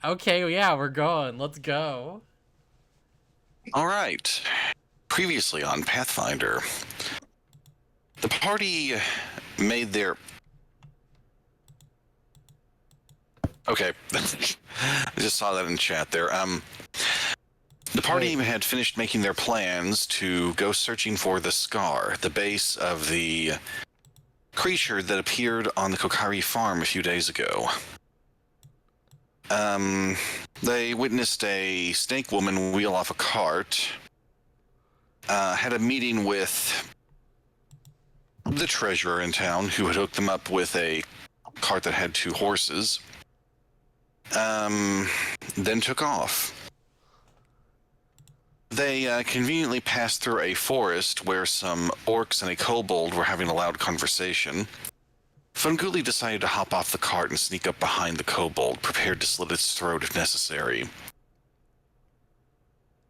Okay, yeah, we're going. Let's go. All right. Previously on Pathfinder, the party made their... Okay. I just saw that in chat there. The party had finished making their plans to go searching for the scar, the base of the creature that appeared on the Kokari farm a few days ago. They witnessed a snake woman wheel off a cart, had a meeting with the treasurer in town who had hooked them up with a cart that had 2 horses, then took off. They conveniently passed through a forest where some orcs and a kobold were having a loud conversation. Funguli decided to hop off the cart and sneak up behind the kobold, prepared to slit its throat if necessary.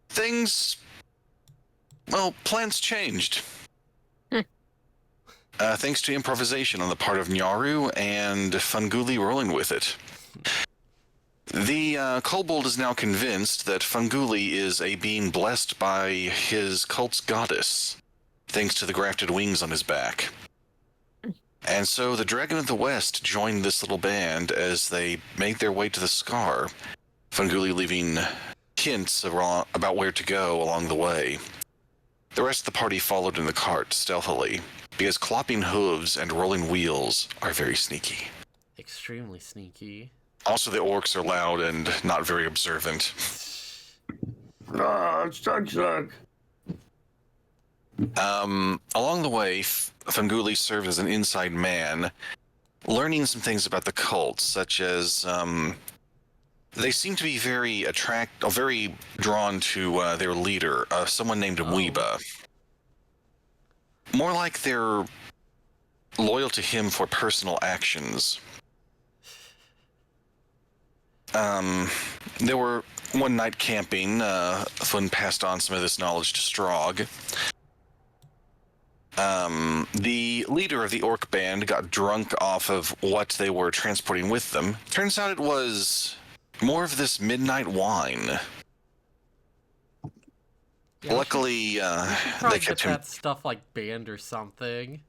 Plans changed. Thanks to improvisation on the part of Nyaru and Funguli rolling with it. The kobold is now convinced that Funguli is a being blessed by his cult's goddess, thanks to the grafted wings on his back. And so the Dragon of the West joined this little band as they made their way to the scar, Funguli leaving hints about where to go along the way. The rest of the party followed in the cart stealthily, because clopping hooves and rolling wheels are very sneaky. Extremely sneaky. Also, the orcs are loud and not very observant. Suck. Along the way, Funguli served as an inside man, learning some things about the cult, such as they seem to be very drawn to their leader, someone named Weeba. More like they're loyal to him for personal actions. They were one night camping. Fun passed on some of this knowledge to Strogg. The leader of the orc band got drunk off of what they were transporting with them. Turns out it was more of this midnight wine. Yeah, Luckily, they kept him... that stuff like banned or something.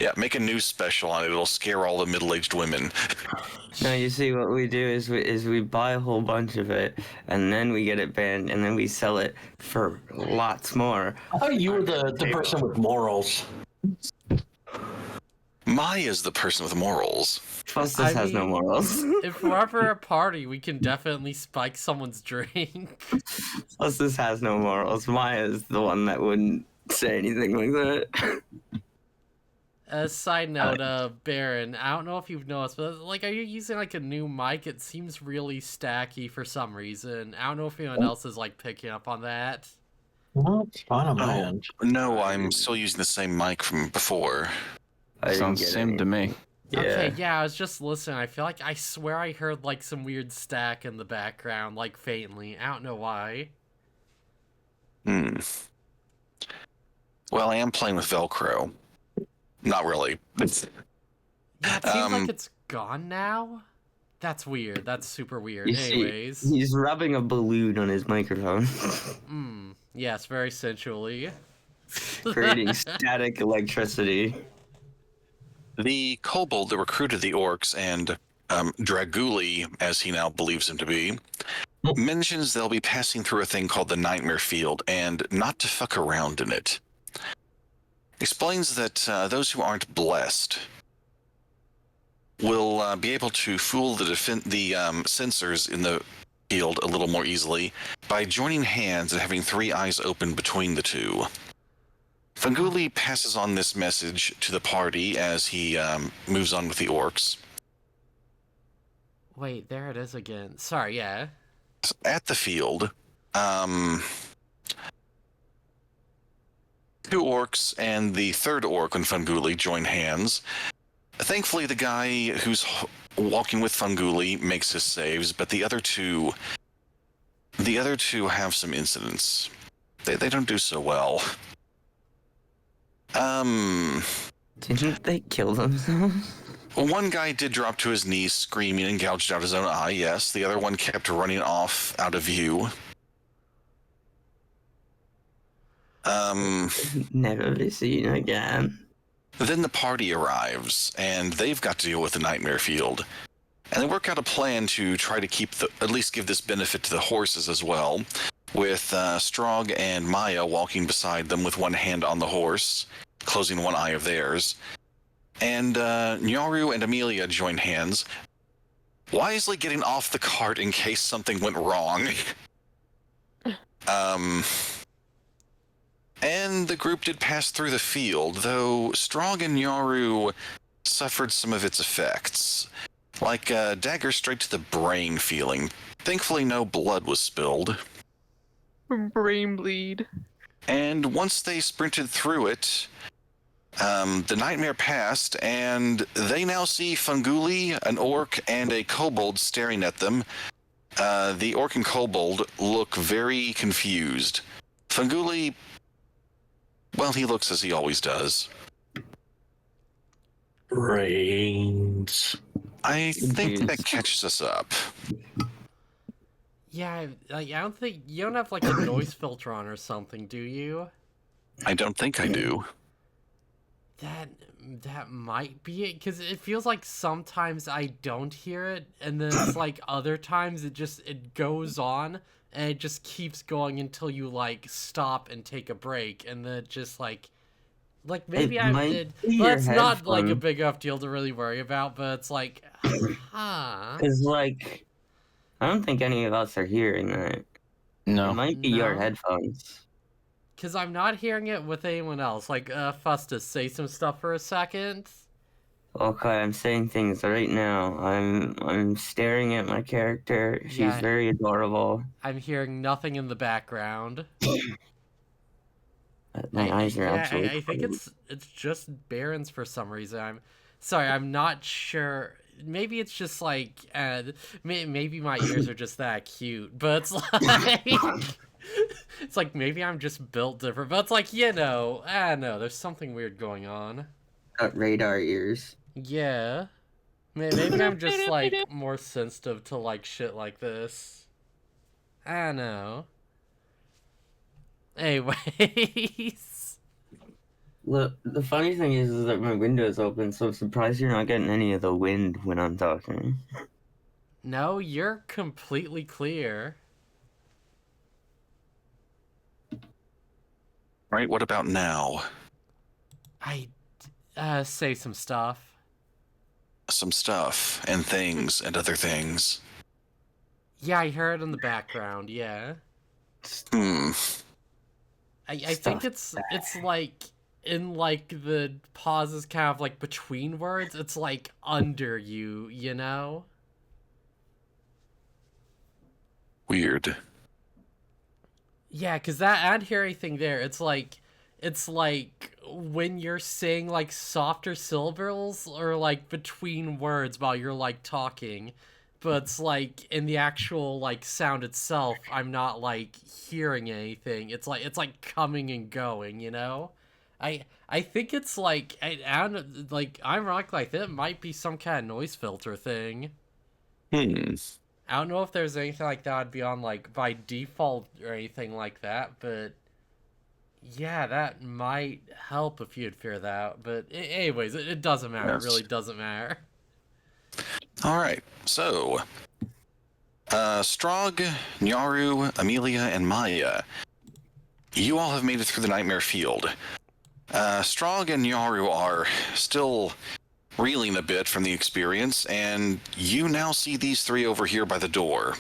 Yeah, make a news special on it. It'll scare all the middle-aged women. No, you see, what we do is we buy a whole bunch of it, and then we get it banned, and then we sell it for lots more. I thought you were the person with morals. Maya's the person with morals. Phustus has no morals. If we're ever a party, we can definitely spike someone's drink. Phustus has no morals. Maya's the one that wouldn't say anything like that. Side note, Baron, I don't know if you've noticed, but like, are you using like a new mic? It seems really stacky for some reason. I don't know if anyone else is like picking up on that. No, it's fine on my end. No, I'm still using the same mic from before. Sounds same to me. Yeah. Okay, yeah, I was just listening. I feel like I swear I heard like some weird stack in the background, like faintly. I don't know why. Well, I am playing with Velcro. Not really. Yeah, it seems like it's gone now. That's weird. That's super weird. Anyways. He's rubbing a balloon on his microphone. Yes, very sensually. Creating static electricity. The kobold that recruited the orcs and Draguli, as he now believes him to be, mentions they'll be passing through a thing called the Nightmare Field and not to fuck around in it. Explains that those who aren't blessed will be able to fool the sensors in the field a little more easily by joining hands and having 3 eyes open between the two. Funguli passes on this message to the party as he moves on with the orcs. Wait, there it is again. Sorry, yeah. At the field, 2 orcs and the 3rd orc and Funguli join hands. Thankfully, the guy who's walking with Funguli makes his saves, but the other two have some incidents. They don't do so well. Didn't they kill themselves? One guy did drop to his knees, screaming, and gouged out his own eye, yes. The other one kept running off out of view. Never be seen again. Then the party arrives, and they've got to deal with the Nightmare Field. And they work out a plan to try to keep at least give this benefit to the horses as well, with Strog and Maya walking beside them with one hand on the horse, closing one eye of theirs. And Nyaru and Amelia join hands, wisely getting off the cart in case something went wrong. And the group did pass through the field, though Strog and Nyaru suffered some of its effects. Like a dagger straight to the brain feeling. Thankfully, no blood was spilled. Brain bleed. And once they sprinted through it, the nightmare passed, and they now see Funguli, an orc, and a kobold staring at them. The orc and kobold look very confused. Funguli, well, he looks as he always does. Brains. I think that catches us up. Yeah, I don't think you don't have like a noise filter on or something, do you? I don't think I do. That might be it, because it feels like sometimes I don't hear it, and then it's like other times it goes on, and it just keeps going until you like stop and take a break, and then it just like maybe I did. Well, it's not like a big enough deal to really worry about, but it's like, Because like, I don't think any of us are hearing that. No. It might be your headphones. Because I'm not hearing it with anyone else. Like, Phustus, say some stuff for a second. Okay, I'm saying things right now. I'm staring at my character. She's very adorable. I'm hearing nothing in the background. My eyes are actually. I think it's just Baron's for some reason. I'm sorry, I'm not sure. Maybe it's just like maybe my ears are just that cute, but it's like it's like maybe I'm just built different. But it's like, I don't know, there's something weird going on. Radar ears. Yeah, maybe I'm just like more sensitive to like shit like this. I don't know. Anyways. Look, the funny thing is that my window is open, so I'm surprised you're not getting any of the wind when I'm talking. No, you're completely clear. Right, what about now? I say some stuff. Some stuff, and things, and other things. Yeah, I heard it in the background, yeah. I think it's like in like the pauses kind of like between words, it's like under you, you know? Weird. Yeah, because that I didn't hear anything there. It's like when you're saying like softer syllables or like between words while you're like talking, but it's like in the actual like sound itself, I'm not like hearing anything. It's like coming and going, you know? I think it's like I don't like ironically like it might be some kind of noise filter thing. I don't know if there's anything like that would be on like by default or anything like that, but yeah, that might help if you'd figure that out. But anyways, it doesn't matter. Yes. It really doesn't matter. All right, so Strog, Nyaru, Amelia, and Maya, you all have made it through the Nightmare Field. Strog and Nyaru are still reeling a bit from the experience, and you now see these three over here by the door.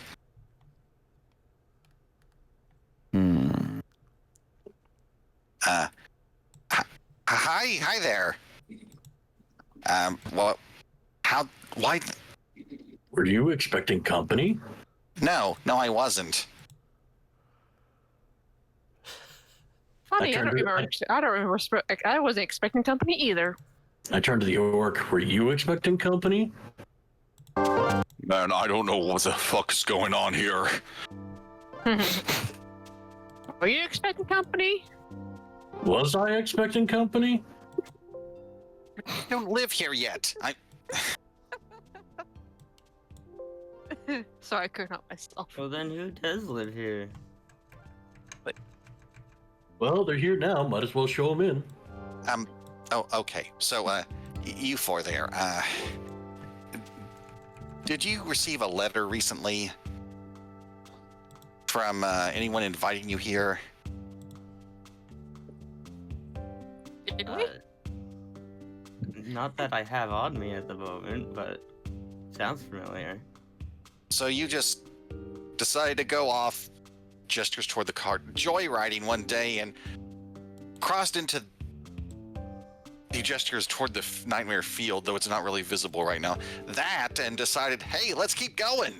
Hi there. Well, why? Were you expecting company? Oh, No, I wasn't. Funny, I don't remember. I wasn't expecting company either. I turned to the orc. Were you expecting company? Man, I don't know what the fuck's going on here. Were you expecting company? Was I expecting company? I don't live here yet. Sorry, I couldn't help myself. Well, then who does live here? Well, they're here now. Might as well show them in. Oh, okay. So, you four there, did you receive a letter recently from, anyone inviting you here? Did we? Not that I have on me at the moment, but sounds familiar. So you just decided to go off, gestures toward the car, joyriding one day and crossed into the gestures toward the Nightmare Field, though it's not really visible right now. That, and decided, hey, let's keep going.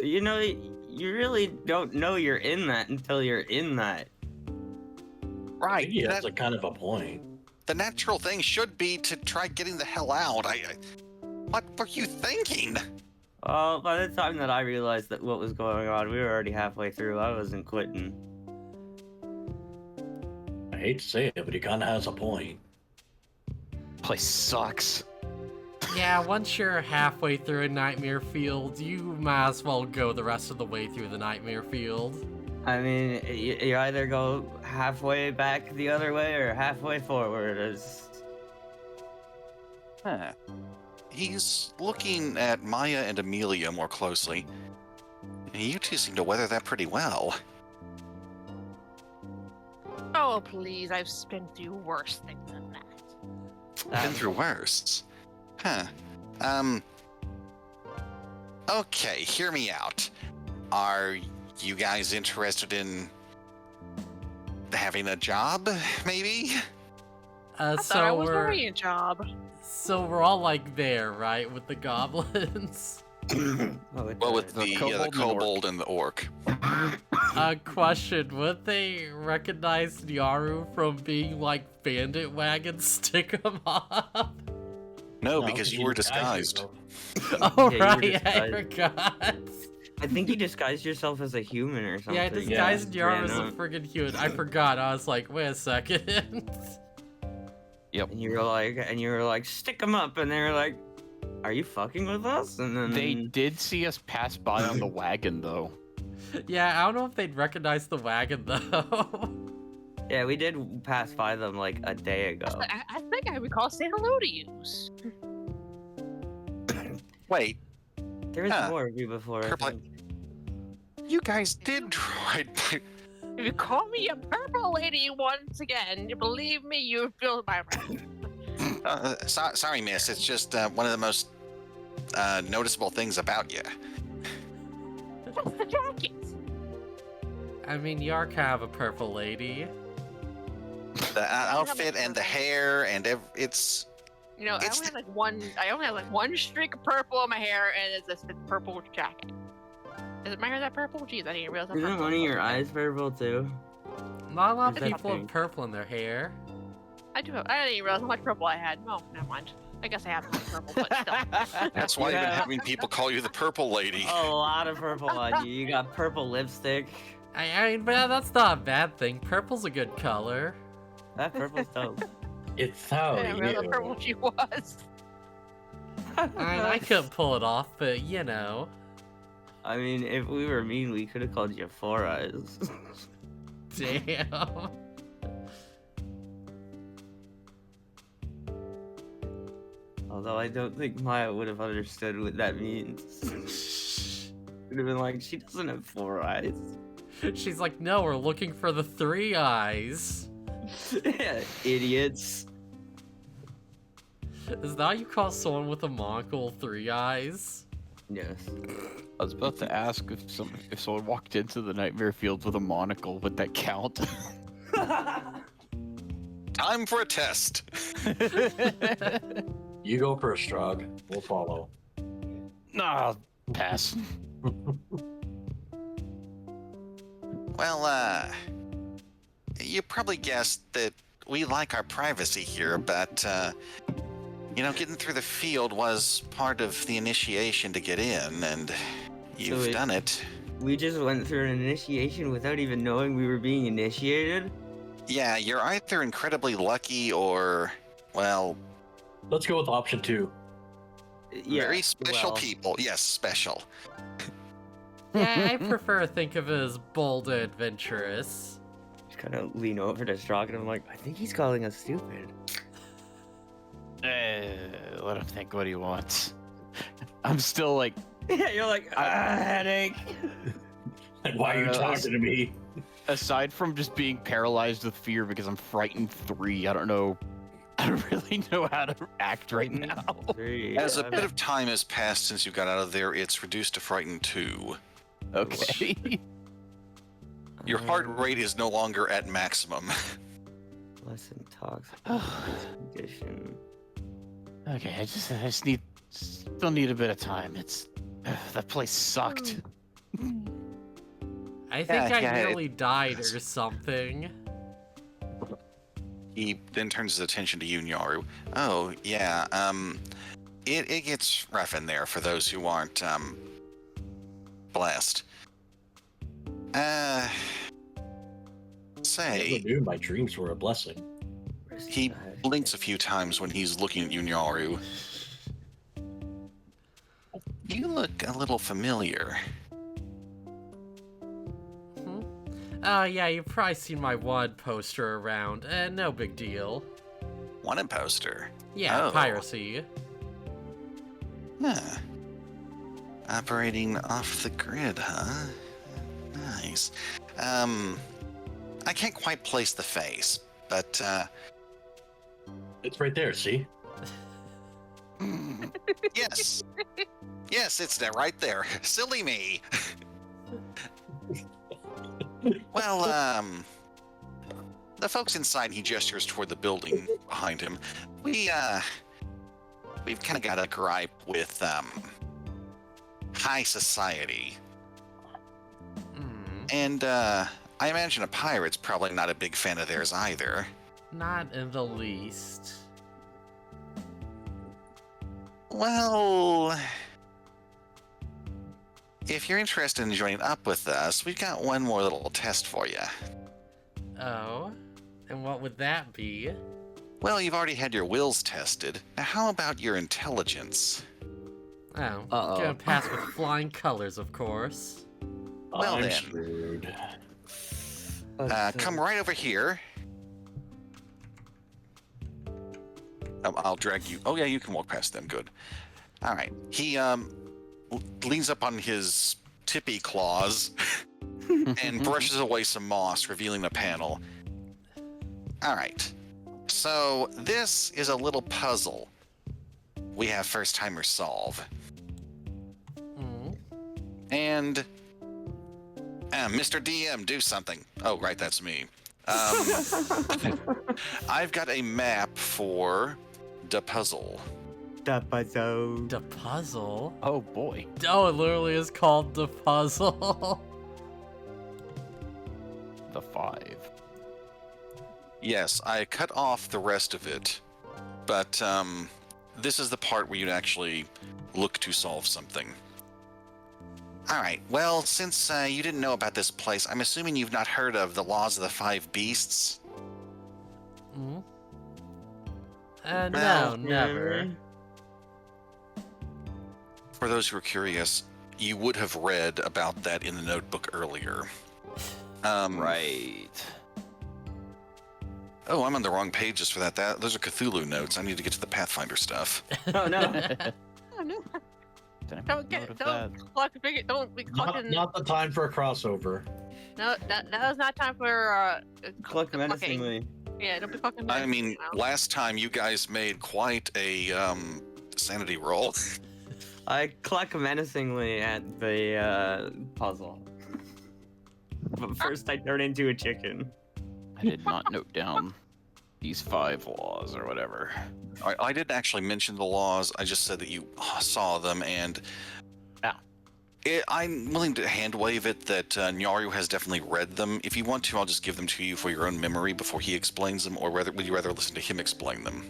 You know, you really don't know you're in that until you're in that. Right. Yeah, that's a kind of a point. The natural thing should be to try getting the hell out. What were you thinking? Well, by the time that I realized that what was going on, we were already halfway through. I wasn't quitting. I hate to say it, but he kind of has a point. Place sucks. Yeah, once you're halfway through a Nightmare Field, you might as well go the rest of the way through the Nightmare Field. I mean, you either go halfway back the other way or halfway forward. Huh. He's looking at Maya and Amelia more closely. And you two seem to weather that pretty well. Oh, please, I've been through worse things than that. Been through worse. Huh. Okay, hear me out. Are you guys interested in having a job, maybe? I thought I was doing a job. So we're all like there, right, with the goblins? Well, with the kobold and the orc. Question, would they recognize Nyaru from being like bandit wagon stick 'em up? No, because you were disguised. Oh, Yeah, right, I forgot. I think you disguised yourself as a human or something. Yeah, I disguised Nyaru as a Ran up. friggin' human. I forgot. I was like, wait a second. Yep. And you were like, stick them up, and they were like, are you fucking with us? And then They did see us pass by on the wagon, though. Yeah, I don't know if they'd recognize the wagon, though. Yeah, we did pass by them like a day ago. I think I recall saying hello to you. Wait, There was Huh. more of you before. I Purple- think. you guys did ride by... If you call me a purple lady once again, you believe me, you feel my wrath. sorry, miss. It's just one of the most noticeable things about you. What's the jacket? I mean, you are kind of a purple lady. The outfit and the hair and it's... You know, I It's only have like one streak of purple in my hair, and it's this purple jacket. Is my hair that purple? Jeez, I didn't realize that. Isn't one of your eyes purple too? Not a lot Is of that people have pink? purple in their hair. I didn't realize how much purple I had. No, never mind. I guess I have some purple, but still. That's why you've been Yeah. having people call you the purple lady. A lot of purple on you. You got purple lipstick. I mean, but that's not a bad thing. Purple's a good color. That purple's dope. It's how I didn't realize how you. purple she was. I couldn't pull it off, but you know. I mean, if we were mean, we could have called you Four Eyes. Damn. Although I don't think Maya would have understood what that means. Would have been like, she doesn't have 4 eyes. She's like, no, we're looking for the 3 eyes. Idiots. Is that how you call someone with a monocle 3 eyes? Yes. I was about to ask if someone walked into the Nightmare Field with a monocle, would that count? Time for a test. You go first, Strog. We'll follow. Nah, pass. Well, you probably guessed that we like our privacy here, but, you know, getting through the field was part of the initiation to get in, and you've done it. We just went through an initiation without even knowing we were being initiated? Yeah, you're either incredibly lucky or, well, Let's go with option 2. Yeah, Very special well, people. Yes, special. Yeah, I prefer to think of it as bold and adventurous. Just kind of lean over to Strock and I'm like, I think he's calling us stupid. Let him think what he wants. I'm still like, Yeah, you're like, headache. Like, why are you talking to me? aside from just being paralyzed with fear because I'm frightened 3, I don't really know how to act right now. As a bit of time has passed since you got out of there, it's reduced to frightened 2. Okay. Your heart rate is no longer at maximum. Lesson talks condition. Okay, I just still need a bit of time. It's that place sucked. I think Yeah, I yeah, nearly died or something. He then turns his attention to you, Nyaru. Oh, yeah, it gets rough in there for those who aren't, blessed. Say, Never knew my dreams were a blessing. he blinks a few times when he's looking at you, Nyaru. You look a little familiar. Yeah, you've probably seen my wanted poster around. No big deal. Wanted poster. Yeah, Oh. piracy. Huh. Operating off the grid, huh? Nice. I can't quite place the face, but, It's right there, see? yes. Yes, it's there, right there. Silly me. Well, the folks inside, he gestures toward the building behind him. We've kind of got a gripe with, high society. And, I imagine a pirate's probably not a big fan of theirs either. Not in the least. Well, if you're interested in joining up with us, we've got one more little test for you. Oh? And what would that be? Well, you've already had your wills tested. Now, how about your intelligence? Oh, Uh-oh. gonna pass with flying colors, of course. Well I'm then. screwed. Come right over here. I'll drag you. Oh, yeah, you can walk past them. Good. All right. He leans up on his tippy claws and brushes away some moss, revealing a panel. All right. So this is a little puzzle we have first-timers solve. Mm. And Mr. DM, do something. Oh, right, that's me. I've got a map for the puzzle. The puzzle. The puzzle? Oh boy. Oh, it literally is called the puzzle. The 5. Yes, I cut off the rest of it, but this is the part where you'd actually look to solve something. All right, well, since you didn't know about this place, I'm assuming you've not heard of the laws of the 5 beasts? Mm. Well, No, never. For those who are curious, you would have read about that in the notebook earlier. Right. Oh, I'm on the wrong pages for that. Those are Cthulhu notes. I need to get to the Pathfinder stuff. Oh no. Oh no! Did I make Don't note get, of don't that? cluck bigger. Don't be clucking. Not the time for a crossover. No, that was not time for Cluck clucking. menacingly. Yeah, don't be fucking. I mean, you know? last time you guys made quite a sanity roll. I cluck menacingly at the puzzle. But first I turn into a chicken. I did not note down these 5 laws or whatever. I didn't actually mention the laws. I just said that you saw them, and I'm willing to hand wave it that Nyaru has definitely read them. If you want to, I'll just give them to you for your own memory before he explains them, or would you rather listen to him explain them?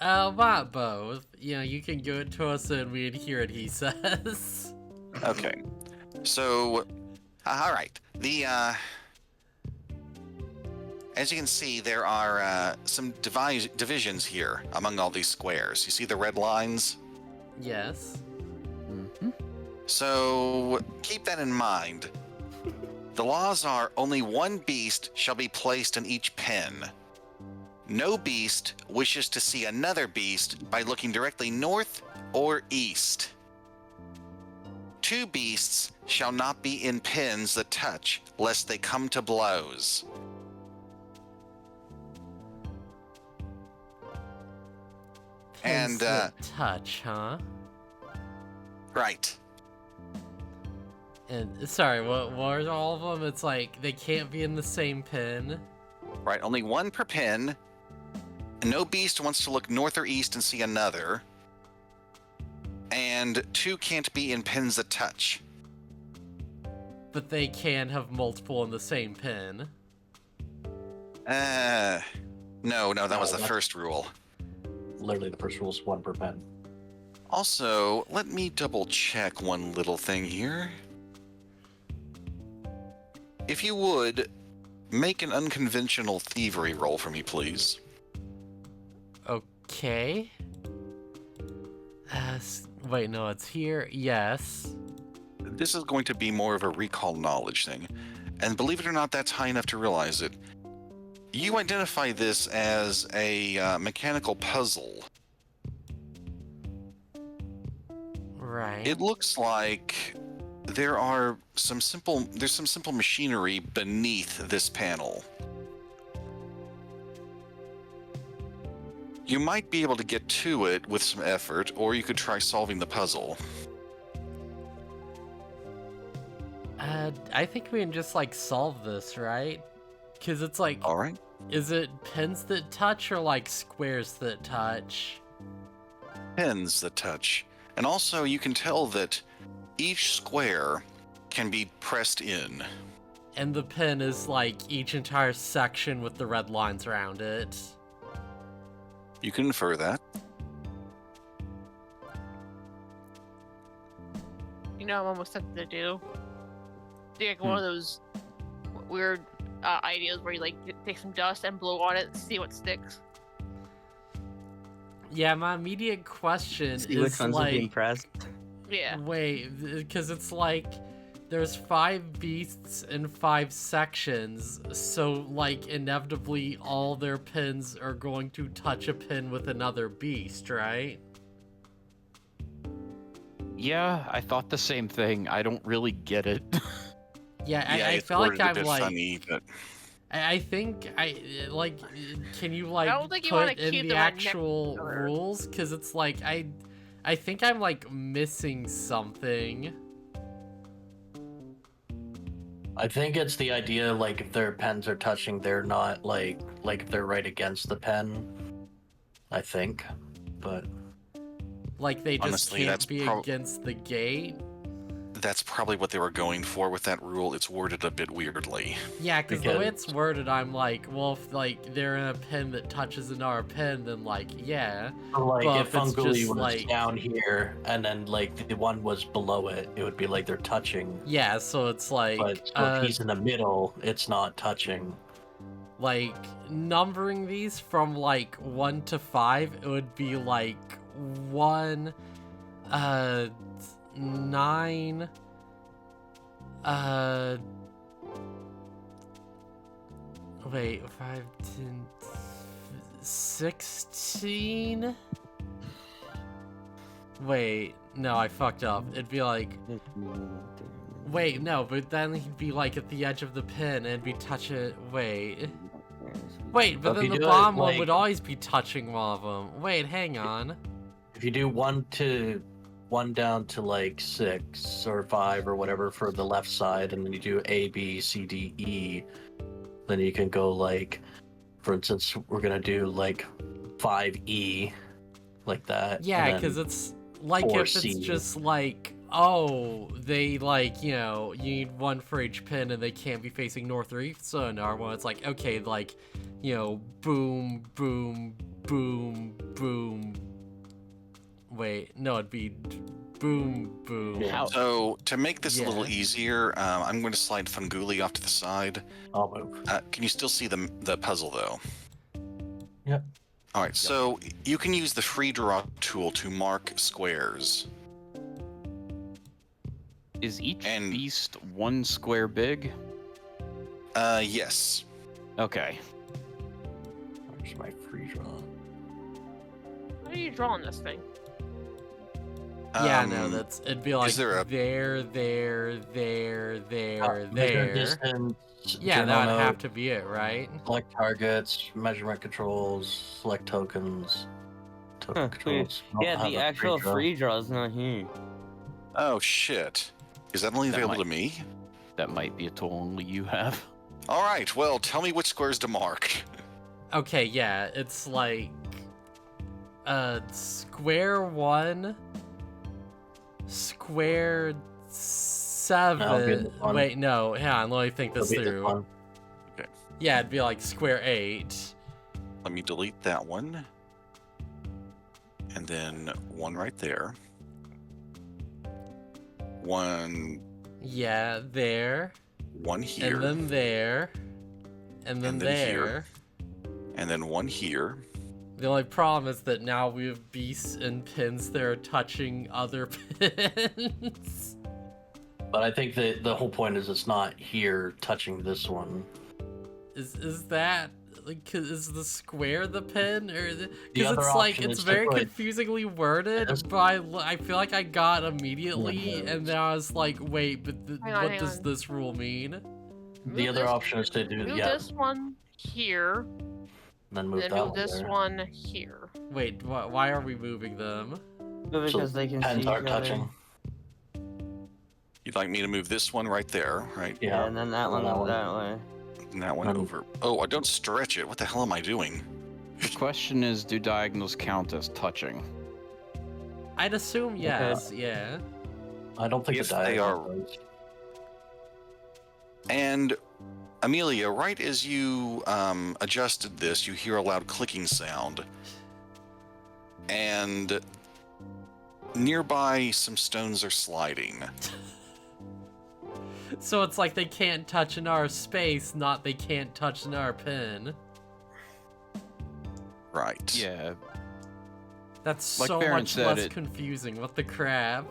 Not both. You know, you can give it to us and we can hear what he says. Okay. So, all right. As you can see, there are some divisions here among all these squares. You see the red lines? Yes. Mm-hmm. So keep that in mind. The laws are only one beast shall be placed in each pen. No beast wishes to see another beast by looking directly north or east. Two beasts shall not be in pens that touch, lest they come to blows. Pins And, that touch, huh? Right. And sorry, what are all of them? It's like they can't be in the same pin. Right, only one per pen. No beast wants to look north or east and see another. And two can't be in pens that touch. But they can have multiple in the same pin. No, that was the that's- first rule. Literally, the first rule is 1 per pen. Also, let me double check one little thing here. If you would, make an unconventional thievery roll for me, please. Okay. Wait, no, it's here. Yes. This is going to be more of a recall knowledge thing. And believe it or not, that's high enough to realize it. You identify this as a mechanical puzzle. Right. It looks like there's some simple machinery beneath this panel. You might be able to get to it with some effort, or you could try solving the puzzle. I think we can just like solve this, right? Because it's like, All right. is it pins that touch or like squares that touch? Pins that touch. And also, you can tell that each square can be pressed in. And the pin is like each entire section with the red lines around it. You can infer that. You know, I'm almost tempted to do. Do like one of those weird ideas where you like take some dust and blow on it and see what sticks. Yeah, my immediate question See which is ones will be like, impressed. Yeah. wait, because it's like there's 5 beasts in 5 sections, so like inevitably all their pins are going to touch a pin with another beast, right? Yeah, I thought the same thing. I don't really get it. Yeah, Yeah, I it's feel like worded a I'm bit like, funny, but I think like, can you like don't think you wanna put in keep the them right next to actual each other. rules? Because it's like I think I'm like missing something. I think it's the idea, like, if their pens are touching, they're not, like if they're right against the pen. I think. But Like they just Honestly, that's can't be against the gate. that's probably what they were going for with that rule. It's worded a bit weirdly. Yeah, because the way Because- it's worded, I'm like, well, if like they're in a pin that touches another pin, then like, yeah. like, But if if it's Funguli just, was like- down here, and then, like, the one was below it, it would be like they're touching. Yeah, so it's like, But so if he's in the middle, it's not touching. like numbering these from like 1 to 5, it would be like 1, 9, wait, 5, 10, 16? Wait, no, I fucked up. It'd be like, wait, no, but then he'd be like at the edge of the pin and it'd be touching, wait, but If then you the do it, bomb one like- would always be touching one of them. Wait, hang on. If you do 1 down to like 6 or 5 or whatever for the left side, and then you do A, B, C, D, E, then you can go like, for instance, we're gonna do like 5E, like that. Yeah, and then- because it's like if it's 4C. just like, oh, they like, you know, you need 1 for each pin and they can't be facing north or east. So in our one, it's like, okay, like, you know, boom, boom, boom, boom. Wait, no, it'd be boom, boom. Yeah. So to make this a little Yeah. easier, I'm going to slide Funguli off to the side. I'll move. Can you still see the puzzle though? Yep. All right, so you can use the free draw tool to mark squares. Is each And- beast 1 square big? Yes. Okay. Where's my free draw? How are you drawing this thing? Yeah, no, Um, it'd be like there a- there, Measure distance. Yeah, journal that would note, have to be it, right? Select targets, measurement controls, select tokens. Token Huh, controls. don't Yeah, have the a actual draw. free draw's not here. Oh shit. Is that only That available might- to me? That might be a tool only you have. All right. Well, tell me which squares to mark. Okay, yeah, it's like square 1, square 7. That'll be the one. Wait, no, hang on, let me think this It'll be through. one. Yeah, it'd be like square 8. Let me delete that one. And then one right there. One Yeah, there. here. And then there. And then And then here. there. And then one here. The only problem is that now we have beasts and pins that are touching other pins. But I think that the whole point is it's not here touching this one. Is that like is the square the pin or The because other it's like option it's is to very put- confusingly worded, Yes. but I feel like I got immediately, and then I was like, wait, but what hang does on. this rule mean? The Move other this- option is to do Move yeah, this one here, then move then that move one this there. one here. Wait, why are we moving them? But So because they can see pens each aren't other. touching. You'd like me to move this one right there, right? Yeah, and then that one that over one. that way. And that one over. Oh, I don't stretch it. What the hell am I doing? The question is, do diagonals count as touching? I'd assume yes, yeah. I don't think If the they diagonal are- does. And Amelia, right as you adjusted this, you hear a loud clicking sound. And nearby, some stones are sliding. So it's like they can't touch in our space, not they can't touch in our pin. Right. Yeah, That's Like so Baron much said, less it- confusing. What the crap?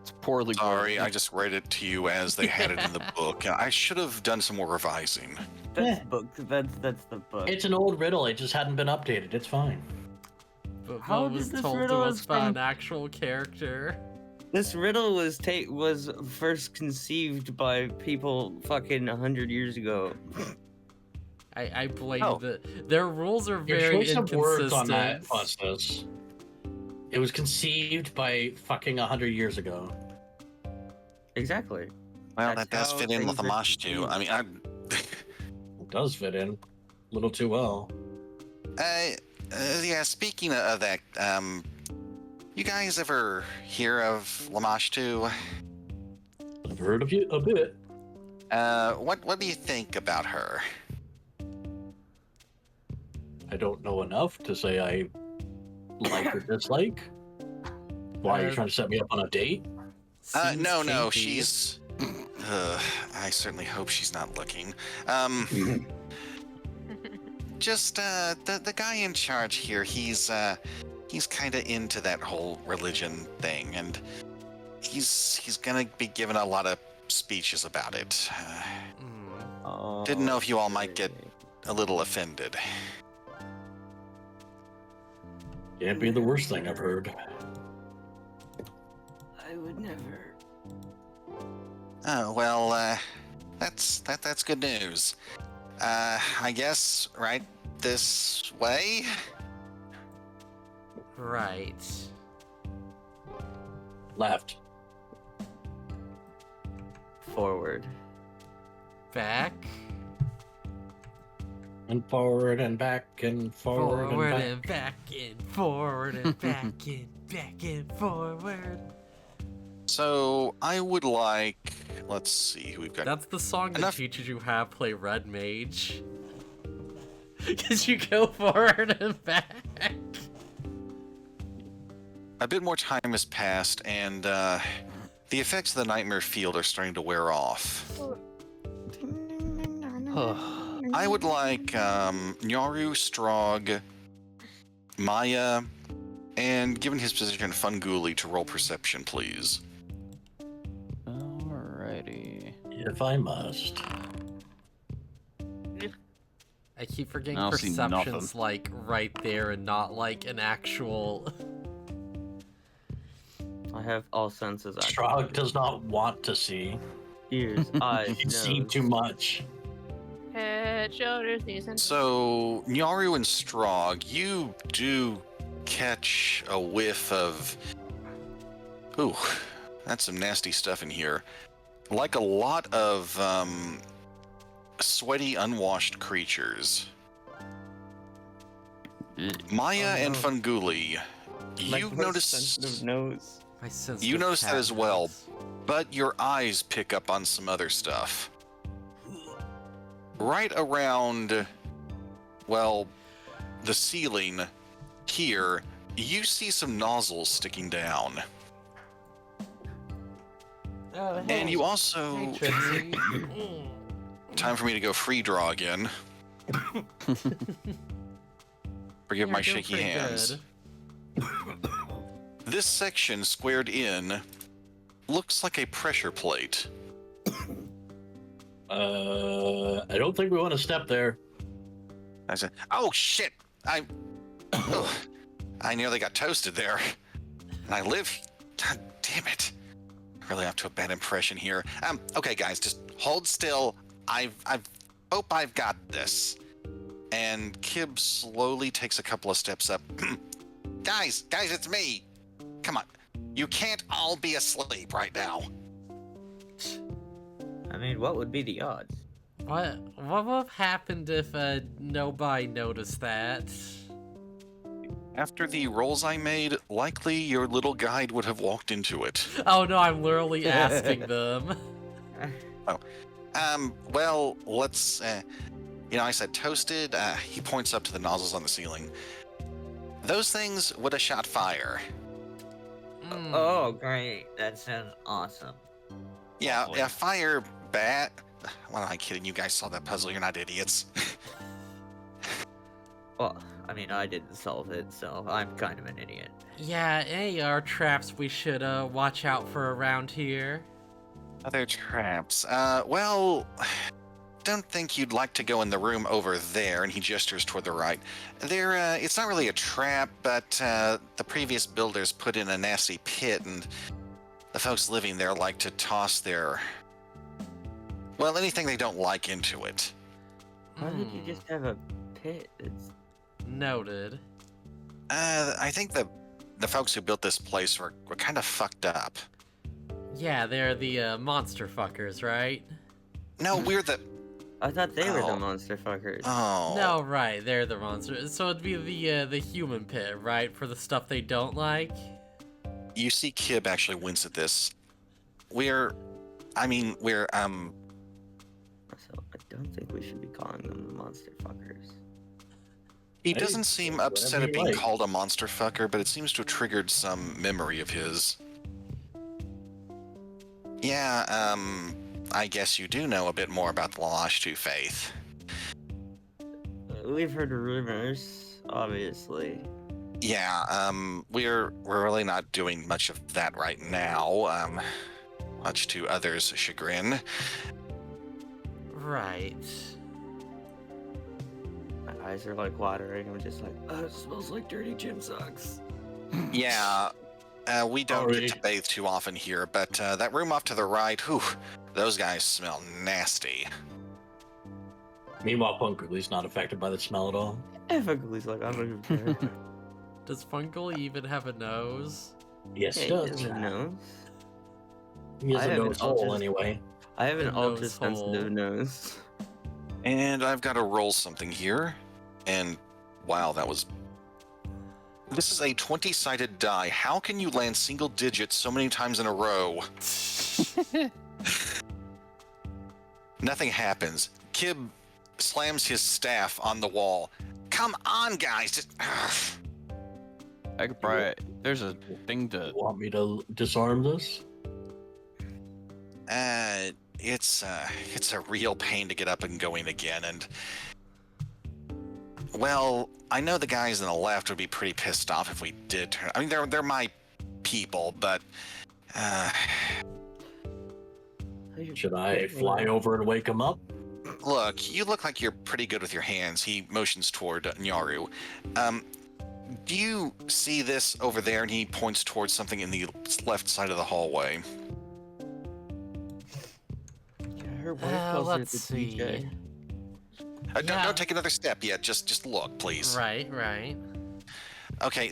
it's poorly Sorry, worded. I just read it to you as they had it in the book. I should have done some more revising. That's book. That's the book. It's an old riddle. It just hadn't been updated. It's fine. But How what did was this told to riddle us is by from- an actual character? This riddle was first conceived by people fucking 100 years ago. I blame Oh. their rules are Your very choice of words on that, inconsistent. Phustus. It was conceived by fucking 100 years ago. Exactly. Well, That's that does how fit in with things the are mosh too. I mean, It does fit in. A little too well. yeah. Speaking of that, you guys ever hear of Lamashtu? I've heard of you a bit. What do you think about her? I don't know enough to say I like or dislike. Why, are you trying to set me up on a date? Seems No, kinky. she's. I certainly hope she's not looking. Just the guy in charge here. He's kind of into that whole religion thing, and he's gonna be giving a lot of speeches about it. Mm. Didn't know if you all might get a little offended. Can't be the worst thing I've heard. I would never. Oh well, that's good news. I guess right this way. Right. Left. Forward. Back. And forward and back and forward, Forward and and back and forward and back and back and forward. So I would like. Let's see who we've got. That's the song that Enough- teaches you how to play Red Mage. Because you go forward and back. A bit more time has passed, and the effects of the nightmare field are starting to wear off. I would like Nyaru, Strog, Maya, and given his position, Funguli to roll perception, please. Alrighty. If I must. I keep forgetting I don't see perception's nothing. like right there and not like an actual. I have all senses Strahd activated. does not want to see. Ears, eyes, He's seen nose. too much. Head, shoulders, knees, and So, Nyaru and Strog, you do catch a whiff of... Ooh, that's some nasty stuff in here. Like a lot of sweaty, unwashed creatures. Maya Oh, and no. Funguli, My you most notice... sensitive nose. My sense. You notice that as well, but your eyes pick up on some other stuff. Right around, well, the ceiling here, you see some nozzles sticking down. Oh, And you also... Hey, Trixie. Mm. Time for me to go free draw again. Forgive You're my doing shaky pretty hands. good. This section squared in looks like a pressure plate. I don't think we want to step there. I said, oh shit! Oh, I nearly got toasted there. And I live... God damn it. Really off to a bad impression here. Okay guys, just hold still. I hope I've got this. And Kib slowly takes a couple of steps up. Guys, it's me. Come on. You can't all be asleep right now. I mean, what would be the odds? What would have happened if nobody noticed that? After the rolls I made, likely your little guide would have walked into it. Oh no, I'm literally asking them. Well, let's, I said toasted. He points up to the nozzles on the ceiling. Those things would have shot fire. Mm. Oh, great. That sounds awesome. Yeah, Lovely. fire, bat. What am I kidding? You guys saw that puzzle. You're not idiots. Well, I mean, I didn't solve it, so I'm kind of an idiot. Yeah, any are traps we should watch out for around here. Other traps. Well, don't think you'd like to go in the room over there, and he gestures toward the right. It's not really a trap, but the previous builders put in a nasty pit, and the folks living there like to toss anything they don't like into it. Why would you Hmm, just have a pit? It's... noted. I think the folks who built this place were kind of fucked up. Yeah, they're the monster fuckers, right? No, we're the... I thought they were Oh. the monster fuckers. Oh. No, right, they're the monsters. So it'd be the human pit, right, for the stuff they don't like. You see Kib actually wince at this. We're... So I don't think we should be calling them the monster fuckers. He Hey, doesn't seem whatever upset you at being like. called a monster fucker, but it seems to have triggered some memory of his. Yeah, I guess you do know a bit more about the Lalashtu faith. We've heard rumors, obviously. Yeah, we're really not doing much of that right now, much to others' chagrin. Right. My eyes are like watering. I'm just like, oh, it smells like dirty gym socks. Yeah, we don't Already. get to bathe too often here, but that room off to the right, whew, those guys smell nasty. Meanwhile, Punkerly's not affected by the smell at all. Everybody's like, I don't even care. Does Fungal even have a nose? Yes, Yeah, he he does. doesn't know. He has I a have an nose hole ultra- anyway. I have an A nose ultra sensitive hole. nose. And I've got to roll something here, and wow, this is a 20-sided die. How can you land single digits so many times in a row? Nothing happens. Kib slams his staff on the wall. Come on, guys! Just... I could probably. There's a thing to. Want me to disarm this? It's a real pain to get up and going again, and Well, I know the guys on the left would be pretty pissed off if we did turn. I mean, they're my people, but Should I fly over and wake him up? look, you look like you're pretty good with your hands. He motions toward Nyaru. Do you see this over there? And he points towards something in the left side of the hallway. Her wife calls her Let's the see. DJ. Yeah. Don't take another step yet. Just look, please. Right, right. Okay,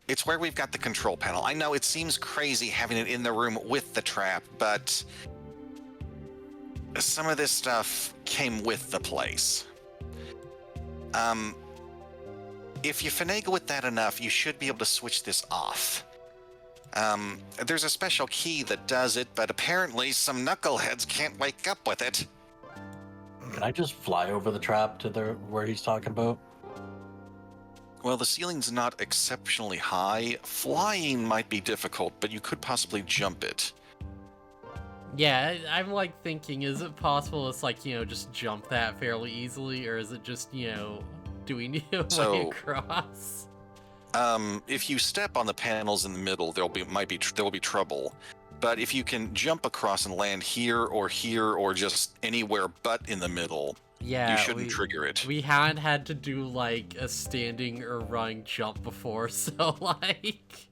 it's where we've got the control panel. I know it seems crazy having it in the room with the trap, but some of this stuff came with the place. If you finagle with that enough, you should be able to switch this off. There's a special key that does it, but apparently some knuckleheads can't wake up with it. Can I just fly over the trap to where he's talking about? Well, the ceiling's not exceptionally high. Flying might be difficult, but you could possibly jump it. Yeah, I'm like thinking, is it possible it's like, just jump that fairly easily, or is it just, do we need a way So- across? If you step on the panels in the middle, there will be trouble. But if you can jump across and land here or just anywhere but in the middle, Yeah, you shouldn't trigger it. we hadn't had to do like a standing or running jump before, so like...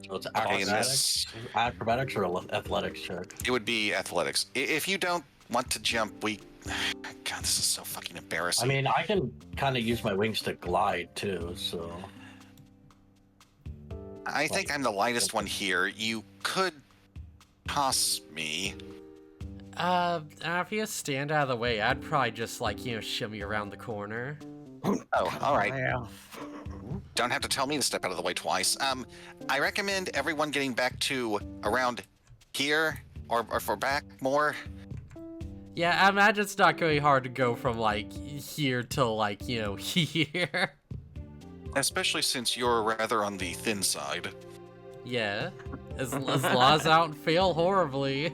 So it's Okay, and this- acrobatics or athletics check? It would be athletics. If you don't want to jump, God, this is so fucking embarrassing. I mean, I can kind of use my wings to glide too, so... I think I'm the lightest one here. You could toss me. If you stand out of the way, I'd probably just like, shimmy around the corner. Oh, all right. Yeah. Don't have to tell me to step out of the way twice. I recommend everyone getting back to around here or for back more. Yeah, I imagine it's not going to be hard to go from like here to like, here. Especially since you're rather on the thin side. Yeah, as long as I don't fail horribly.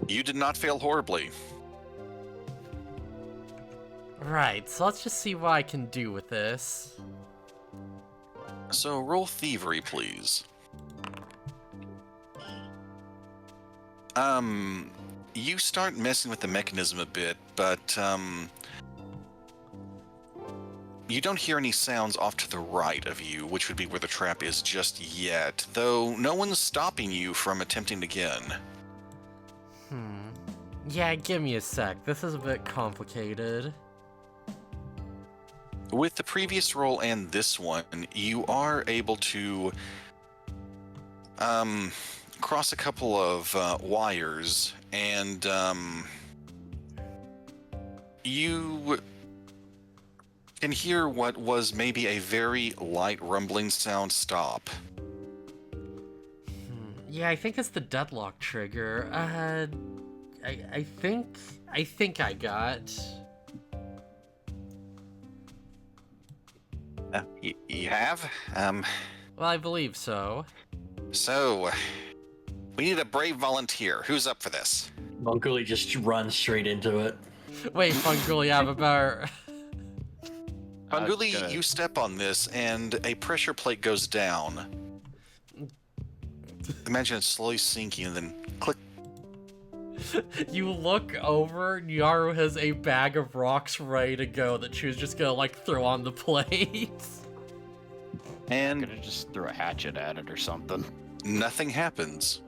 You did not fail horribly. Right, so let's just see what I can do with this. So roll thievery, please. You start messing with the mechanism a bit, but you don't hear any sounds off to the right of you, which would be where the trap is just yet, though no one's stopping you from attempting again. Yeah, give me a sec. This is a bit complicated. With the previous roll and this one, you are able to cross a couple of wires, and you can hear what was maybe a very light rumbling sound stop. Yeah, I think it's the deadlock trigger. I think I got. You have? Well, I believe so. So, we need a brave volunteer. Who's up for this? Monguli just runs straight into it. Wait, Funguli, I have about. Fanguli, gonna- you step on this, and a pressure plate goes down. Imagine it slowly sinking, and then click. You look over, Nyaru has a bag of rocks ready to go that she was just gonna like throw on the plate. I'm And gonna just throw a hatchet at it or something. nothing happens.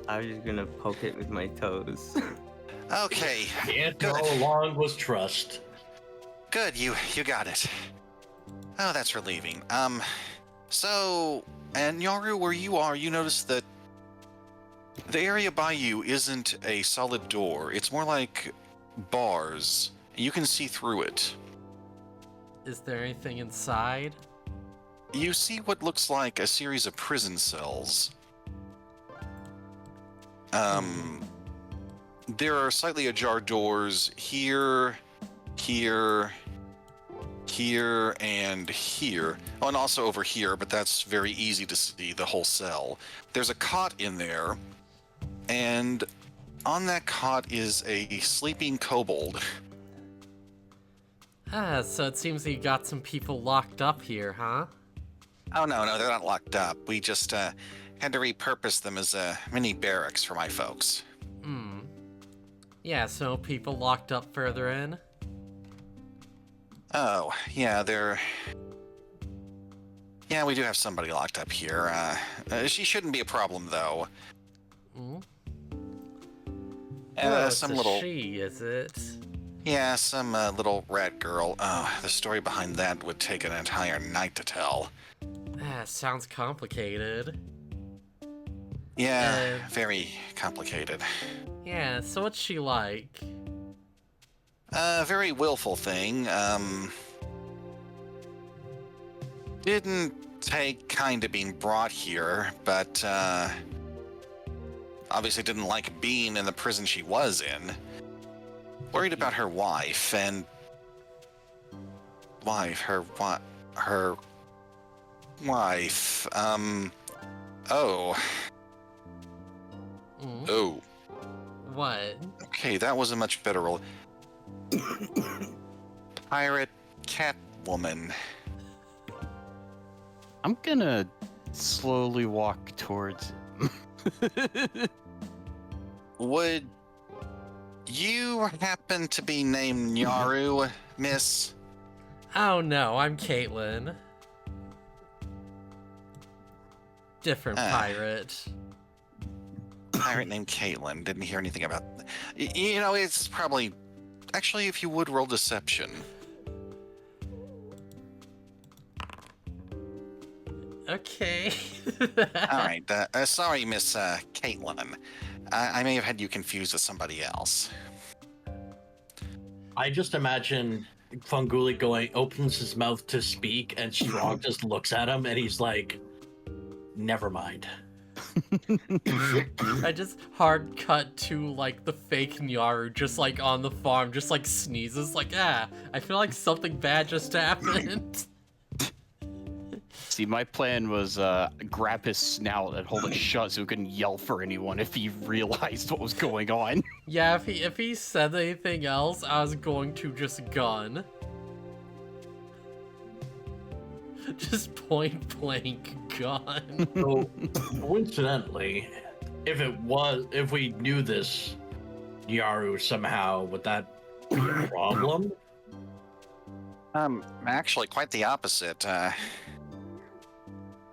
I was just gonna poke it with my toes. Okay, Can't Good. go along with trust. good, you got it. Oh, that's relieving. So, and Nyaru, where you are, you notice that the area by you isn't a solid door. It's more like bars. You can see through it. Is there anything inside? You see what looks like a series of prison cells. There are slightly ajar doors here, here, here, and here. Oh, and also over here, but that's very easy to see, the whole cell. There's a cot in there, and on that cot is a sleeping kobold. Ah, so it seems you got some people locked up here, huh? Oh, no, they're not locked up. We just had to repurpose them as a mini barracks for my folks. Hmm. Yeah, so people locked up further in? Oh, yeah, Yeah, we do have somebody locked up here. She shouldn't be a problem, though. Hmm? Oh, it's Some a little... she, is it? Yeah, some little rat girl. Oh, the story behind that would take an entire night to tell. Ah, sounds complicated. Yeah, very complicated. Yeah, so what's she like? Very willful thing. Didn't take kind of being brought here, but obviously didn't like being in the prison she was in. Worried about her wife and her wife. Oh. Hmm? Oh. What? Okay, that was a much better role. Pirate cat woman. I'm gonna slowly walk towards him. Would you happen to be named Nyaru, miss? Oh no, I'm Caitlin. Different pirate. Pirate named Caitlin. Didn't hear anything about... You know, it's probably... Actually, if you would roll deception. Okay. Alright, sorry, Miss Caitlin. I may have had you confused with somebody else. I just imagine Funguli opens his mouth to speak, and Strong just looks at him, and he's like, "Never mind." I just hard cut to like the fake Nyaru just like on the farm, just like sneezes, like I feel like something bad just happened. See, my plan was grab his snout and hold it shut so he couldn't yell for anyone if he realized what was going on. Yeah, if he said anything else, I was going to just gun. Just point blank gun. So, coincidentally, if we knew this Nyaru somehow, would that be a problem? Actually, quite the opposite.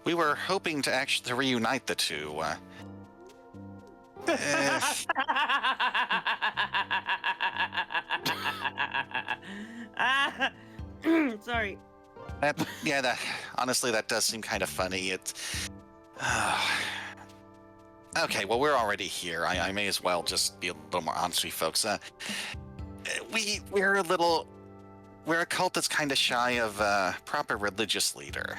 We were hoping to actually reunite the two. Sorry. Honestly, that does seem kind of funny. Okay, well, we're already here. I may as well just be a little more honest with you folks. We're a cult that's kind of shy of a proper religious leader.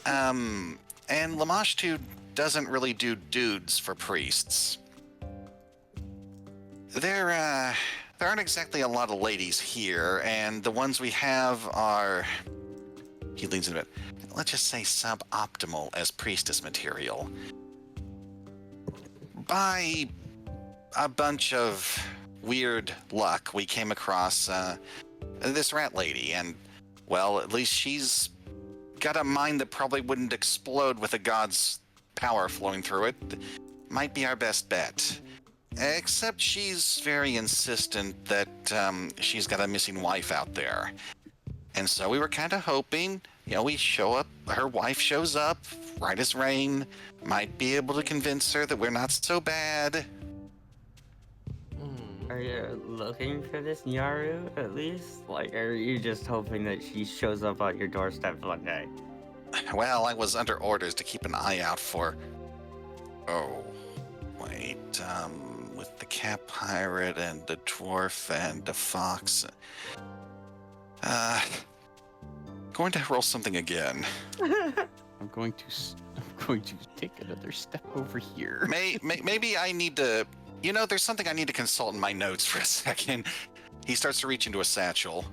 And Lamashtu doesn't really do dudes for priests. There aren't exactly a lot of ladies here, and the ones we have are... He leans in a bit. Let's just say suboptimal as priestess material. By a bunch of weird luck, we came across this rat lady, and, well, at least she's got a mind that probably wouldn't explode with a god's power flowing through it. Might be our best bet. Except she's very insistent that she's got a missing wife out there. And so we were kind of hoping, we show up, her wife shows up, right as rain, might be able to convince her that we're not so bad. Are you looking for this Nyaru, at least? Like, are you just hoping that she shows up at your doorstep one day? Well, I was under orders to keep an eye out for... Oh, wait, with the cat pirate and the dwarf and the fox... going to roll something again. I'm going to take another step over here. Maybe I need to... there's something I need to consult in my notes for a second. He starts to reach into a satchel.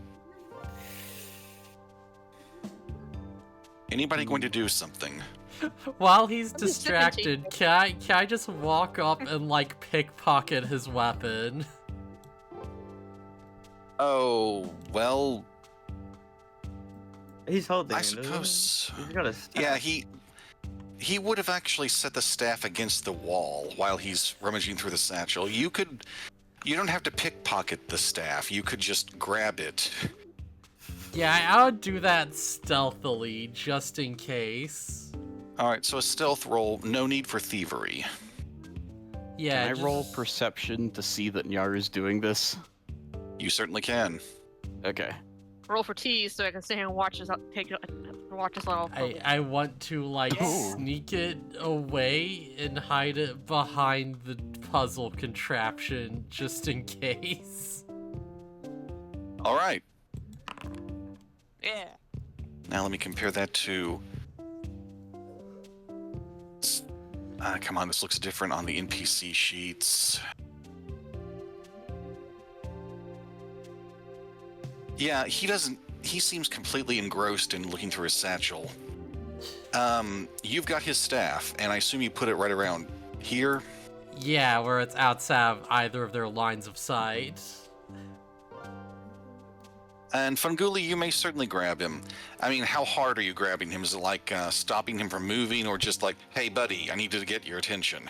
Anybody going to do something? While he's I'm just distracted, can I just walk up and like pickpocket his weapon? Oh, well, He's holding I it, isn't he? suppose. He's got a staff. Yeah, he would have actually set the staff against the wall while he's rummaging through the satchel. You don't have to pickpocket the staff. You could just grab it. Yeah, I would do that stealthily, just in case. Alright, so a stealth roll, no need for thievery. Yeah, Can I roll perception to see that Nyaru's doing this? You certainly can. Okay. Roll for tease so I can sit here and watch this all. I want to like Oh. sneak it away and hide it behind the puzzle contraption, just in case. Alright, Yeah. now let me compare that to... come on, this looks different on the NPC sheets. Yeah, he seems completely engrossed in looking through his satchel. You've got his staff, and I assume you put it right around here? Yeah, where it's outside of either of their lines of sight. And Funguli, you may certainly grab him. I mean, how hard are you grabbing him? Is it like stopping him from moving, or just like, hey buddy, I need to get your attention?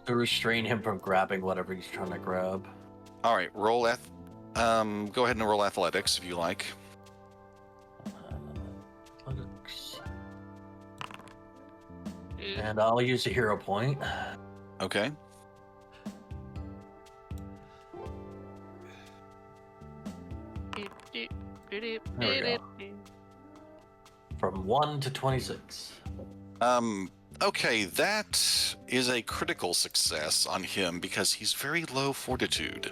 To restrain him from grabbing whatever he's trying to grab. Alright, go ahead and roll athletics if you like. Athletics. And I'll use a hero point. Okay. There we go. From 1 to 26. Okay, that is a critical success on him because he's very low fortitude.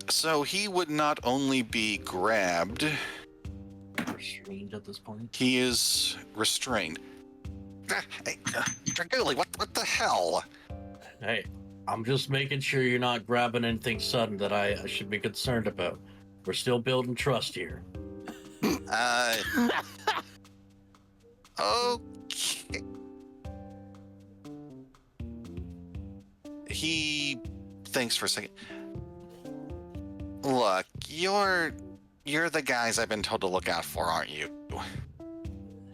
So he would not only be grabbed, Restrained at this point. he is restrained. Hey, Draguli, what the hell? Hey, I'm just making sure you're not grabbing anything sudden that I should be concerned about. We're still building trust here. Okay. He thinks for a second. Look, you're the guys I've been told to look out for, aren't you?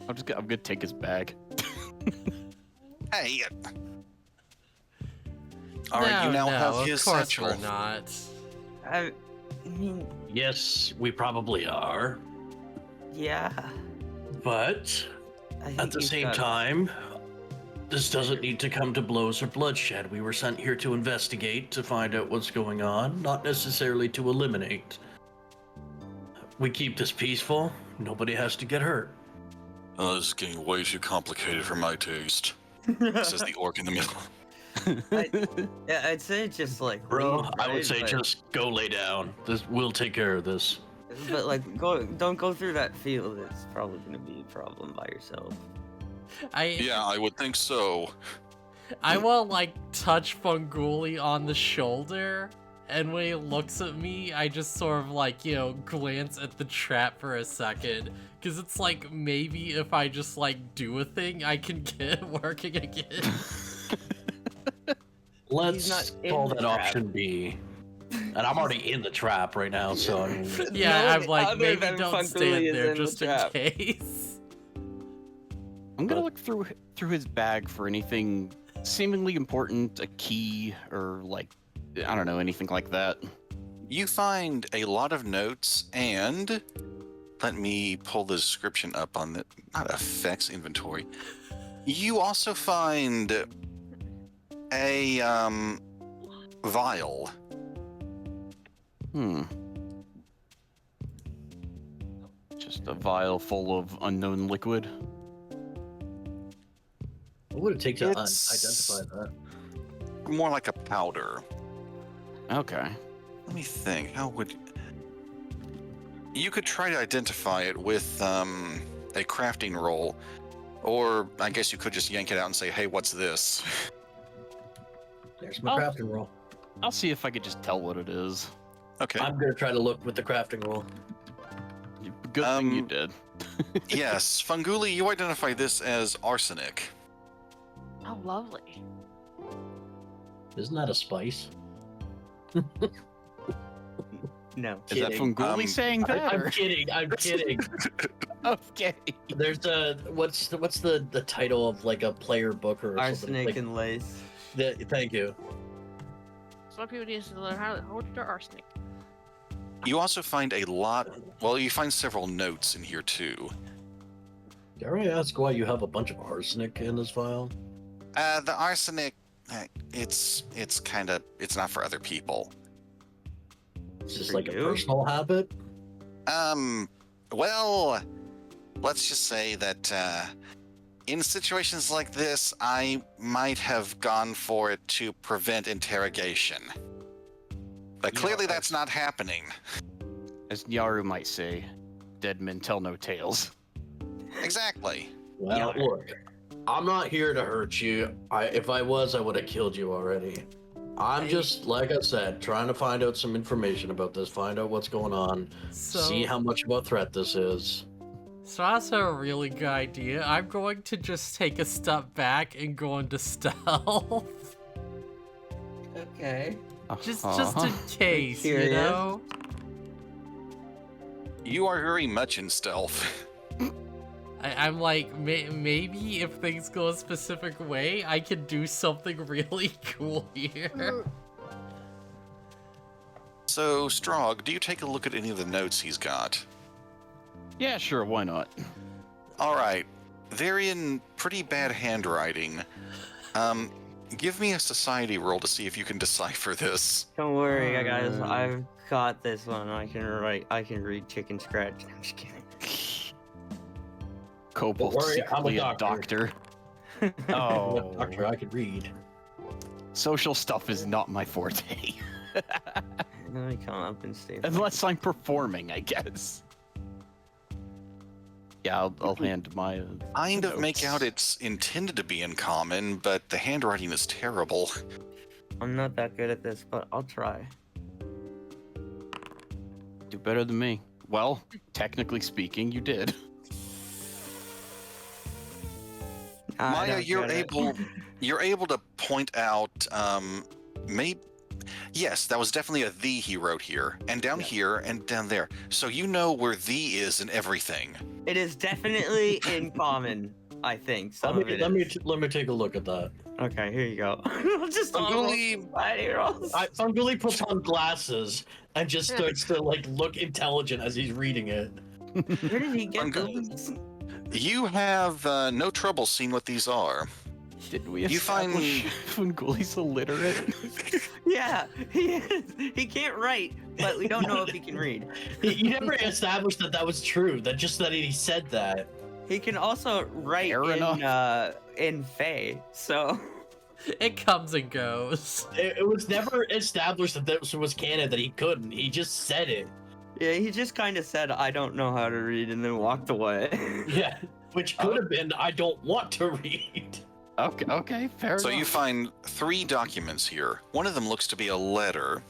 I'm gonna take his bag. Hey. All right, you now have his of course satchel. we're not. I mean, Yes, we probably are. yeah. But I think at the he's same got- time, this doesn't need to come to blows or bloodshed. We were sent here to investigate, to find out what's going on, not necessarily to eliminate. We keep this peaceful, nobody has to get hurt. Oh, this is getting way too complicated for my taste. Says the orc in the middle. Yeah, I'd say just like Bro, leave, I would right? say But- just go lay down. We'll take care of this. But like, don't go through that field. It's probably gonna be a problem by yourself. Yeah, I would think so. I will like touch Funguli on the shoulder, and when he looks at me, I just sort of like, glance at the trap for a second. Because it's like, maybe if I just like do a thing, I can get it working again. Let's not in call the that trap. option B. And I'm already in the trap right now, so I mean, Yeah, No I'm one like, other maybe than don't Funguli stand is there in the just in trap. case. I'm gonna look through his bag for anything seemingly important, a key or like I don't know, anything like that. You find a lot of notes, and let me pull the description up on the not effects inventory. You also find a vial. Just a vial full of unknown liquid. what would it take to It's- identify that? More like a powder. Okay. Let me think. How would you could try to identify it with a crafting roll, or I guess you could just yank it out and say, "Hey, what's this?" There's my Oh. crafting roll. I'll see if I could just tell what it is. Okay. I'm gonna try to look with the crafting roll. Good thing you Um, did. Yes, Funguli, you identify this as arsenic. Oh, lovely. Isn't that a spice? No. Is that Kidding. Funguli saying that? I'm or- kidding. I'm kidding. Okay. There's what's the title of like a player book or something? Arsenic Like, and lace. thank you. Some people need to learn how to hold their arsenic. You also find a lot. Well, you find several notes in here too. Dare I ask why you have a bunch of arsenic in this file? The arsenic, it's not for other people. It's just For like you? a personal habit. Well, let's just say that in situations like this, I might have gone for it to prevent interrogation. But Yeah, clearly that's not happening. As Nyaru might say, dead men tell no tales. Exactly. Well, Yeah. look, I'm not here to hurt you. If I was, I would have killed you already. I'm just, like I said, trying to find out some information about this, find out what's going on, So, see how much of a threat this is. so that's a really good idea. I'm going to just take a step back and go into stealth. Okay. Just Uh-huh. in case, you Curious. know? You are very much in stealth. I'm like, maybe if things go a specific way, I can do something really cool here. So, Strog, do you take a look at any of the notes he's got? Yeah, sure, why not? All right. They're in pretty bad handwriting. Give me a society roll to see if you can decipher this. Don't worry, guys. I've got this one. I can read chicken scratch. I'm just kidding. Cobalt Don't worry, I'm a secretly a doctor. doctor. Oh, Doctor, I could read. social stuff is not my forte. Let me come up and stay. Unless I'm performing, I guess. Yeah, I'll hand my. Kind of make notes. out it's intended to be in common, but the handwriting is terrible. I'm not that good at this, but I'll try. Do better than me. Well, technically speaking, you did. I Maya, don't you're get it. able to point out maybe yes, that was definitely a "the" he wrote here, and down here and down there. So you know where "the" is in everything. It is definitely in common. I think some of it. Let me is. take a look at that. Okay, here you go. Just all Funguli- society rolls. Funguli puts on glasses and just starts to like look intelligent as he's reading it. Where did he get Funguli- those? You have no trouble seeing what these are. Did we You find- establish Funguli's illiterate? Yeah, he is. He can't write, but we don't know if he can read. You never established that was true. That he said that. He can also write Fair in Fae, so It comes and goes. It was never established that this was canon that he couldn't. He just said it. yeah, he just kind of said, "I don't know how to read," and then walked away. Yeah, which could have been, I don't want to read. Okay, fair So enough. you find 3 documents here. One of them looks to be a letter.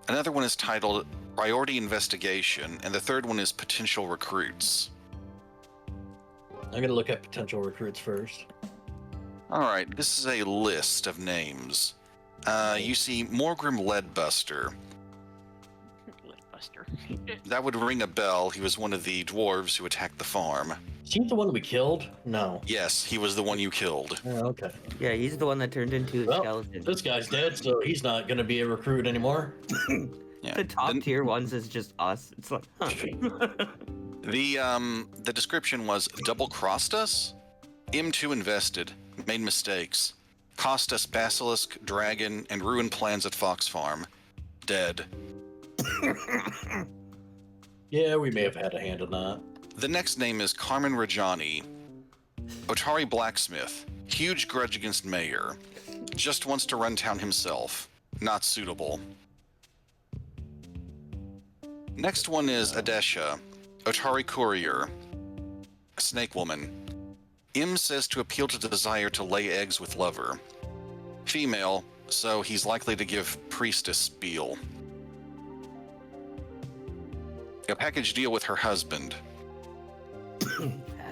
Another one is titled Priority Investigation, and the third one is Potential Recruits. I'm gonna look at potential recruits first. All right, this is a list of names. You see Morgrim Leadbuster. Buster. That would ring a bell. He was one of the dwarves who attacked the farm. Is he the one we killed? No. Yes, he was the one you killed. Oh, okay. Yeah, he's the one that turned into a Well, skeleton. This guy's dead, so he's not gonna be a recruit anymore. Yeah. The top The- tier ones is just us. It's like, huh. The description was double crossed us, M2 invested, made mistakes, cost us basilisk, dragon, and ruined plans at Fox Farm. Dead. Yeah, we may have had a hand in that. The next name is Carmen Rajani. Otari Blacksmith. Huge grudge against Mayor. Just wants to run town himself. Not suitable. Next one is Adesha. Otari Courier. Snake Woman. M says to appeal to the desire to lay eggs with lover. Female, so he's likely to give priestess spiel. A package deal with her husband.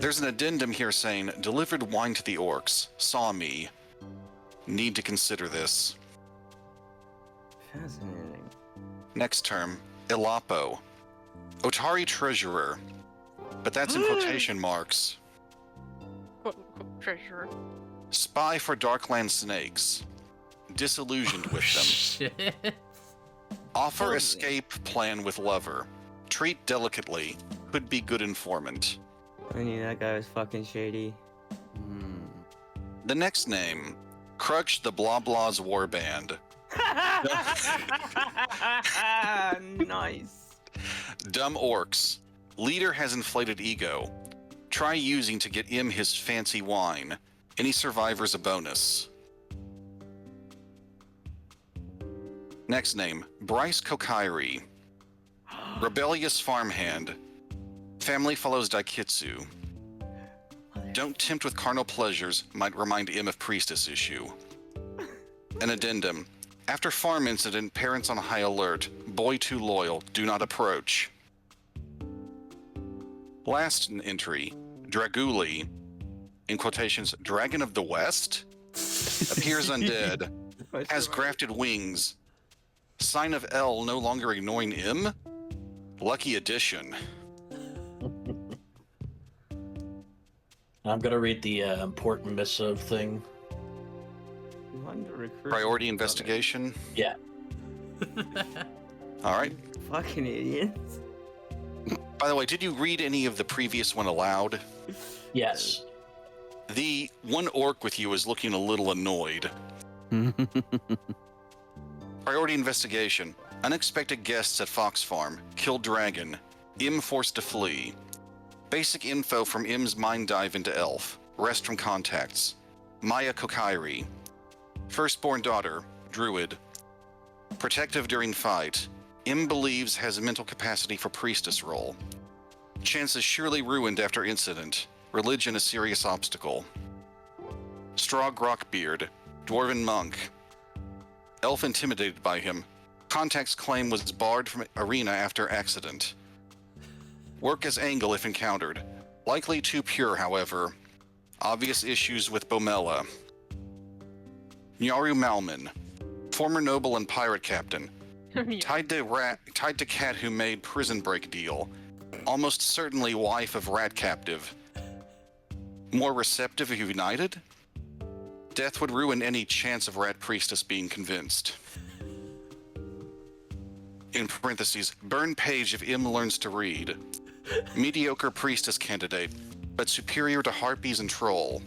There's an addendum here saying, delivered wine to the orcs. Saw me. Need to consider this. Fascinating. Next term, Ilapo. Otari treasurer. But that's in quotation marks. Treasure. Spy for Darkland snakes. Disillusioned with them. Shit. Offer Holy. escape plan with lover. Treat delicately. Could be good informant. I knew that guy was fucking shady. The next name, Crutch the Blah Blah's Warband. Nice. Dumb orcs. Leader has inflated ego. Try using to get him his fancy wine. Any survivors a bonus. Next name, Bryce Kokairi. Rebellious farmhand. Family follows Daikitsu. Don't tempt with carnal pleasures, might remind him of priestess issue. An addendum. After farm incident, parents on high alert. Boy too loyal, do not approach. Last entry, Draguli, in quotations, Dragon of the West, appears undead, has grafted wings. Sign of L no longer ignoring M? Lucky addition. I'm gonna read the important missive thing. You wanted to recruit Priority me, investigation. Yeah. All right. Fucking idiots. By the way, did you read any of the previous one aloud? Yes. The one orc with you is looking a little annoyed. Priority investigation. Unexpected guests at Fox Farm. Killed dragon. M forced to flee. Basic info from M's mind dive into Elf. Rest from contacts. Maya Kokairi. Firstborn daughter. Druid. Protective during fight. M believes has mental capacity for priestess role. Chances surely ruined after incident. Religion a serious obstacle. Straw Grockbeard. Dwarven monk. Elf intimidated by him. Contact's claim was barred from arena after accident. Work as angle if encountered. Likely too pure, however. Obvious issues with Bomella. Nyaru Malman. Former noble and pirate captain. Tied to cat who made prison break deal. Almost certainly wife of rat captive. More receptive if united? Death would ruin any chance of rat priestess being convinced. In parentheses, burn page if M learns to read. Mediocre priestess candidate, but superior to harpies and troll.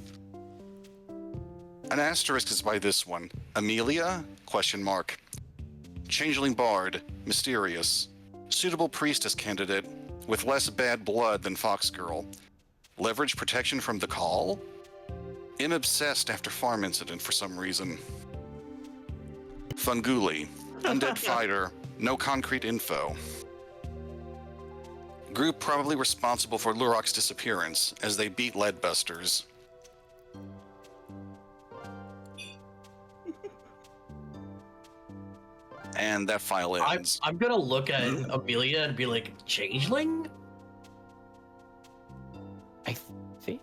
An asterisk is by this one. Amelia? Question mark. Changeling bard, mysterious. Suitable priestess candidate, with less bad blood than Fox Girl. Leverage protection from the call? M obsessed after farm incident for some reason. Funguli, undead fighter, no concrete info. Group probably responsible for Lurok's disappearance, as they beat Leadbusters. And that file ends. I'm gonna look at Amelia and be like, changeling? I think.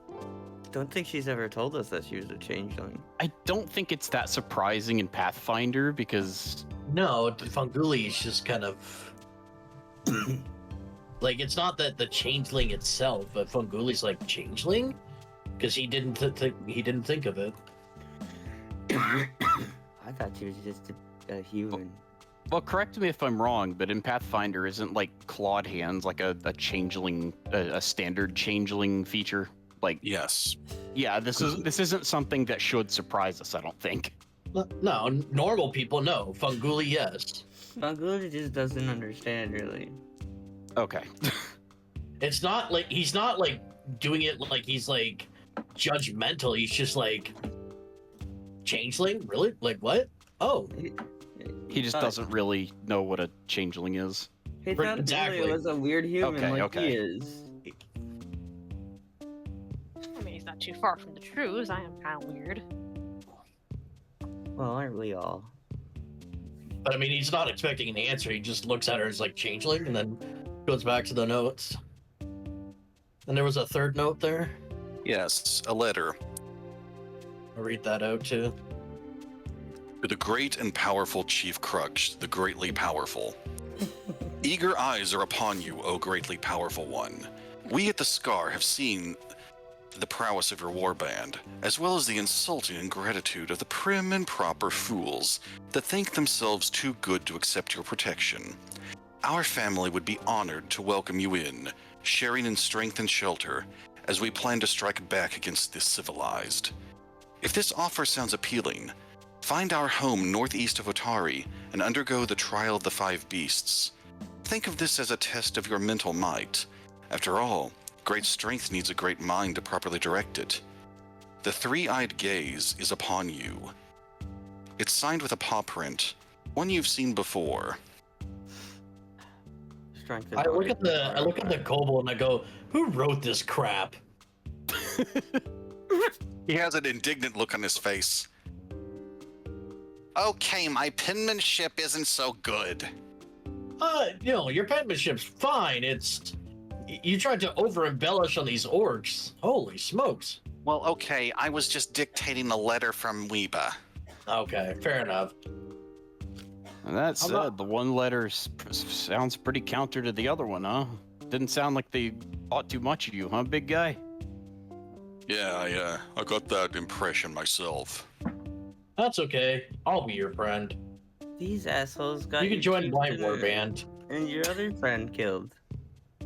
Don't think she's ever told us that she was a changeling. I don't think it's that surprising in Pathfinder because No, Funguli is just kind of like, it's not that the changeling itself, but Funguli's like changeling because he didn't think of it. I thought she was just a human. well, correct me if I'm wrong, but in Pathfinder isn't like clawed hands like a changeling, a standard changeling feature? Like, Yes. yeah, this isn't something that should surprise us, I don't think. No, normal people no. Funguli, yes. Mangula just doesn't understand, really. Okay. It's not like he's not like doing it like he's like judgmental. He's just like changeling, really? Like what? Oh, He just doesn't really know what a changeling is. He thought Exactly. Julia was a weird human Okay, like okay. he is. I mean, he's not too far from the truth. I am kind of weird. Well, aren't we all? but I mean, he's not expecting an answer. He just looks at her as like changeling, and then goes back to the notes. And there was a third note there. Yes, a letter. I'll read that out too. To the great and powerful Chief Crutch, the greatly powerful. Eager eyes are upon you, O greatly powerful one. We at the Scar have seen the prowess of your warband, as well as the insulting ingratitude of the prim and proper fools that think themselves too good to accept your protection. Our family would be honored to welcome you in, sharing in strength and shelter, as we plan to strike back against the civilized. If this offer sounds appealing, find our home northeast of Otari and undergo the trial of the 5 beasts. Think of this as a test of your mental might. After all, great strength needs a great mind to properly direct it. The 3-eyed gaze is upon you. It's signed with a paw print, one you've seen before. Strength I look at the kobold and I go, "Who wrote this crap?" He has an indignant look on his face. Okay, my penmanship isn't so good. Your penmanship's fine. It's you tried to over-embellish on these orcs. Holy smokes. Well, okay, I was just dictating a letter from Weeba. Okay, fair enough. And that said, the one letter sounds pretty counter to the other one, huh? Didn't sound like they thought too much of you, huh, big guy? Yeah, I got that impression myself. That's okay. I'll be your friend. These assholes got You can join two my dinner warband. And your other friend killed.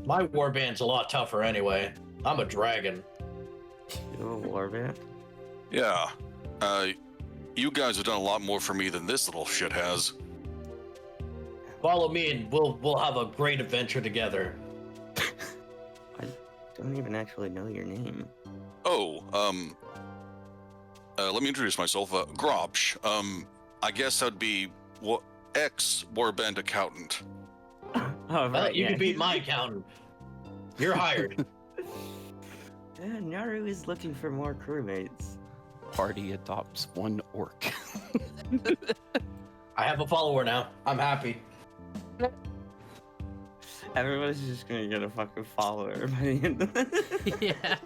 My warband's a lot tougher anyway. I'm a dragon. You have a warband? Yeah, you guys have done a lot more for me than this little shit has. Follow me and we'll have a great adventure together. I don't even actually know your name. Oh, let me introduce myself. Grobsh. I guess I'd be ex-warband accountant. Oh, right, You yeah. can beat my accountant. You're hired. Yeah, Naru is looking for more crewmates. Party adopts one orc. I have a follower now. I'm happy. Everyone's just gonna get a fucking follower by the end of it. Yeah.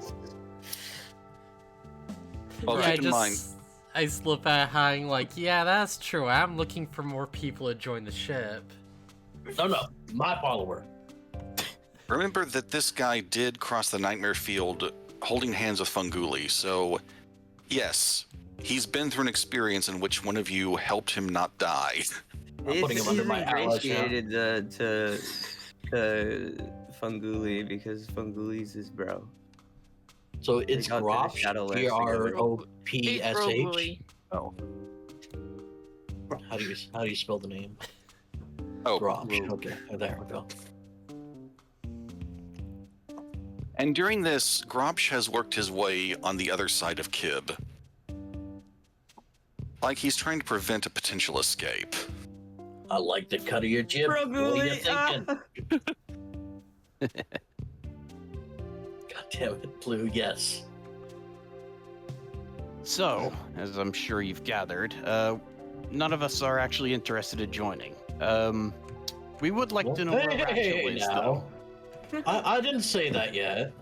Well, Yeah, keep in mind, I slip out hang like, yeah, that's true. I'm looking for more people to join the ship. No, my follower. remember that this guy did cross the nightmare field holding hands with Funguli, so yes, he's been through an experience in which one of you helped him not die. I'm putting him under my outlash now. ingratiated to Funguli because Funguli's his bro. So it's They got to the Shadowlands together. Gropsh. Oh. How do you spell the name? Oh, Gropsh. Okay, there we go. And during this, Grobsh has worked his way on the other side of Kib. Like he's trying to prevent a potential escape. I like the cut of your jib. What are you thinking? God damn it, Blue. Yes. So, as I'm sure you've gathered, none of us are actually interested in joining. We would like to know where Ratchet is, though. I didn't say that yet.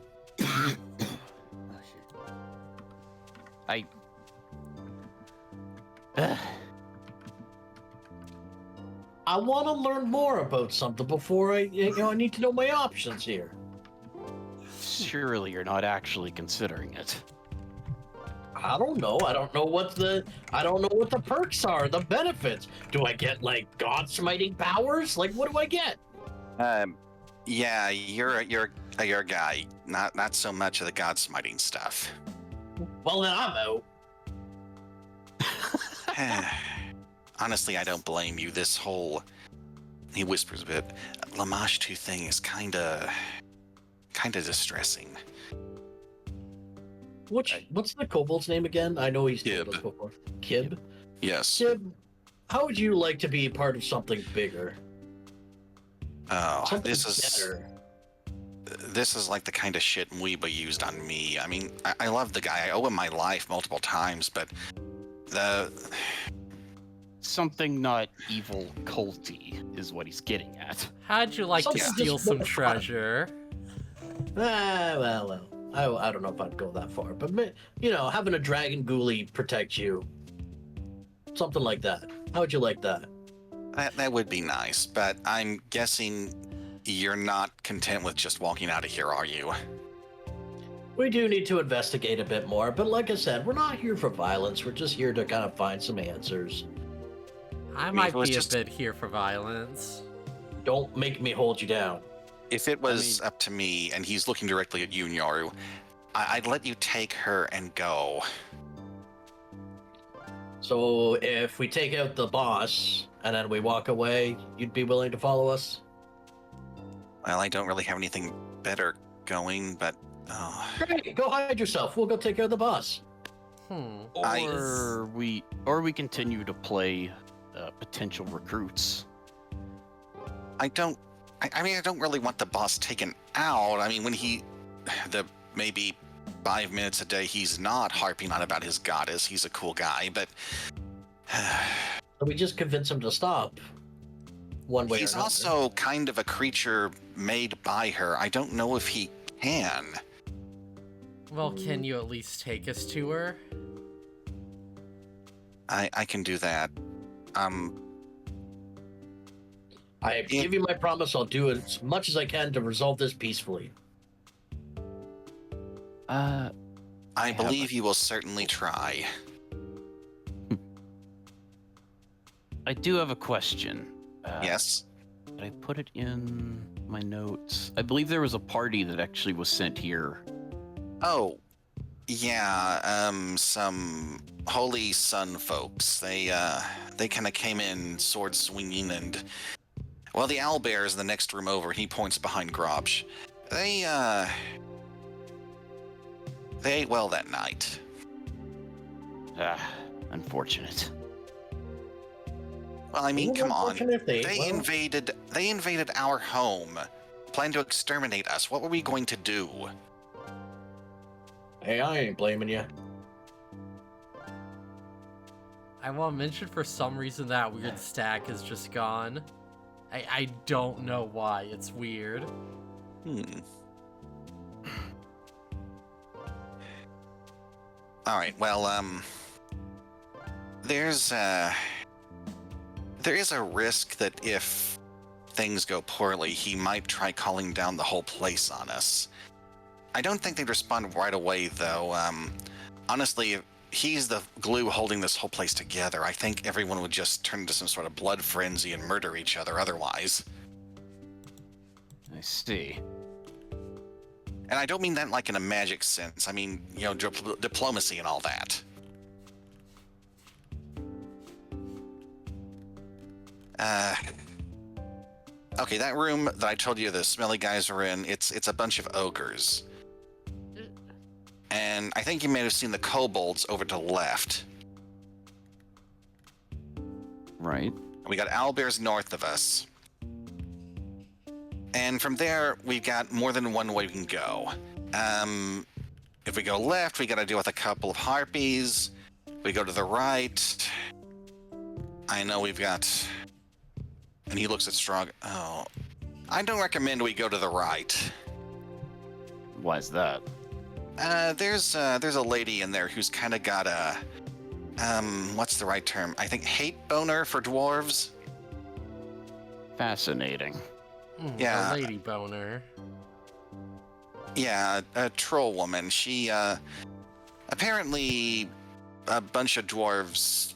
I want to learn more about something before I need to know my options here. Surely you're not actually considering it. I don't know. I don't know what the perks are, the benefits. Do I get like god smiting powers? Like what do I get? Yeah, you're a guy. Not so much of the god smiting stuff. Well then I'm out. Honestly, I don't blame you. This whole, he whispers a bit, Lamash 2 thing is kinda distressing. What's the kobold's name again? I know he's Kib. told us before. Kib? Yes. Kib, how would you like to be part of something bigger? Oh, Something this is like the kind of shit Weeba used on me. I mean, I love the guy. I owe him my life multiple times, but Something not evil culty is what he's getting at. How'd you like to Something steal just some more fun. treasure? Well. I don't know if I'd go that far, but having a dragon ghoulie protect you, something like that. How would you like that? That would be nice, but I'm guessing you're not content with just walking out of here, are you? We do need to investigate a bit more, but like I said, we're not here for violence. We're just here to kind of find some answers. I might be a bit here for violence. Don't make me hold you down. If it was up to me, and he's looking directly at you, Nyaru, I'd let you take her and go. So if we take out the boss and then we walk away, you'd be willing to follow us? Well, I don't really have anything better going, but... Great, go hide yourself. We'll go take care of the boss. Or we continue to play potential recruits. I don't really want the boss taken out. I mean, when maybe 5 minutes a day he's not harping on about his goddess, he's a cool guy, but... So we just convince him to stop. One way or another. He's also kind of a creature made by her. I don't know if he can. Well, can you at least take us to her? I can do that. I give you my promise. I'll do as much as I can to resolve this peacefully. I believe you will certainly try. I do have a question. Yes? Did I put it in my notes? I believe there was a party that actually was sent here. Oh, yeah, some Holy Sun folks. They kind of came in sword swinging and... Well, the owlbear is in the next room over. He points behind Grobsh. They ate well that night. Unfortunate. Well, I mean, come on. They invaded our home, planned to exterminate us. What were we going to do? Hey, I ain't blaming you. I want to mention for some reason that weird stack is just gone. I don't know why. It's weird. All right. Well, there is a risk that if things go poorly, he might try calling down the whole place on us. I don't think they'd respond right away, though. Honestly, if he's the glue holding this whole place together, I think everyone would just turn into some sort of blood frenzy and murder each other otherwise. I see. And I don't mean that like in a magic sense. I mean, diplomacy and all that. Okay, that room that I told you the smelly guys are in, it's a bunch of ogres. And I think you may have seen the kobolds over to the left. Right. We got owlbears north of us. And from there, we've got more than one way we can go. If we go left, we got to deal with a couple of harpies. We go to the right. I know we've got... And he looks at Strong. Oh, I don't recommend we go to the right. Why is that? There's a lady in there who's kind of got a... what's the right term? I think hate boner for dwarves. Fascinating. Yeah. A lady boner. Yeah, a troll woman. She, apparently a bunch of dwarves,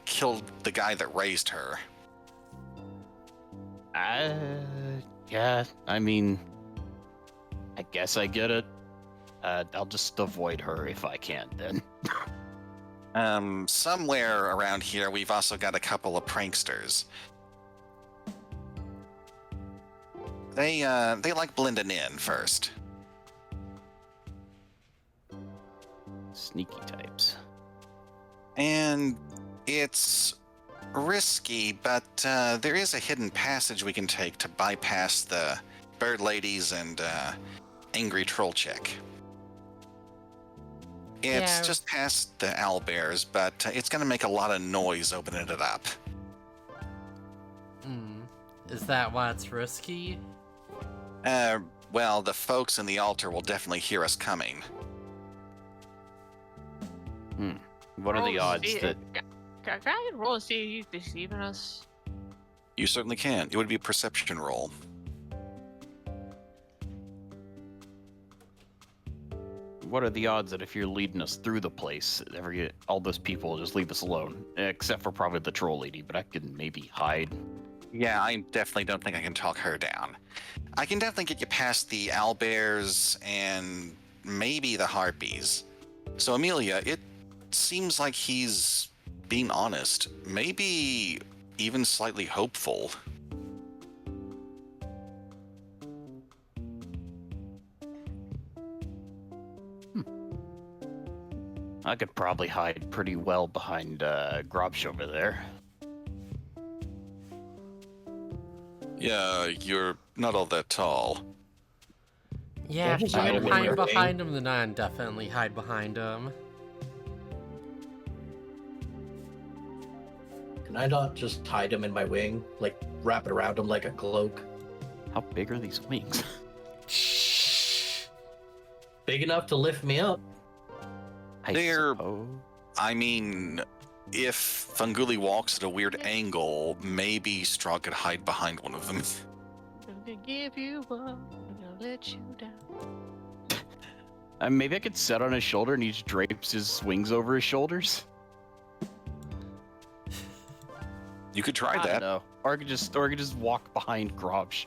killed the guy that raised her. Yeah, I mean, I guess I get it. I'll just avoid her if I can, then. Somewhere around here, we've also got a couple of pranksters. They like blending in first. Sneaky types. And it's risky, but there is a hidden passage we can take to bypass the bird ladies and angry troll chick. It's just past the owlbears, but it's going to make a lot of noise opening it up. Is that why it's risky? well, the folks in the altar will definitely hear us coming. What are the odds that... Can I roll and see if he's deceiving us? You certainly can. It would be a perception roll. What are the odds that if you're leading us through the place, all those people will just leave us alone? Except for probably the troll lady, but I can maybe hide. Yeah, I definitely don't think I can talk her down. I can definitely get you past the owlbears and maybe the harpies. So, Amelia, it seems like he's being honest. Maybe even slightly hopeful. I could probably hide pretty well behind Grobsh over there. Yeah, you're not all that tall. Yeah, if you just hide can him in hide your behind him, then I'd definitely hide behind him. Can I not just hide him in my wing? Like, wrap it around him like a cloak? How big are these wings? Big enough to lift me up. They're- suppose. I mean, if Funguli walks at a weird angle, maybe Straw could hide behind one of them. I'm gonna give you up, I'm gonna let you down. Maybe I could sit on his shoulder and he just drapes his wings over his shoulders. You could try I don't that. know. Or I could just walk behind Grobsh.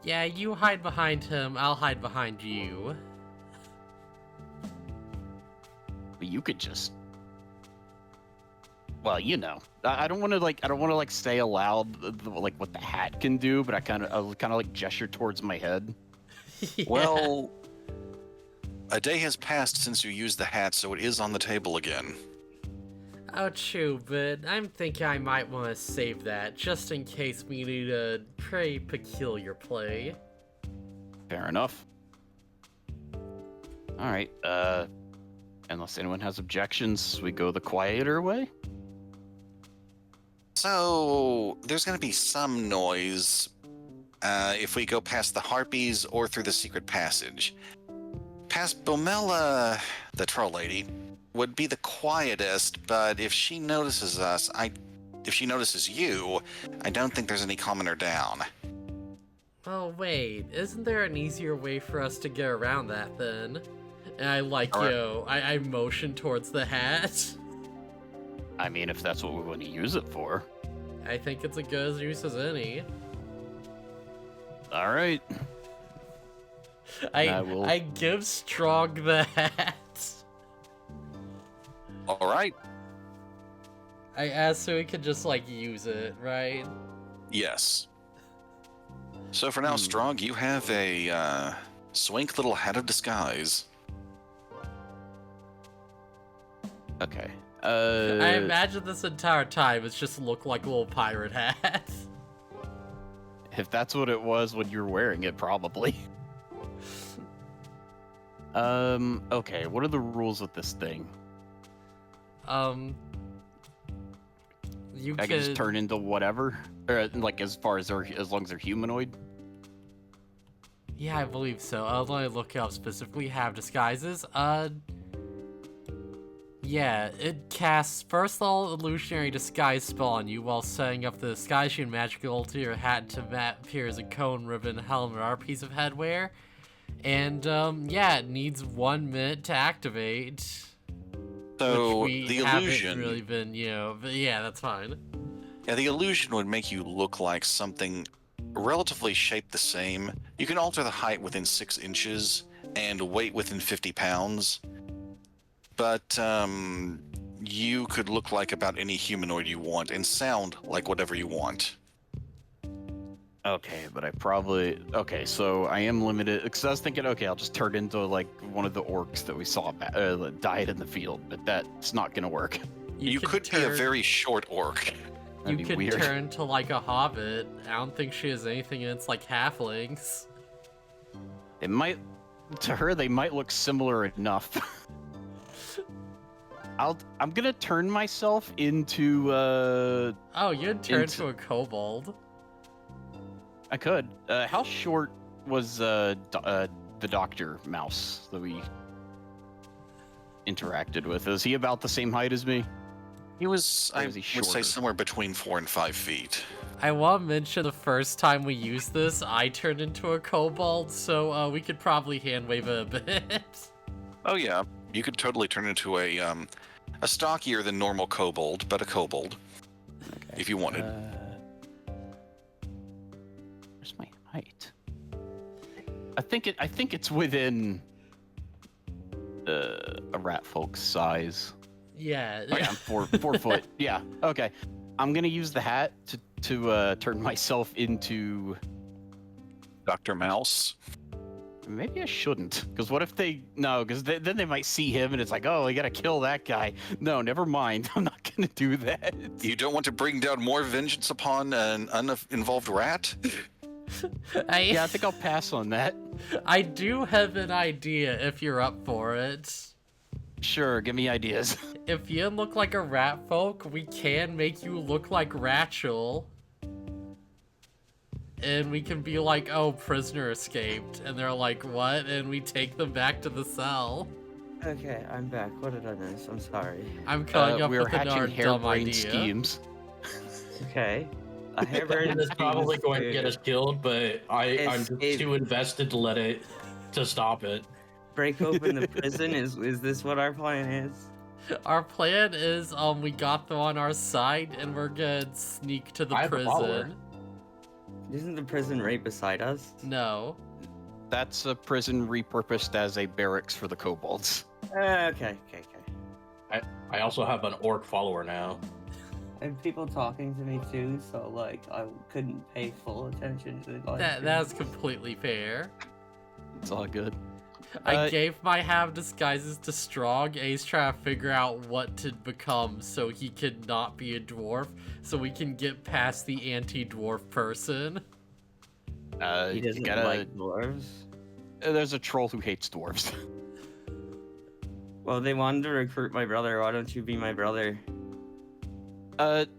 Yeah, you hide behind him, I'll hide behind you. But you could just... Well, you know, I don't want to say aloud like what the hat can do, but I kind of like gesture towards my head. Yeah. Well, a day has passed since you used the hat, so it is on the table again. Oh, true, but I'm thinking I might want to save that, just in case we need a pretty peculiar play. Fair enough. All right. Unless anyone has objections, we go the quieter way. So, there's going to be some noise if we go past the harpies or through the secret passage. Past Bomella, the troll lady, would be the quietest, but if she notices us, if she notices you, I don't think there's any calming her down. Oh, wait, isn't there an easier way for us to get around that then? And I I motion towards the hat. I mean, if that's what we want to use it for. I think it's a good as use as any. All right. I give Strong the hat. All right. I asked so he could just use it, right? Yes. So for now, Strong, you have a swank little hat of disguise. Okay. I imagine this entire time it's just looked like a little pirate hat. If that's what it was when you were wearing it, probably. Okay, what are the rules with this thing? You I can just turn into whatever? Or, like, as long as they're humanoid? Yeah, I believe so. Let me look up specifically have disguises. Yeah, it casts first level illusionary disguise spell on you while setting up the disguise and magical to your hat to appear as a cone, ribbon, helmet, or piece of headwear. And, yeah, it needs 1 minute to activate. So which we the haven't illusion really been, but yeah, that's fine. Yeah, the illusion would make you look like something relatively shaped the same. You can alter the height within 6 inches and weight within 50 pounds. But you could look like about any humanoid you want and sound like whatever you want. Okay, but okay, so I am limited, because I was thinking, okay, I'll just turn into, like, one of the orcs that we saw that died in the field, but that's not gonna work. You could be a very short orc. That'd You be could weird. turn to like a hobbit. I don't think she has anything against like halflings. It might, to her, they might look similar enough. I'm gonna turn myself into, Oh, you'd turn to a kobold. I could. How short was the doctor mouse that we interacted with? Is he about the same height as me? He was, Or I is he would say, shorter? somewhere between 4 and 5 feet. I want to mention the first time we used this, I turned into a kobold, so we could probably hand wave it a bit. Oh yeah, you could totally turn into a stockier than normal kobold, but a kobold, if you wanted. Where's my height? I think it's within a rat folk's size. Yeah. Oh, yeah, I'm 4 foot. Yeah. Okay. I'm gonna use the hat to turn myself into. Dr. Mouse. Maybe I shouldn't, because what if they no? Because then they might see him and it's like, oh, we gotta kill that guy. No, never mind. I'm not gonna do that. You don't want to bring down more vengeance upon an uninvolved rat? Yeah, I think I'll pass on that. I do have an idea if you're up for it. Sure, give me ideas. If you look like a rat folk, we can make you look like Rachel. And we can be like, oh, prisoner escaped. And they're like, what? And we take them back to the cell. Okay, I'm back. What did I miss? I'm sorry. I'm coming up We're with hatching another dumb harebrained idea. schemes. Okay. A And harebrained it's probably scheme going to is get us killed, but I'm just Escape. too invested to stop it. break open the prison. Is this what our plan is? Our plan is, we got them on our side, and we're gonna sneak to the I have a follower. prison. Isn't the prison right beside us? No. That's a prison repurposed as a barracks for the kobolds. Okay. I also have an orc follower now. And people talking to me too, so like I couldn't pay full attention to the live stream. That's completely fair. It's all good. I gave my have disguises to Strong. He's trying to figure out what to become so he could not be a dwarf, so we can get past the anti-dwarf person. He doesn't like dwarves. There's a troll who hates dwarves. Well, they wanted to recruit my brother. Why don't you be my brother?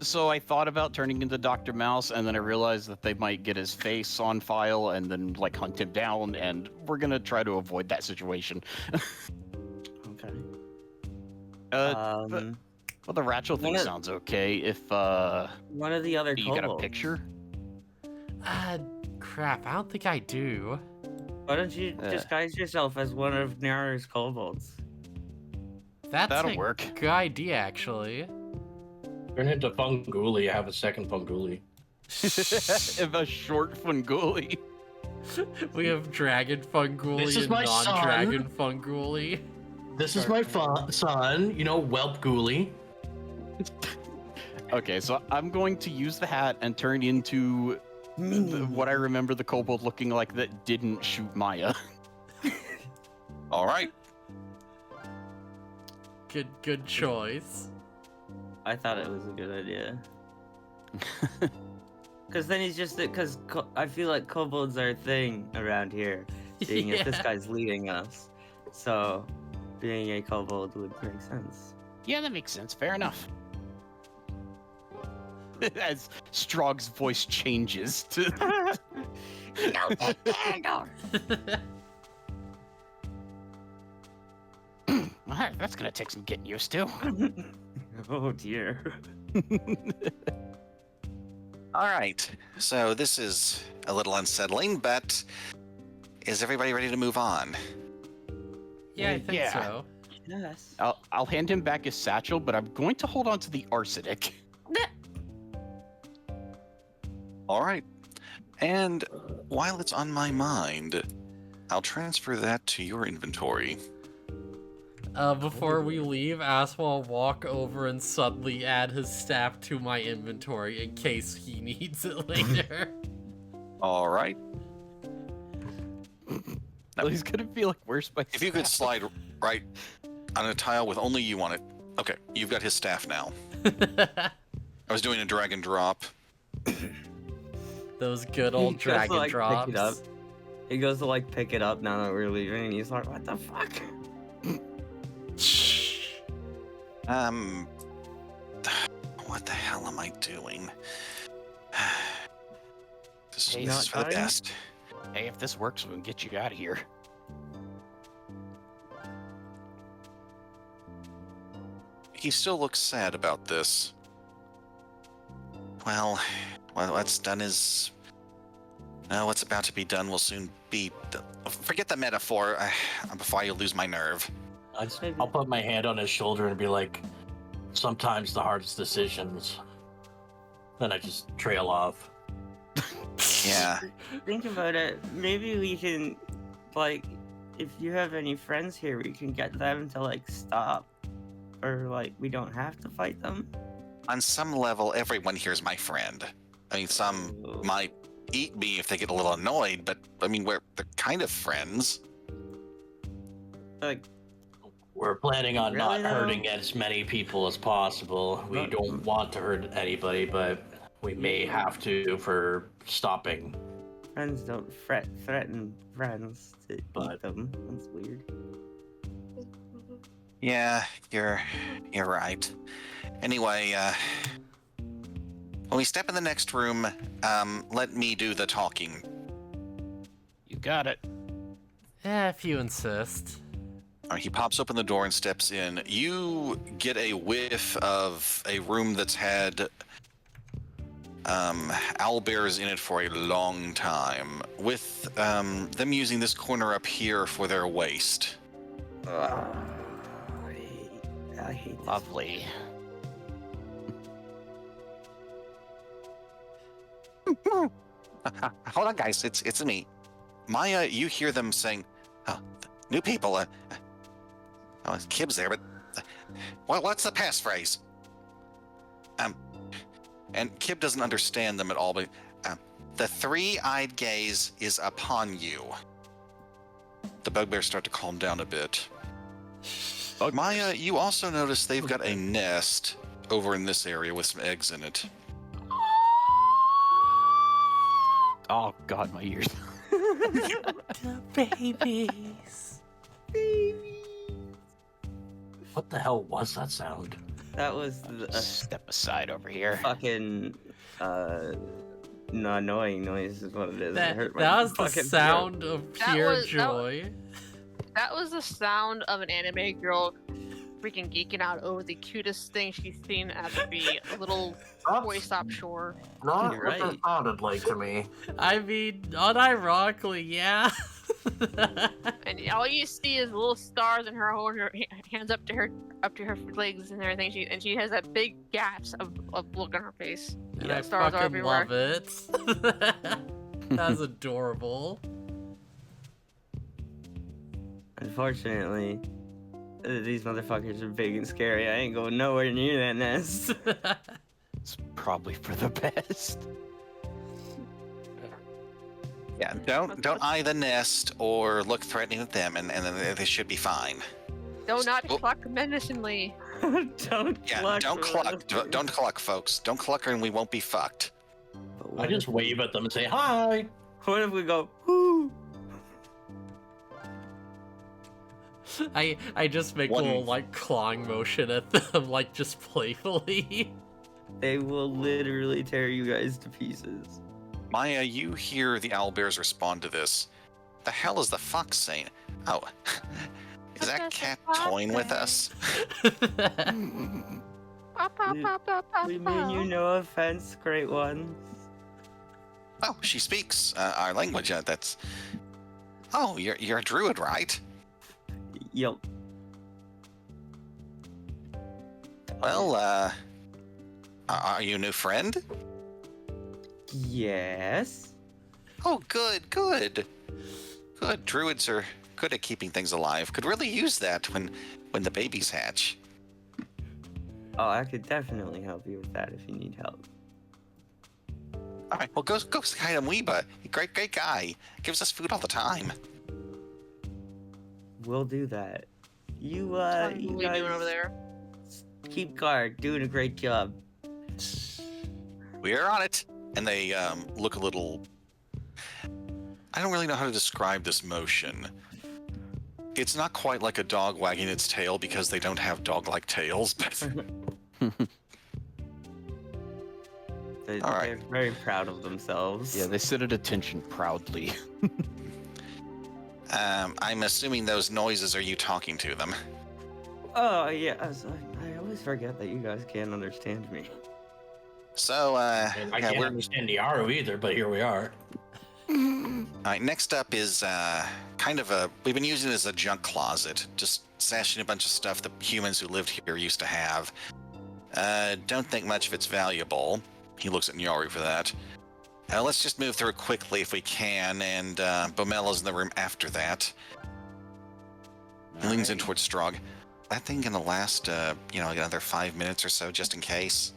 So I thought about turning into Dr. Mouse, and then I realized that they might get his face on file and then like hunt him down, and we're gonna try to avoid that situation. Okay. Well, the Rachel thing One of- sounds okay. If One of the other you got a kobolds. picture, Crap, I don't think I do. Why don't you disguise yourself as one of Nara's kobolds? That's that'll a work. good idea, actually. Turn into Funguli. I have a second Funguli. if a short Funguli. We have Dragon Funguli This is and my son. non-Dragon Funguli. This is my son, Whelp Ghoulie. Okay, so I'm going to use the hat and turn into what I remember the kobold looking like that didn't shoot Maya. All right. Good choice. I thought it was a good idea. Because then he's just because I feel like kobolds are a thing around here, seeing if this Yeah. guy's leading us. So, being a kobold would make sense. Yeah, that makes sense. Fair enough. As Strog's voice changes to that's gonna take some getting used to. Oh dear. All right. So this is a little unsettling, but is everybody ready to move on? Yeah, I think Yeah. so. Yes. I'll hand him back his satchel, but I'm going to hold on to the arsenic. All right. And while it's on my mind, I'll transfer that to your inventory. Before we leave, Ass will walk over and suddenly add his staff to my inventory in case he needs it later. All right. Well, he's gonna be like, "Where's my?" If you could staff?" slide right on a tile with only you on it. Okay, you've got his staff now. I was doing a drag and drop. Those good old He goes to, dragon like, drops. pick it up. He goes to like pick it up now that we're leaving, and he's like, "What the fuck?" What the hell am I doing? This Hey, is not for the dying? best. Hey, if this works, we can get you out of here. He still looks sad about this. Well, what's done is... what's about to be done will soon be... Forget the metaphor before I lose my nerve. I'll put my hand on his shoulder and be like, sometimes the hardest decisions. Then I just trail off. Yeah. Think about it. Maybe we can, like, if you have any friends here, we can get them to, like, stop. Or, like, we don't have to fight them. On some level, everyone here is my friend. I mean, some might eat me if they get a little annoyed, but, I mean, they're kind of friends. Like, We're planning on Really, not though? hurting as many people as possible. We Not- don't want to hurt anybody, but we may have to for stopping. friends don't threaten friends to eat But- them. That's weird. Yeah, you're right. Anyway, when we step in the next room, let me do the talking. You got it. Yeah, if you insist. He pops open the door and steps in. You get a whiff of a room that's had owlbears in it for a long time, with them using this corner up here for their waste. I hate this. Lovely. Hold on, guys. It's me. Maya, you hear them saying, "Oh, new people. Oh, Kib's there, but what's the passphrase?" And Kib doesn't understand them at all, but the three-eyed gaze is upon you. The bugbears start to calm down a bit. Maya, you also notice they've got a nest over in this area with some eggs in it. Oh God, my ears. The babies. What the hell was that sound? That was the Step aside over here. fucking no, annoying noise is what it is. It That hurt my was the fucking sound of That pure was- that joy. That was the sound of an anime girl freaking geeking out over the cutest thing she's seen at the little toy stop shore. Not You're what right. that sounded like to me. I mean, unironically, yeah. And all you see is little stars and her holding her hands up to her legs and everything. She has that big gaps of look on her face. And Yeah, I stars are fucking everywhere. love it. That's adorable. Unfortunately, these motherfuckers are big and scary. I ain't going nowhere near that nest. It's probably for the best. Yeah, don't eye the nest or look threatening at them, and then they should be fine. Do not Oh. cluck menacingly. Don't Yeah, cluck, don't cluck. Don't cluck, folks. Don't cluck, and we won't be fucked. But I what just if- wave at them and say hi. What if we go, whoo? I just make a One- little like clawing motion at them, like just playfully. They will literally tear you guys to pieces. Maya, you hear the owlbears respond to this. The hell is the fox saying? Oh, is that cat toying with us? We mean you no offense, great ones. Oh, she speaks our language. That's. Oh, you're a druid, right? Yup. Well, are you a new friend? Yes. Oh, good. Good. Druids are good at keeping things alive. Could really use that when the babies hatch. Oh, I could definitely help you with that if you need help. All right, well, go guide him, Weeba. Great guy. Gives us food all the time. We'll do that. You What are you we guys doing over there? keep guard, doing a great job. We're on it. And they look a little. I don't really know how to describe this motion. It's not quite like a dog wagging its tail because they don't have dog-like tails, but All right. They're very proud of themselves. Yeah, they sit at attention proudly. I'm assuming those noises are you talking to them. Oh, yeah. I always forget that you guys can't understand me. So, I yeah, can't understand the Aru either, but here we are. All right, next up is kind of a... We've been using it as a junk closet, just stashing a bunch of stuff that humans who lived here used to have. Don't think much of it's valuable. He looks at Nyaru for that. Let's just move through it quickly if we can, and Bomella's in the room after that. He leans in towards Strog. That thing gonna last, another 5 minutes or so, just in case?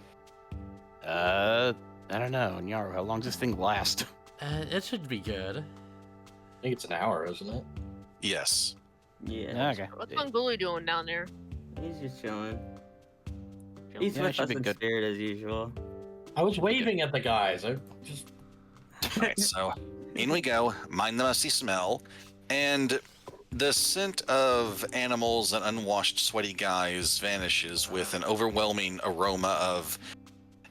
I don't know. Nyaru, how long does this thing last? It should be good. I think it's an hour, isn't it? Yes. Yeah. Okay. What's Mongoli doing down there? He's just chilling. Chilling? He's Yeah, it with should us be in good. spirit as usual. I was waving at the guys. I just Alright, so in we go. Mind the musty smell. And the scent of animals and unwashed, sweaty guys vanishes with an overwhelming aroma of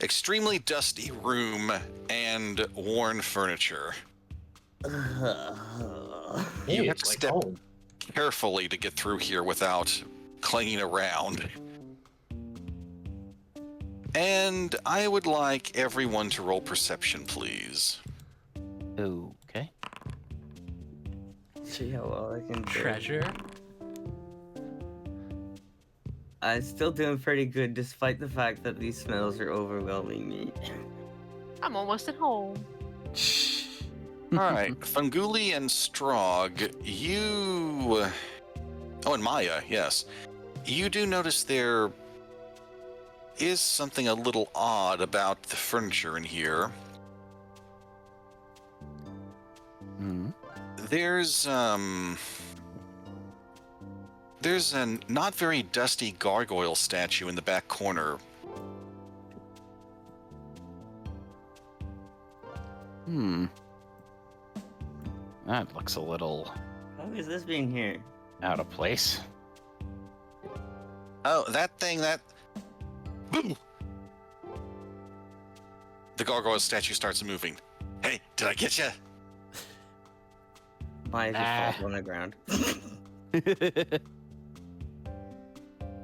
extremely dusty room and worn furniture. hey, You have it's to like step home. carefully to get through here without clanging around. And I would like everyone to roll perception, please. Okay. See how well I can do. Treasure? I'm still doing pretty good despite the fact that these smells are overwhelming me. I'm almost at home. All right, Funguli and Strog, you... Oh, and Maya, yes. You do notice there is something a little odd about the furniture in here. Hmm. There's a not very dusty gargoyle statue in the back corner. Hmm. That looks a little How is this being here? out of place. Oh, that thing, that... Boom! The gargoyle statue starts moving. Hey, did I get you? Maya just Ah. falls on the ground.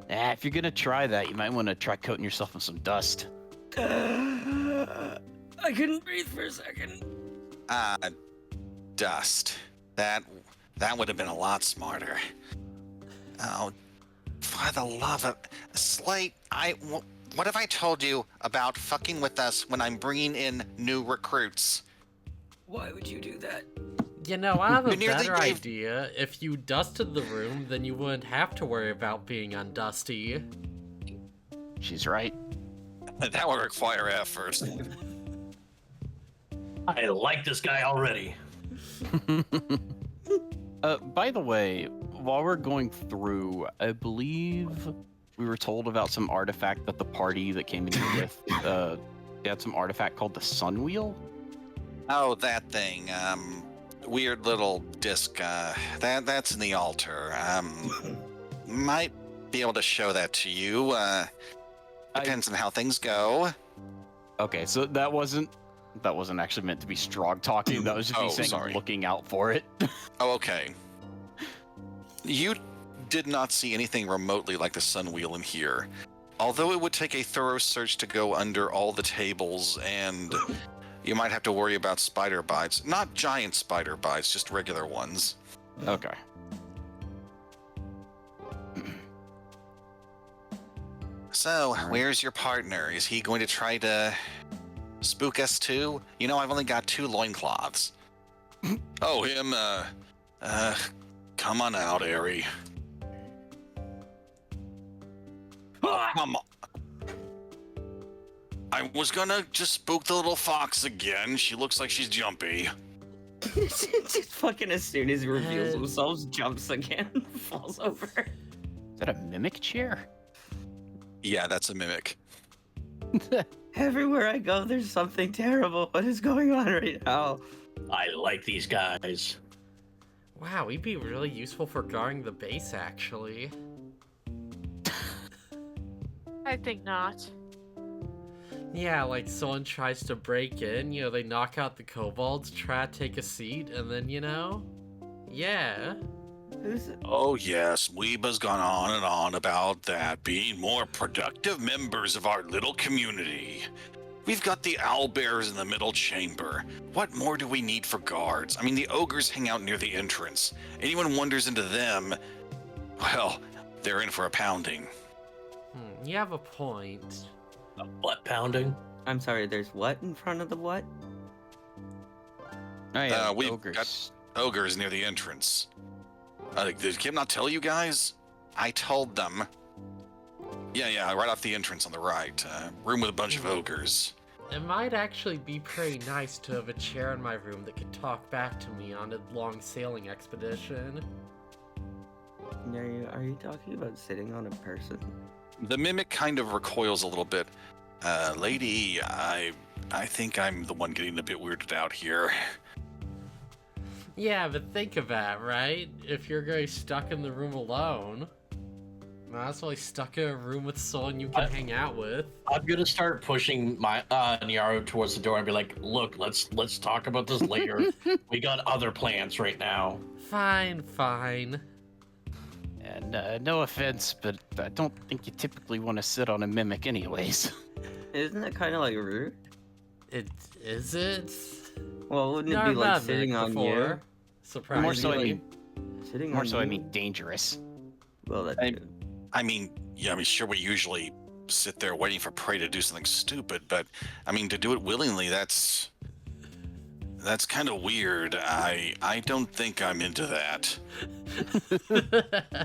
If you're gonna try that, you might want to try coating yourself in some dust. I couldn't breathe for a second. Dust. That would have been a lot smarter. Oh, for the love of... Slate, what have I told you about fucking with us when I'm bringing in new recruits? Why would you do that? You know, I have a You nearly better gave- idea. If you dusted the room, then you wouldn't have to worry about being undusty. She's right. That would require effort. I like this guy already. By the way, while we're going through, I believe we were told about some artifact that the party that came in here with, they had some artifact called the Sun Wheel. Oh, that thing. Weird little disc. That's in the altar. Might be able to show that to you. Depends on how things go. Okay, so that wasn't actually meant to be Strog talking. That was just me Oh, saying sorry. looking out for it. Oh, okay. You did not see anything remotely like the sun wheel in here. Although it would take a thorough search to go under all the tables, and you might have to worry about spider bites. Not giant spider bites, just regular ones. Okay. So, where's your partner? Is he going to try to spook us too? You know, I've only got 2 loincloths. Oh, him, come on out, Airy. Oh, come on. I was gonna just spook the little fox again. She looks like she's jumpy. Just fucking as soon as he reveals himself, jumps again, falls over. Is that a mimic chair? Yeah, that's a mimic. Everywhere I go, there's something terrible. What is going on right now? I like these guys. Wow, he'd be really useful for guarding the base, actually. I think not. Yeah, like someone tries to break in, they knock out the kobolds, try to take a seat, and then, yeah. Who's Oh yes, Weeba's gone on and on about that, being more productive members of our little community. We've got the owlbears in the middle chamber. What more do we need for guards? I mean, the ogres hang out near the entrance. Anyone wanders into them, well, they're in for a pounding. You have a point. Butt pounding. I'm sorry, there's what in front of the what? Oh yeah, we've ogres. got ogres near the entrance. Did Kim not tell you guys? I told them. Yeah, right off the entrance on the right. Room with a bunch of ogres. It might actually be pretty nice to have a chair in my room that could talk back to me on a long sailing expedition. Are you talking about sitting on a person? The mimic kind of recoils a little bit. Lady, I think I'm the one getting a bit weirded out here. Yeah, but think of that, right? If you're going stuck in the room alone, might as well be stuck in a room with someone you can hang out with. I'm gonna start pushing my Nyaro towards the door and be like, "Look, let's talk about this later. We got other plans right now." Fine. And no offense, but I don't think you typically want to sit on a mimic anyways. Isn't it kind of like rude? Is it? Well, wouldn't it No, be I've like not sitting met on before. you? Surprisingly. More so, I mean, Sitting more on so, I you? mean, dangerous. Well, that's I- good. I mean, sure, we usually sit there waiting for prey to do something stupid, but I mean, to do it willingly, that's kind of weird. I don't think I'm into that.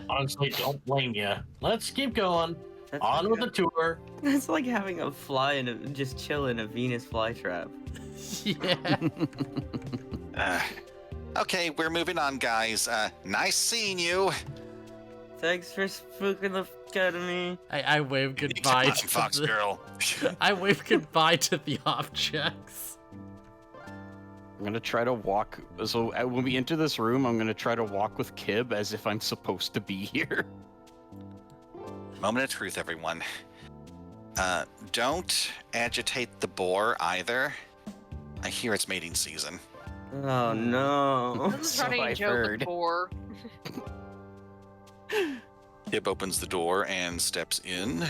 Honestly, don't blame you. Let's keep going. That's On like with the tour. That's like having a fly and just chill in a Venus flytrap. Yeah. Okay, we're moving on, guys. Nice seeing you. Thanks for spooking the fuck out of me. I wave Come goodbye on, to Fox the... girl. I wave goodbye to the objects. I'm gonna try to walk. So when we enter this room, I'm gonna try to walk with Kib as if I'm supposed to be here. Moment of truth, everyone. Don't agitate the boar either. I hear it's mating season. Oh no. This is running I've joke heard. before. Kib opens the door and steps in.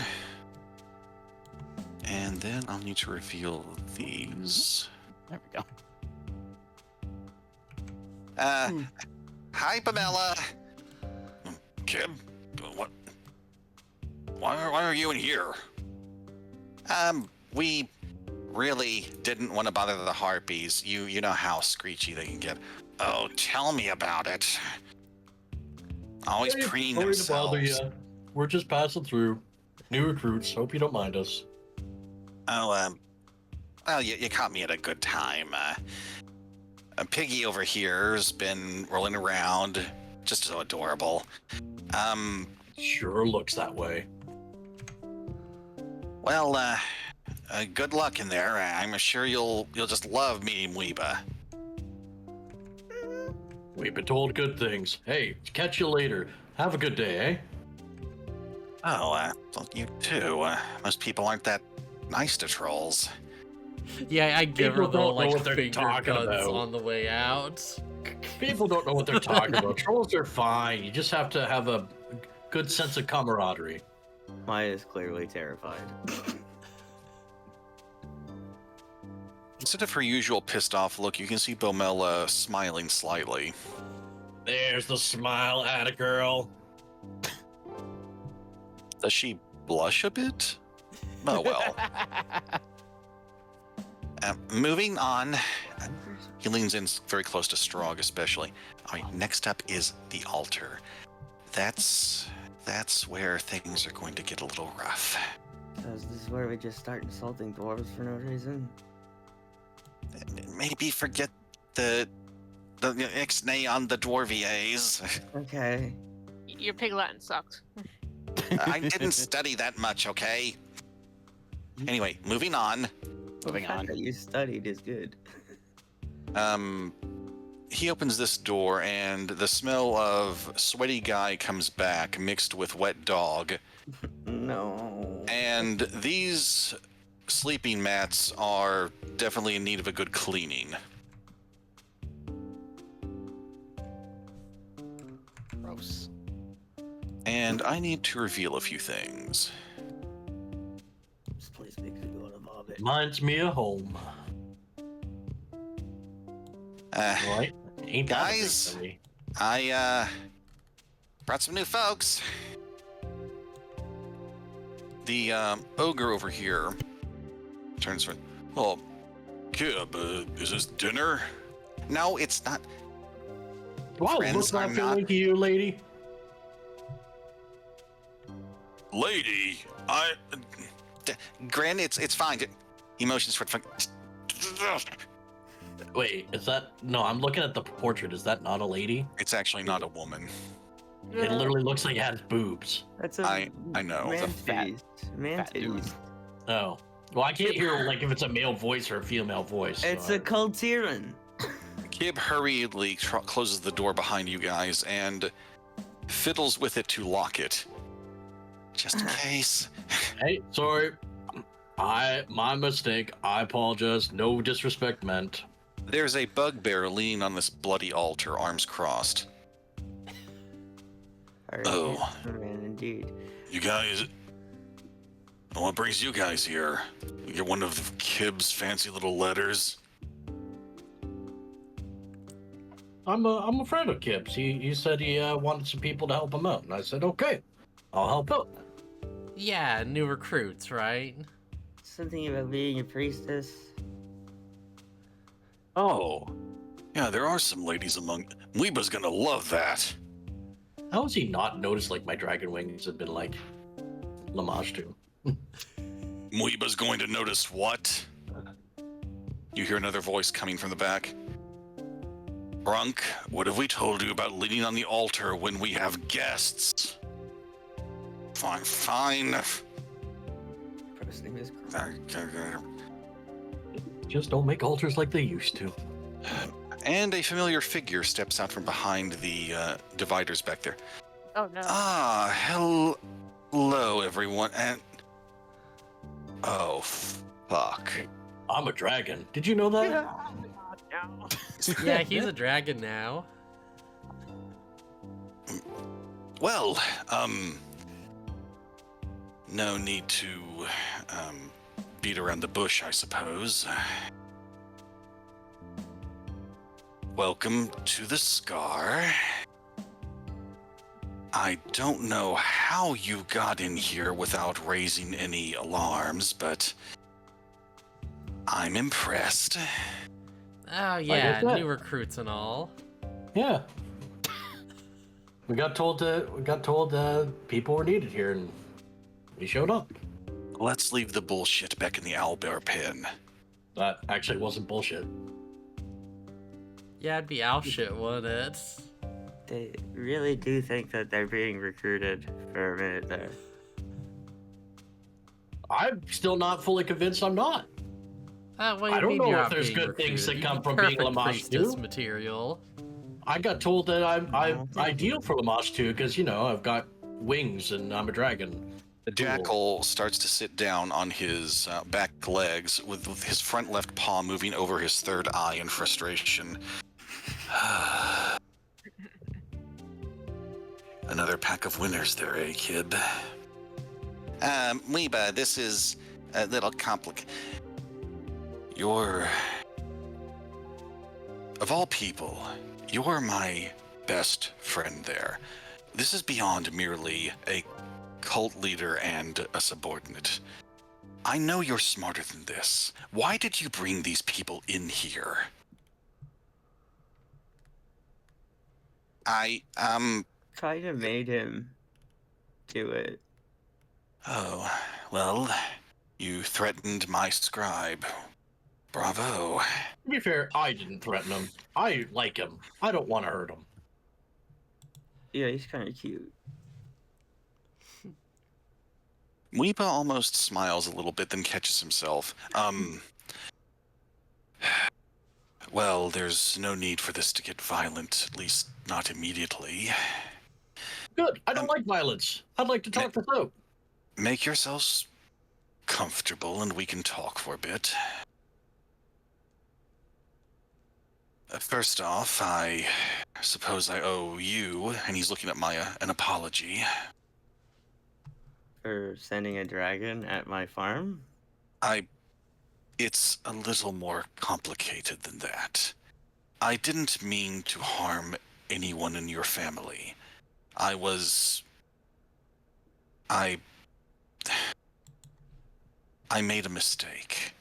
And then I'll need to reveal these. There we go. Hi, Pamela. Kib, what? Why are you in here? We really didn't want to bother the harpies. You know how screechy they can get. Oh, tell me about it. Always preening Sorry to bother themselves. ya. We're just passing through. New recruits. Hope you don't mind us. Oh, well, you caught me at a good time. Piggy over here's been rolling around, just so adorable. Sure looks that way. Well, good luck in there. I'm sure you'll just love meeting Weeba. We've been told good things. Hey, catch you later. Have a good day, eh? Oh, well, you too. Most people aren't that nice to trolls. Yeah, I give her People the don't know like what they're finger talking guns about. on the way out. People don't know what they're talking about. Trolls are fine. You just have to have a good sense of camaraderie. Maya is clearly terrified. Instead of her usual pissed off look, you can see Bomela smiling slightly. There's the smile at a girl. Does she blush a bit? Oh well. Moving on. He leans in very close to Strog, especially. All right, next up is the altar. That's where things are going to get a little rough. So this is where we just start insulting dwarves for no reason. Maybe forget the ixnay on the dwarviers. Okay. Your pig Latin sucks. I didn't study that much, okay? Anyway, moving on. Moving The fact on. that you studied is good. He opens this door and the smell of sweaty guy comes back mixed with wet dog. No. And these sleeping mats are definitely in need of a good cleaning. Gross. And I need to reveal a few things. This place makes me want to vomit. Reminds me of home. Right? Ain't that a Guys? thing for me? I brought some new folks. The ogre over here turns around. Oh, Kib, is this dinner? No, it's not. Wow, Friends look are not not- feeling to you, lady. Lady, Grin, it's fine. He motions for Wait, is that... No, I'm looking at the portrait. Is that not a lady? It's actually not a woman. It literally looks like it has boobs. That's a I know, the man fat- titties. Man fat dude. titties. Oh. Well, I can't hear, like, if it's a male voice or a female voice. It's so a Kultiran. Kib hurriedly closes the door behind you guys and fiddles with it to lock it. Just in case. Hey, sorry. My mistake. I apologize. No disrespect meant. There's a bugbear leaning on this bloody altar, arms crossed. Oh. Man, indeed. You guys... What brings you guys here? You get one of Kib's fancy little letters? I'm a friend of Kip's. He said he wanted some people to help him out, and I said, okay, I'll help out. Yeah, new recruits, right? Something about being a priestess. Oh. Yeah, there are some ladies among... Weeba's gonna love that. How has he not noticed, like, my dragon wings have been, like, Lamage to? Weeba's going to notice what? You hear another voice coming from the back. Brunk, what have we told you about leaning on the altar when we have guests? Fine, fine. First name is Just don't make altars like they used to. And a familiar figure steps out from behind the dividers back there. Oh no. Ah, hello, everyone. And oh, fuck. I'm a dragon. Did you know that? No. Yeah, he's a dragon now. Well, no need to beat around the bush, I suppose. Welcome to the Scar. I don't know how you got in here without raising any alarms, but I'm impressed. Oh yeah, said. new recruits and all. Yeah. We got told people were needed here, and we showed up. Let's leave the bullshit back in the owlbear pen. That actually wasn't bullshit. Yeah, it'd be owl shit, wouldn't it? They really do think that they're being recruited for a minute there. I'm still not fully convinced I'm not. Well, I you don't mean know you're if not there's being good things that recruited. come You'd from be being perfect Lamage priestess too. material. I got told that I'm ideal for Lamage too, because, you know, I've got wings and I'm a dragon. The jackal starts to sit down on his back legs with his front left paw moving over his third eye in frustration. Another pack of winners there, eh, kid? Weeba, this is a little complicated. You're... Of all people, you're my best friend there. This is beyond merely a cult leader and a subordinate. I know you're smarter than this. Why did you bring these people in here? Kind of made him do it. Oh, well, you threatened my scribe. Bravo. To be fair, I didn't threaten him. I like him. I don't want to hurt him. Yeah, he's kind of cute. Weepa almost smiles a little bit, then catches himself. Well, there's no need for this to get violent, at least not immediately. Good. I don't like violence. I'd like to talk this out. Make yourselves comfortable and we can talk for a bit. First off, I suppose I owe you, and he's looking at Maya, an apology. For sending a dragon at my farm? It's a little more complicated than that. I didn't mean to harm anyone in your family. I made a mistake.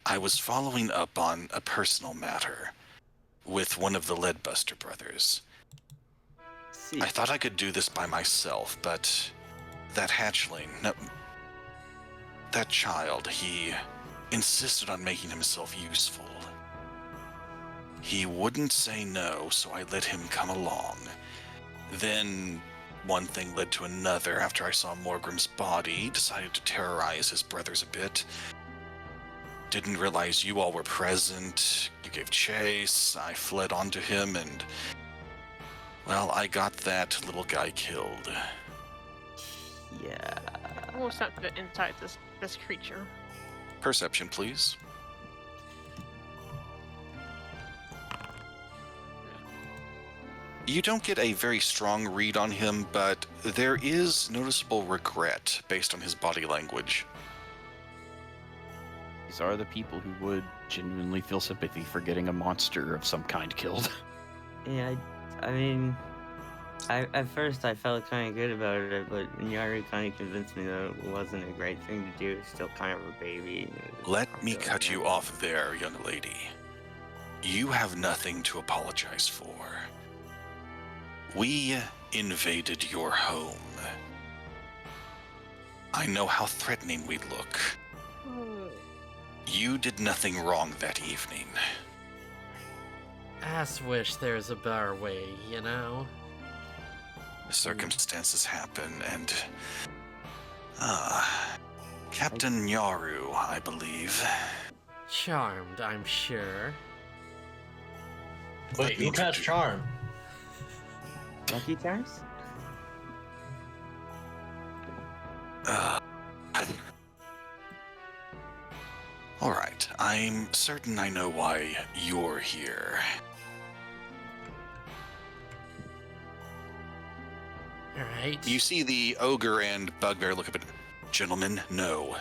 I was following up on a personal matter with one of the Leadbuster brothers. See, I thought I could do this by myself, but that hatchling, no, that child, he insisted on making himself useful. He wouldn't say no, so I let him come along. Then one thing led to another. After I saw Morgrim's body, decided to terrorize his brothers a bit. Didn't realize you all were present. You gave chase. I fled onto him and, well, I got that little guy killed. yeah. Almost not fit inside this creature. Perception, please. You don't get a very strong read on him, but there is noticeable regret based on his body language. These are the people who would genuinely feel sympathy for getting a monster of some kind killed. Yeah, I mean, at first I felt kind of good about it, but Nyari kind of convinced me that it wasn't a great thing to do. It's still kind of a baby. Let me cut you off there, young lady. You have nothing to apologize for. We invaded your home. I know how threatening we look. You did nothing wrong that evening. Ass wish there's a better way, you know? Circumstances happen, and... Captain Nyaru, I believe. Charmed, I'm sure. Wait, who cast Charm? Lucky Charms? Alright, I'm certain I know why you're here. Alright. You see the ogre and bugbear look up at him. Gentlemen, no.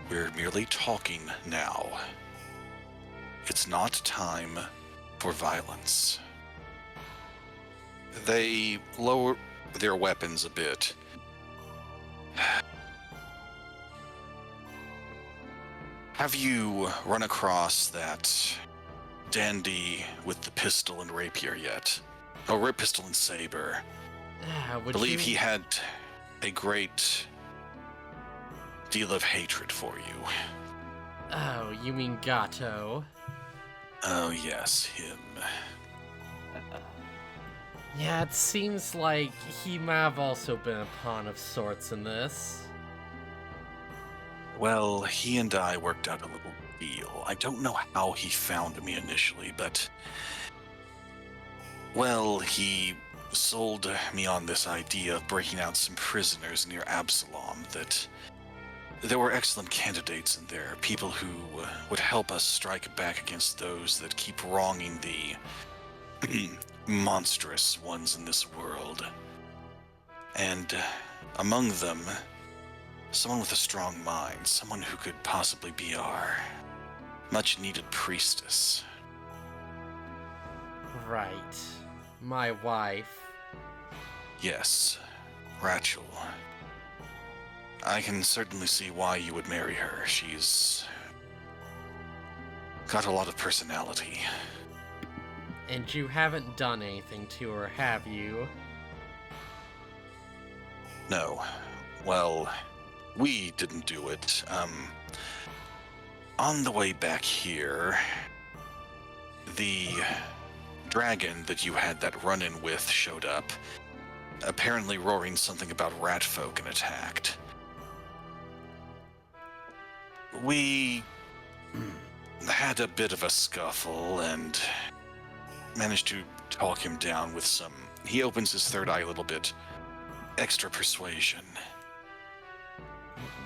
We're merely talking now. It's not time for violence. They lower their weapons a bit. Have you run across that dandy with the pistol and rapier yet? Oh, pistol and saber. I believe he had a great deal of hatred for you. Oh, you mean Gato? Oh yes, him. Yeah, it seems like he might have also been a pawn of sorts in this. Well, he and I worked out a little deal. I don't know how he found me initially, but... Well, he sold me on this idea of breaking out some prisoners near Absalom, that there were excellent candidates in there, people who would help us strike back against those that keep wronging the monstrous ones in this world. And among them, someone with a strong mind, someone who could possibly be our much-needed priestess. Right. My wife. Yes, Rachel. I can certainly see why you would marry her. She's got a lot of personality. And you haven't done anything to her, have you? No. Well, we didn't do it. On the way back here, the dragon that you had that run-in with showed up, apparently roaring something about rat folk, and attacked. We had a bit of a scuffle and managed to talk him down with some... He opens his third eye a little bit. Extra persuasion.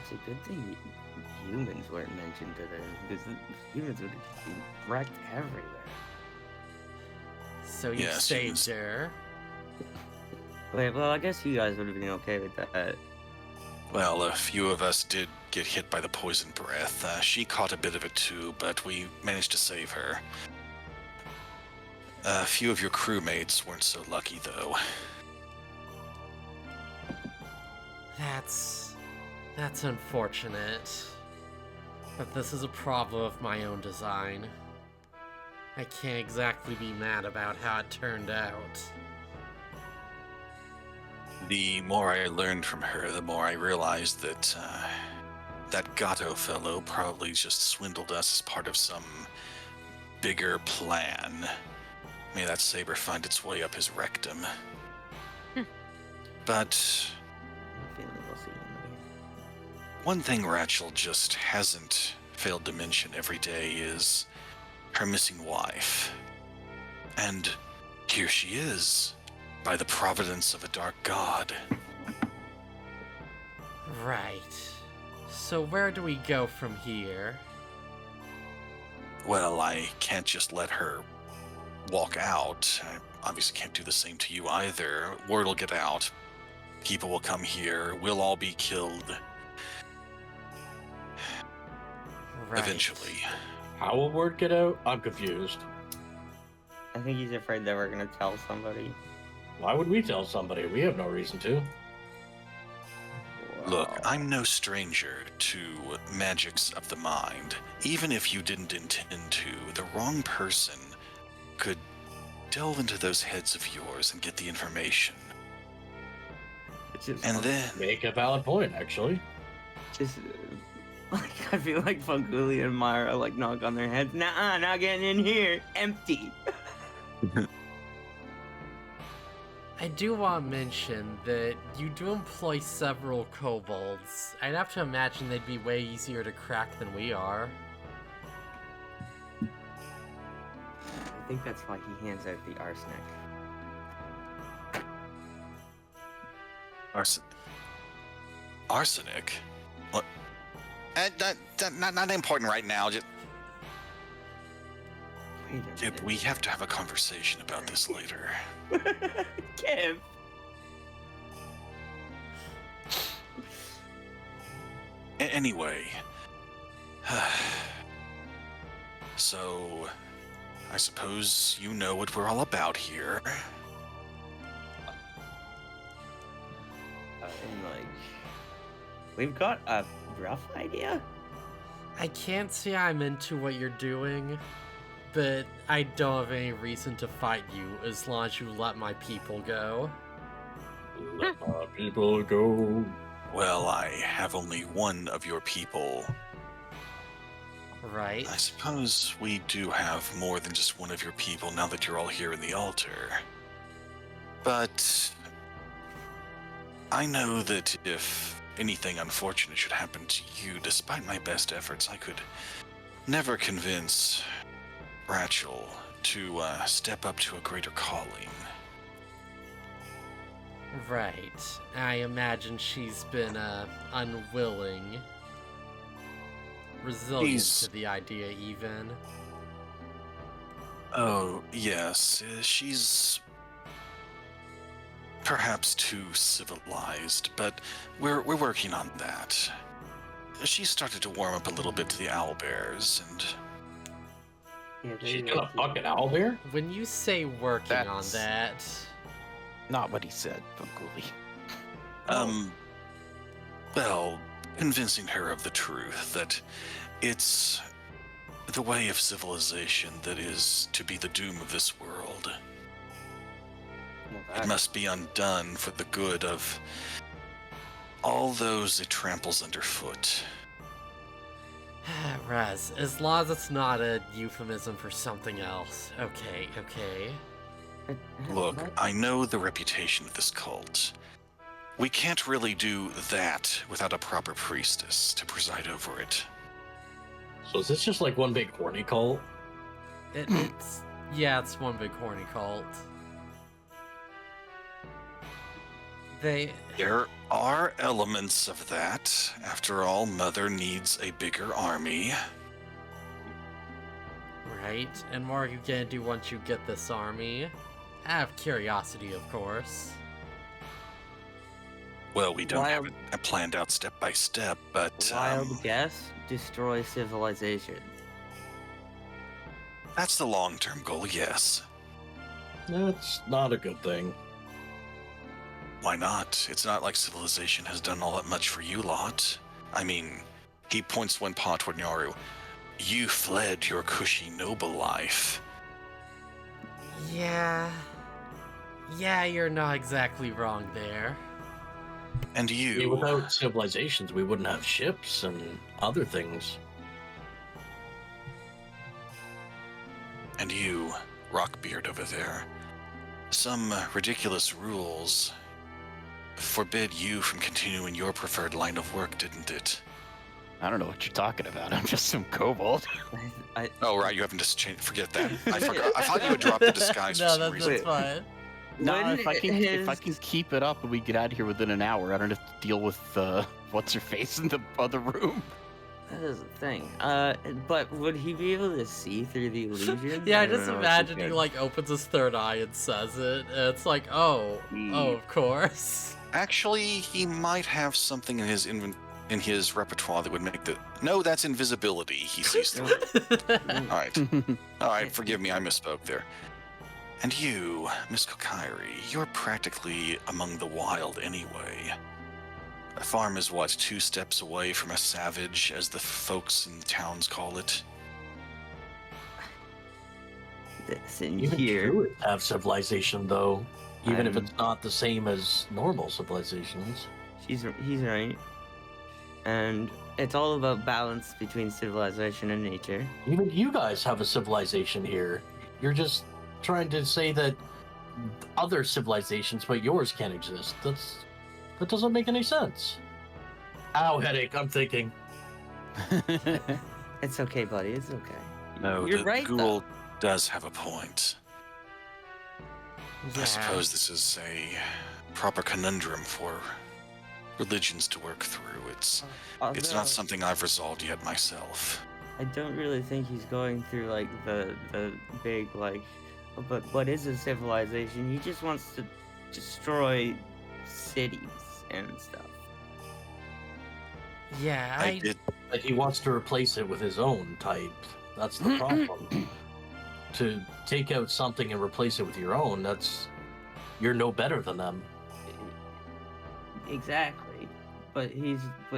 It's a good thing humans weren't mentioned to them, because the humans would have been wrecked everywhere. So you Yes, saved humans- her. Wait, well, I guess you guys would have been okay with that. Well, a few of us did get hit by the poison breath. She caught a bit of it too, but we managed to save her. A few of your crewmates weren't so lucky, though. That's unfortunate. But this is a problem of my own design. I can't exactly be mad about how it turned out. The more I learned from her, the more I realized that that Gato fellow probably just swindled us as part of some bigger plan. May that saber find its way up his rectum. But I'm feeling we'll see him one thing Rachel just hasn't failed to mention every day is her missing wife. And here she is, by the providence of a dark god. Right. So where do we go from here? Well, I can't just let her walk out. I obviously can't do the same to you either. Word will get out. People will come here. We'll all be killed Right. eventually. How will word get out? I'm confused. I think he's afraid that we're gonna tell somebody. Why would we tell somebody? We have no reason to. Look, Wow. I'm no stranger to magics of the mind. Even if you didn't intend to, the wrong person could delve into those heads of yours and get the information. It's just, And then, Make a valid point, actually. just like I feel like Funguli and Myra like knock on their heads. Nah, not getting in here. Empty. I do want to mention that you do employ several kobolds. I'd have to imagine they'd be way easier to crack than we are. I think that's why he hands out the arsenic. arsenic? What? Not important right now. Just, Wait a minute. we have to have a conversation about this later. Kev. Anyway. So, I suppose you know what we're all about here. And like, we've got a rough idea. I can't say I'm into what you're doing, but I don't have any reason to fight you as long as you let my people go. Let my people go. Well, I have only one of your people. Right? I suppose we do have more than just one of your people now that you're all here in the altar. But I know that if anything unfortunate should happen to you, despite my best efforts, I could never convince Rachel to step up to a greater calling. Right. I imagine she's been unwilling. Resilient He's- to the idea, even. Oh, yes, she's perhaps too civilized, but we're working on that. She started to warm up a little bit to the owlbears, and Yeah, She's gonna fuck an owlbear? When you say working on That's- that, Not what he said, Funguli. well, convincing her of the truth that it's the way of civilization that is to be the doom of this world. It must be undone for the good of all those it tramples underfoot. Raz, as long as it's not a euphemism for something else. Okay, okay. Look, I know the reputation of this cult. We can't really do that without a proper priestess to preside over it. So is this just like one big horny cult? It's one big horny cult. There are elements of that. After all, Mother needs a bigger army. Right? And what are you gonna do once you get this army? Out of curiosity, of course. Well, we don't have Wild- it planned out step by step, but Wild guess: destroy civilization. that's the long-term goal, yes. That's not a good thing. Why not? It's not like civilization has done all that much for you lot. I mean, he points one paw toward Nyaru. You fled your cushy noble life. Yeah. Yeah, you're not exactly wrong there. And Yeah, you... without civilizations, we wouldn't have ships and other things. And you, Rockbeard over there. Some ridiculous rules forbid you from continuing your preferred line of work, didn't it? I don't know what you're talking about. I'm just some kobold. Oh, right, you haven't just changed. Forget that. I forgot. I thought you had dropped the disguise for No, some that's reason. fine. No, When if I can his- keep it up and we get out of here within an hour, I don't have to deal with what's her face in the other room. That is the thing. But would he be able to see through the illusion? Yeah, I don't just know if imagine he could. like opens his third eye and says it. And it's like, oh, of course. Actually, he might have something in his repertoire that would make the... No, that's invisibility. He sees through it. All right, forgive me, I misspoke there. And you, Miss Kokairi, you're practically among the wild anyway. A farm is what, 2 steps away from a savage, as the folks in the towns call it? Listen Even here. druids have civilization, though, even if I'm- it's not the same as normal civilizations. He's right. And it's all about balance between civilization and nature. Even you guys have a civilization here. You're just trying to say that other civilizations but yours can't exist. That doesn't make any sense. Ow, headache, I'm thinking. It's okay, buddy. It's okay. No, You're the right, ghoul does have a point. Yeah. I suppose this is a proper conundrum for religions to work through. It's Although, not something I've resolved yet myself. I don't really think he's going through like the big like. But what is a civilization? He just wants to destroy cities and stuff. Yeah, I did. But he wants to replace it with his own type. That's the problem. To take out something and replace it with your own, you're no better than them. Exactly. But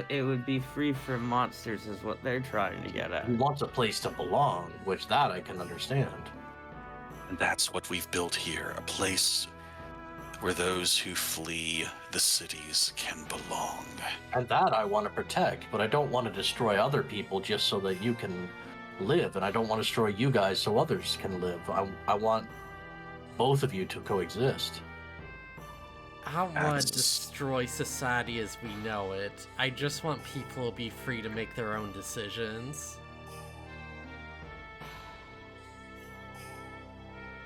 it would be free from monsters, is what they're trying to get at. He wants a place to belong, which that I can understand. And that's what we've built here, a place where those who flee the cities can belong. And that I want to protect, but I don't want to destroy other people just so that you can live, and I don't want to destroy you guys so others can live. I want both of you to coexist. I don't want That's- to destroy society as we know it. I just want people to be free to make their own decisions.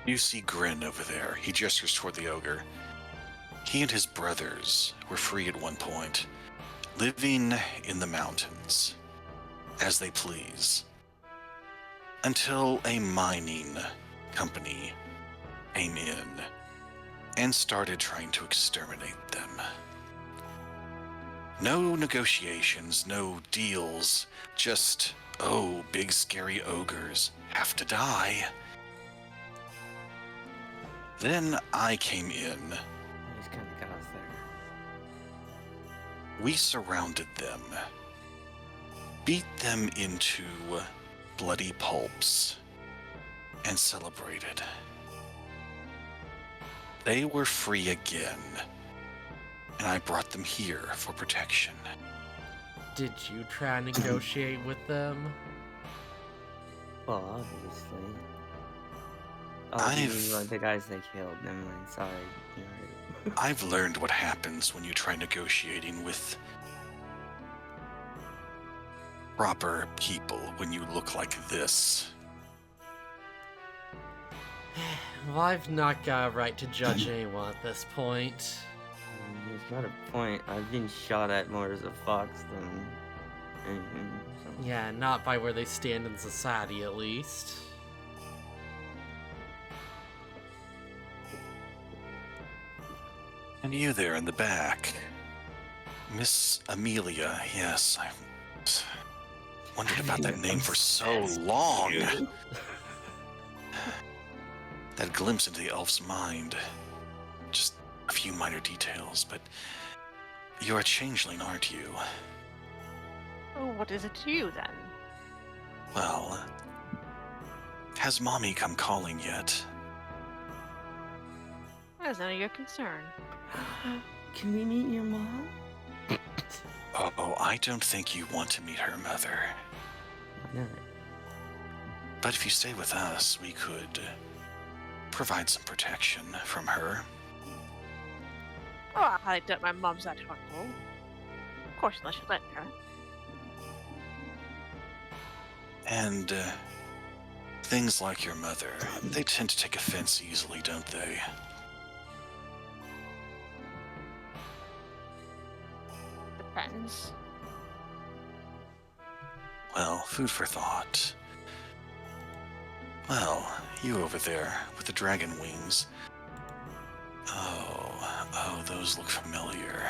You see Grin over there. He gestures toward the ogre. He and his brothers were free at one point, living in the mountains, as they please, until a mining company came in and started trying to exterminate them. No negotiations, no deals, just, oh, big scary ogres have to die. Then I came in. He's kind of got us there. We surrounded them, beat them into bloody pulps, and celebrated. They were free again, and I brought them here for protection. Did you try and negotiate with them? Well, obviously. Oh, you mean like the guys they killed? Never mind. Sorry. You're right. I've learned what happens when you try negotiating with proper people when you look like this. Well, I've not got a right to judge anyone at this point. He's Not a point. I've been shot at more as a fox than anything. So. Yeah, not by where they stand in society, at least. And you there in the back. Miss Amelia, yes, I wondered about that name for so long. That glimpse into the elf's mind. Just a few minor details, but you're a changeling, aren't you? Oh, what is it to you then? Well, has Mommy come calling yet? That is none of your concern. Can we meet your mom? Oh, I don't think you want to meet her mother. Why not? But if you stay with us, we could provide some protection from her. Oh, I doubt my mom's that hurtful. Of course, unless you let her. And things like your mother, they tend to take offense easily, don't they? Depends. Well, food for thought. Well, you over there with the dragon wings. Oh, those look familiar.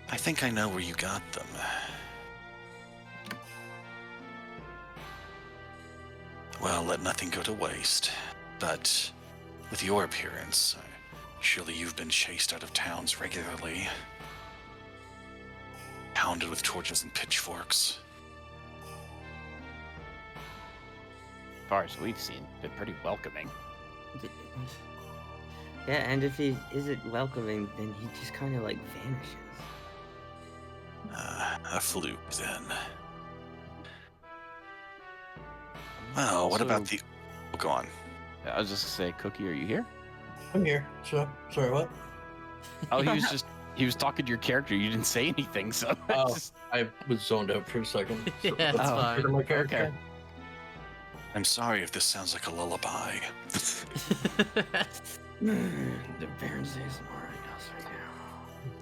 I think I know where you got them. Well, let nothing go to waste. But with your appearance, surely you've been chased out of towns regularly. Hounded with torches and pitchforks. As far as we've seen, been pretty welcoming. Yeah, and if he isn't welcoming, then he just kind of like vanishes. A fluke, then. Well, what about the... Oh, go on. I was just gonna say, Cookie, are you here? I'm here. So, sorry, what? Oh, he was talking to your character. You didn't say anything, so. Oh, I was zoned out for a second. Yeah, it's Oh, fine. My character. Okay. I'm sorry if this sounds like a lullaby. The Baron says more right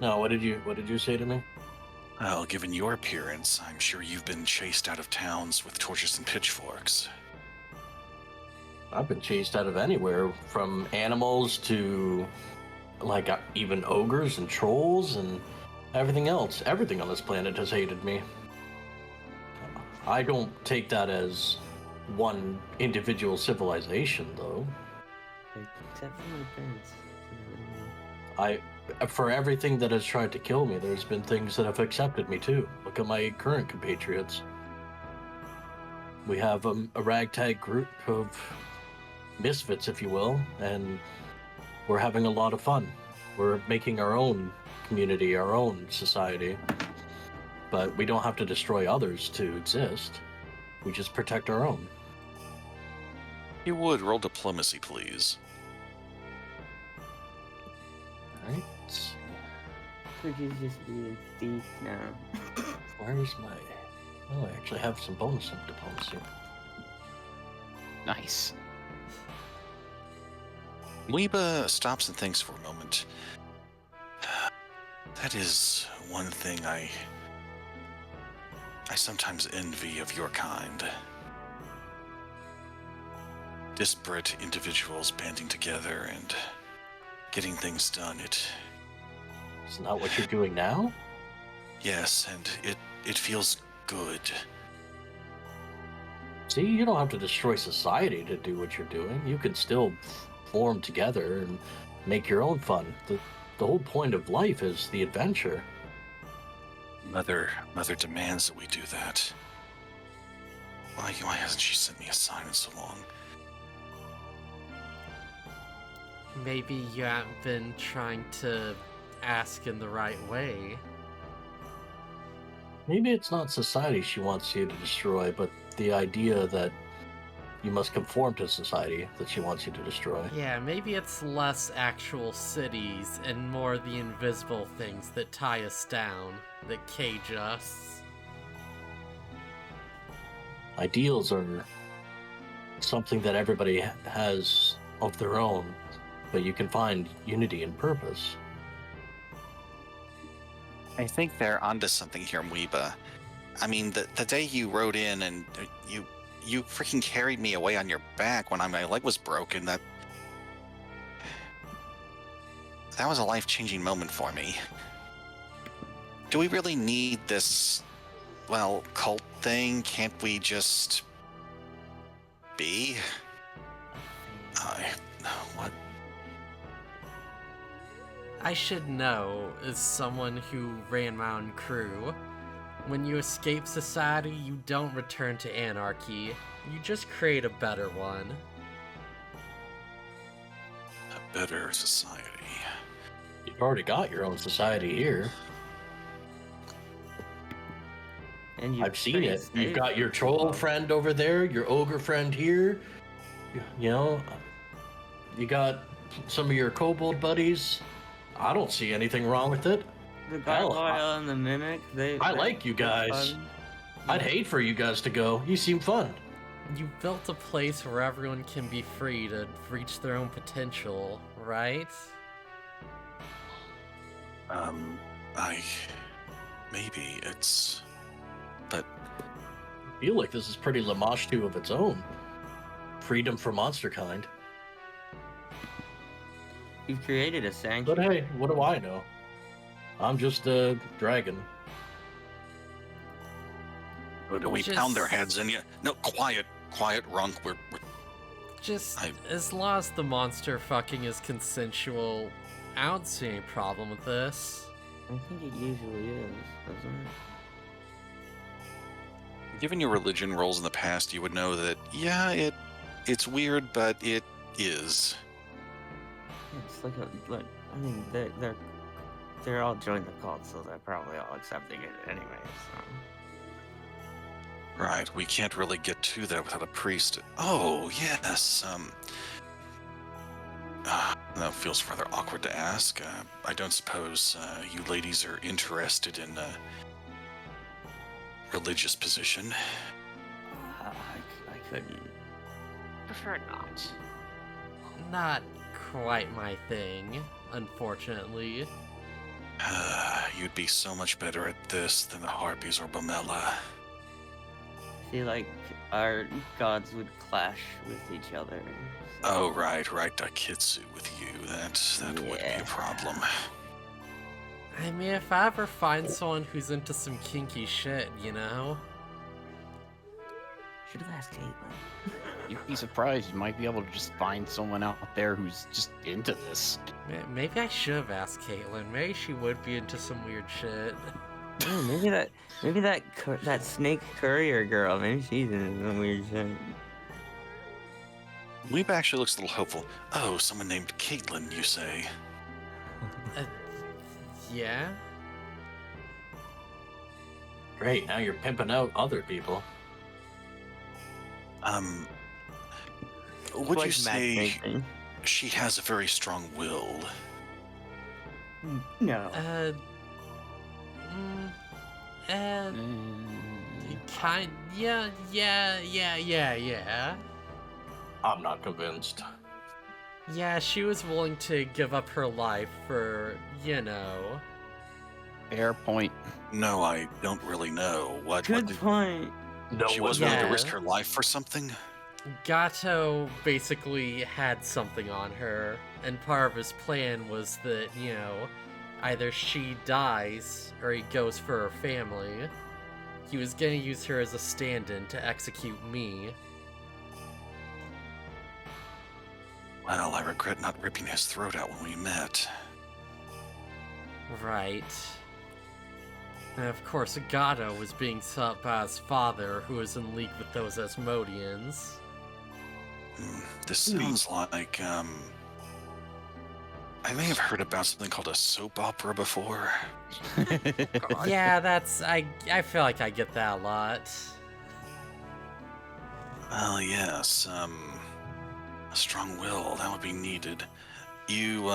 now. No, what did you say to me? Well, given your appearance, I'm sure you've been chased out of towns with torches and pitchforks. I've been chased out of anywhere, from animals to like even ogres and trolls and everything else. Everything on this planet has hated me. I don't take that as one individual civilization, though. Except for my parents. For everything that has tried to kill me, there's been things that have accepted me too. Look at my current compatriots. We have a ragtag group of misfits, if you will, and we're having a lot of fun. We're making our own community, our own society, but we don't have to destroy others to exist. We just protect our own. You would roll diplomacy, please. Right? Cookie's just being a thief now. Where's my... Oh, I actually have some bonus in diplomacy. Nice. Weeba stops and thinks for a moment. That is one thing I sometimes envy of your kind. Disparate individuals banding together and getting things done. Isn't that what you're doing now? Yes, and it feels good. See, you don't have to destroy society to do what you're doing. You can still form together and make your own fun. The whole point of life is the adventure. Mother demands that we do that. Why hasn't she sent me a sign in so long? Maybe you haven't been trying to ask in the right way. Maybe it's not society she wants you to destroy, but the idea that you must conform to society that she wants you to destroy. Yeah, maybe it's less actual cities and more the invisible things that tie us down, that cage us. Ideals are something that everybody has of their own, but you can find unity and purpose. I think they're onto something here, Muiba. I mean, the day you rode in and you freaking carried me away on your back when my leg was broken, that was a life-changing moment for me. Do we really need this, well, cult thing? Can't we just be? What? I should know, as someone who ran my own crew, when you escape society, you don't return to anarchy. You just create a better one. A better society. You've already got your own society here. And I've seen it. You've got your troll friend over there, your ogre friend here. You know, you got some of your kobold buddies. I don't see anything wrong with it. The Hell, gargoyle and the mimic, I like you guys. fun. I'd hate for you guys to go. You seem fun. You built a place where everyone can be free to reach their own potential, right? Maybe it's... But... I feel like this is pretty Lamash 2 of its own. Freedom for monster kind. You've created a But sanctuary. hey, what do I know? I'm just a dragon. Do we Just- pound their heads in? No, quiet, Runk. We're Just I- as long as the monster fucking is consensual, I don't see any problem with this. I think it usually is, doesn't it? given your religion roles in the past, you would know that it's weird, but it is. It's like I mean, they're all joined the cult, so they're probably all accepting it anyway. So. Right, we can't really get to that without a priest. Oh, yes, that feels rather awkward to ask. I don't suppose you ladies are interested in a religious position. I couldn't. Prefer not. Not quite my thing, unfortunately. You'd be so much better at this than the Harpies or Bomella. I feel like our gods would clash with each other. Oh, right, Daikitsu with you. That would be Yeah. a problem. I mean, if I ever find someone who's into some kinky shit, you know? Should have asked Caitlin. You'd be surprised. You might be able to just find someone out there who's just into this. Maybe I should have asked Caitlin. Maybe she would be into some weird shit. Oh, maybe that snake courier girl. Maybe she's into some weird shit. Weeb actually looks a little hopeful. Oh, someone named Caitlin, you say? Yeah? Great, now you're pimping out other people. Would you Like say matchmaking. she has a very strong will? No. Yeah. I'm not convinced. Yeah, she was willing to give up her life for, you know. Fair point. No, I don't really know. What Good did, point. No she one was willing to Yeah. risk her life for something? Gato basically had something on her, and part of his plan was that, you know, either she dies or he goes for her family. He was gonna use her as a stand-in to execute me. Well, I regret not ripping his throat out when we met. Right. And of course, Gato was being set up by his father, who was in league with those Asmodeans. This sounds like, I may have heard about something called a soap opera before. Yeah, I feel like I get that a lot. Well, yes, a strong will, that would be needed. You,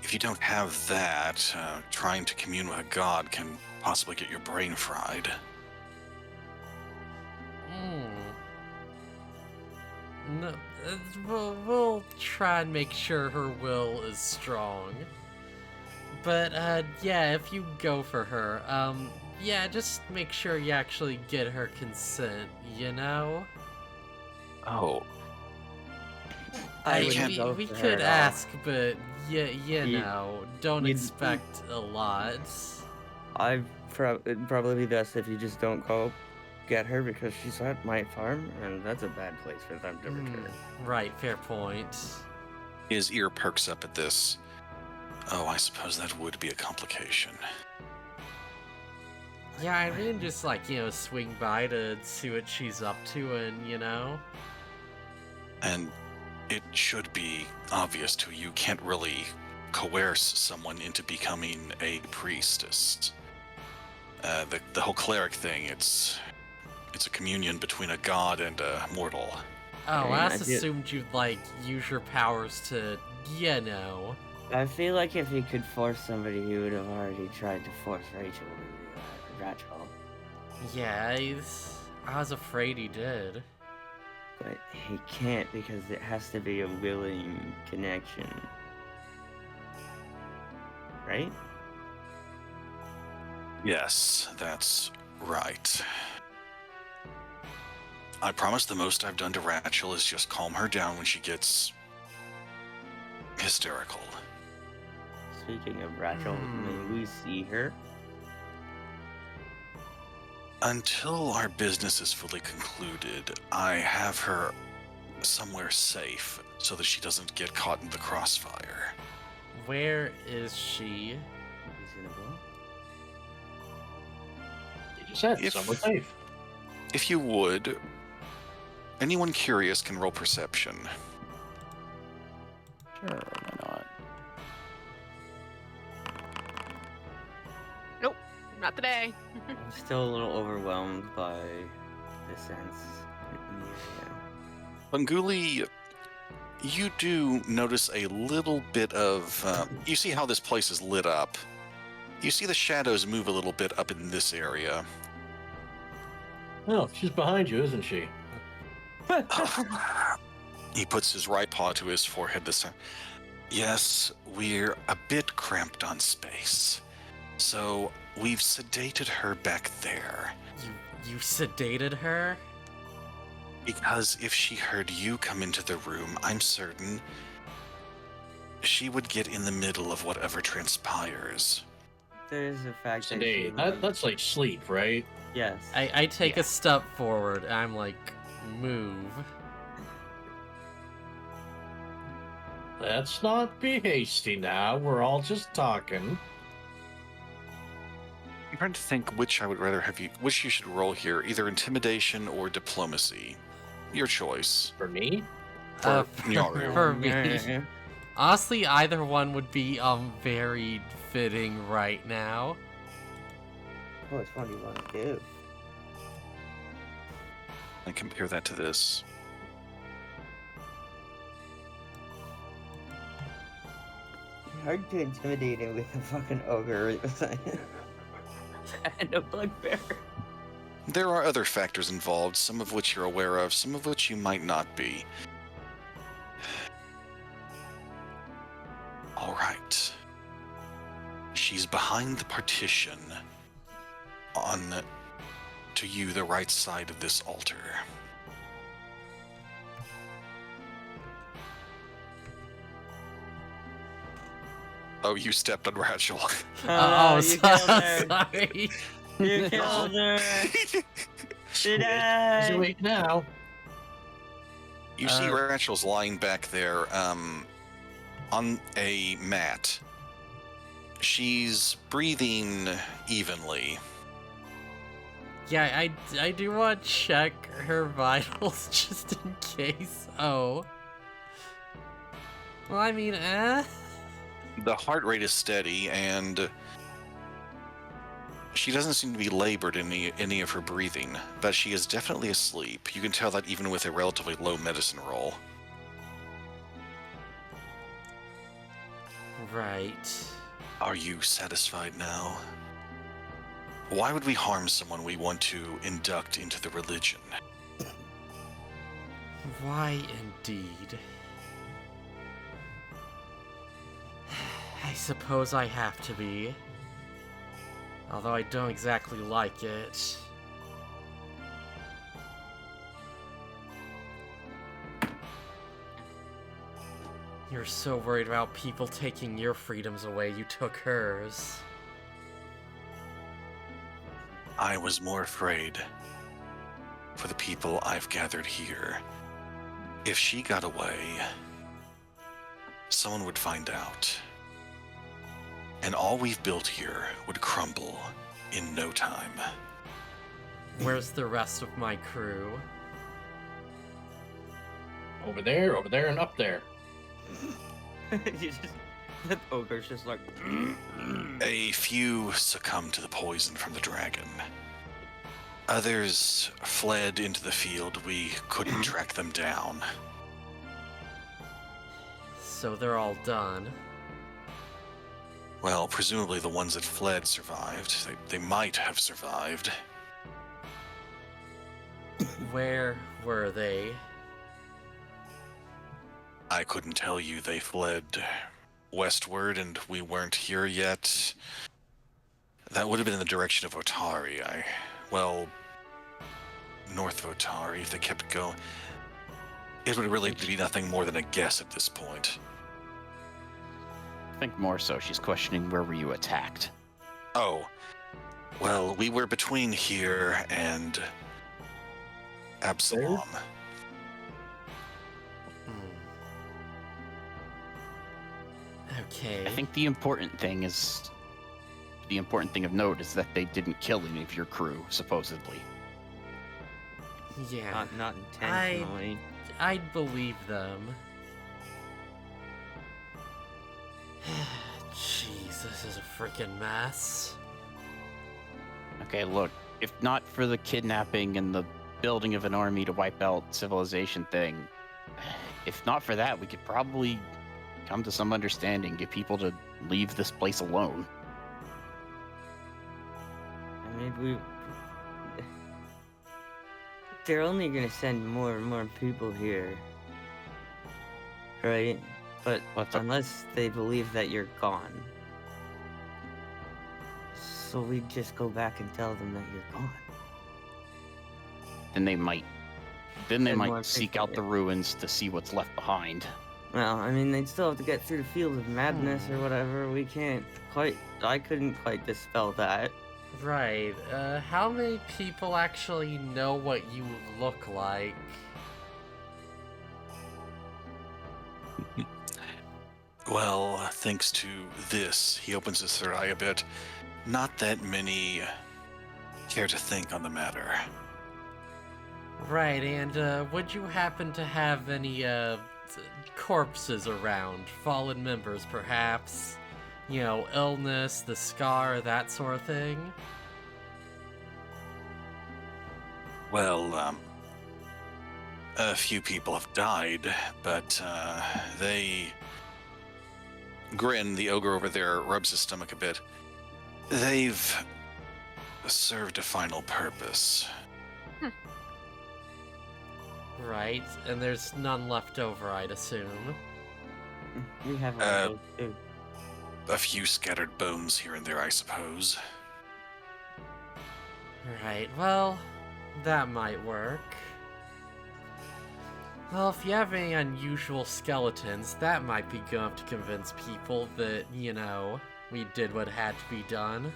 if you don't have that, trying to commune with a god can possibly get your brain fried. No, we'll try and make sure her will is strong. But, yeah, if you go for her, yeah, just make sure you actually get her consent, you know? Oh, I we wouldn't can't- go we for her could at all. ask, but you know, don't you'd- expect a lot. It'd probably be best if you just don't go get her because she's at my farm, and that's a bad place for them to return. Right, fair point. his ear perks up at this. Oh, I suppose that would be a complication. Yeah, I mean, just like, you know, swing by to see what she's up to and, you know? And it should be obvious to you can't really coerce someone into becoming a priestess. The whole cleric thing, it's a communion between a god and a mortal. Oh, I mean, I I just did- assumed you'd, like, use your powers to, you know. I feel like if he could force somebody, he would have already tried to force Rachel to do that. Rachel. Yeah, I was afraid he did. But he can't because it has to be a willing connection. Right? Yes, that's right. I promise the most I've done to Rachel is just calm her down when she gets hysterical. Speaking of Rachel, may we see her? Until our business is fully concluded, I have her somewhere safe so that she doesn't get caught in the crossfire. Where is she? Reasonable. You just said If- somewhere safe. If you would, anyone curious can roll perception. Sure, why not? Not today. I'm still a little overwhelmed by the sense in the area. Banguli, you do notice a little bit of. You see how this place is lit up. You see the shadows move a little bit up in this area. Oh, she's behind you, isn't she? He puts his right paw to his forehead this time. Yes, we're a bit cramped on space. So we've sedated her back there. You sedated her? Because if she heard you come into the room, I'm certain she would get in the middle of whatever transpires. There is a fact that Today, that's like sleep, right? yes. I take a step forward. I'm like, move. Let's not be hasty now. We're all just talking. I'm trying to think which I would rather have you, which you should roll here, either intimidation or diplomacy. Your choice. For me? For Nyaru. For me. Honestly, either one would be very fitting right now. Which one do you want to do? And compare that to this. Hard to intimidate him with a fucking ogre right beside him. And a bugbear. There are other factors involved, some of which you're aware of, some of which you might not be. All right. She's behind the partition on, to you, the right side of this altar. Oh, you stepped on Rachel. Oh, you killed her. sorry. You killed her. Did Too I? late now. You see Rachel's lying back there on a mat. She's breathing evenly. Yeah, I do want to check her vitals just in case. Oh. Well, I mean, The heart rate is steady, and she doesn't seem to be labored in any of her breathing, but she is definitely asleep. You can tell that even with a relatively low medicine roll. Right. Are you satisfied now? Why would we harm someone we want to induct into the religion? Why indeed? I suppose I have to be. Although I don't exactly like it. You're so worried about people taking your freedoms away, you took hers. I was more afraid for the people I've gathered here. If she got away, someone would find out. And all we've built here would crumble in no time. Where's the rest of my crew? Over there, and up there. You just, the ogre's just like. A few succumbed to the poison from the dragon. Others fled into the field. We couldn't track them down. So they're all done. Well, presumably the ones that fled survived. They might have survived. Where were they? I couldn't tell you. They fled westward and we weren't here yet. That would have been in the direction of Otari. North of Otari, if they kept going. It would really be nothing more than a guess at this point. I think more so she's questioning where were you attacked. Oh, well, we were between here and Absalom. Okay. I think the important thing of note is that they didn't kill any of your crew, supposedly. Yeah. Not intentionally. I'd believe them. Jeez, this is a freaking mess. Okay, look, if not for the kidnapping and the building of an army to wipe out civilization thing, if not for that, we could probably come to some understanding, get people to leave this place alone. I mean, they're only gonna send more and more people here, right? But unless they believe that you're gone, so we just go back and tell them that you're gone. Then they might more seek people, out the ruins to see what's left behind. Well, I mean, they'd still have to get through the field of madness or whatever. I couldn't quite dispel that. Right. How many people actually know what you look like? Well, thanks to this, he opens his third eye a bit. Not that many care to think on the matter. Right, and would you happen to have any corpses around? Fallen members, perhaps? You know, illness, the scar, that sort of thing? Well, a few people have died, but they grin. The ogre over there rubs his stomach a bit. They've served a final purpose. Right, and there's none left over, I'd assume. We have one of those too. A few scattered bones here and there, I suppose. Right, well, that might work. Well, if you have any unusual skeletons, that might be enough to convince people that, you know, we did what had to be done.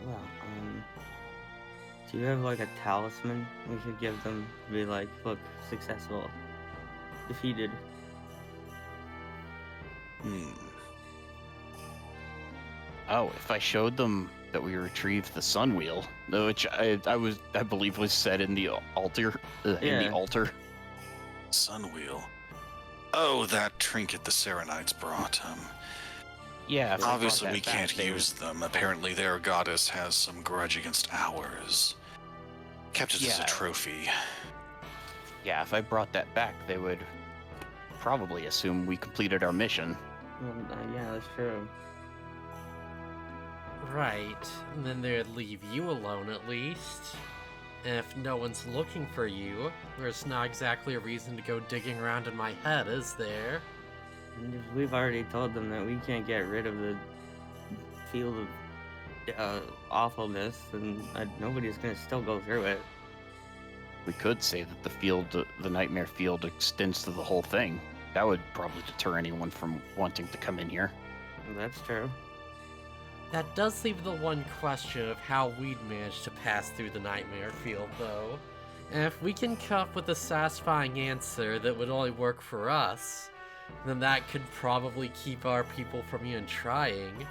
Well, do you have like a talisman we could give them to be like, look, successful, defeated? Oh, if I showed them that we retrieved the sun wheel, which I believe was said in the altar, in the altar. Sun wheel. Oh, that trinket the Serenites brought. Yeah. if I brought Obviously, that we back, can't they use them. Apparently, their goddess has some grudge against ours. Kept it as a Yeah. trophy. Yeah, if I brought that back, they would probably assume we completed our mission. Well, yeah, that's true. Right, and then they'd leave you alone at least. If no one's looking for you, there's not exactly a reason to go digging around in my head, is there? And if we've already told them that we can't get rid of the field of awfulness, then nobody's gonna still go through it. We could say that the nightmare field extends to the whole thing. That would probably deter anyone from wanting to come in here. That's true. That does leave the one question of how we'd manage to pass through the nightmare field, though. And if we can come up with a satisfying answer that would only work for us, then that could probably keep our people from even trying.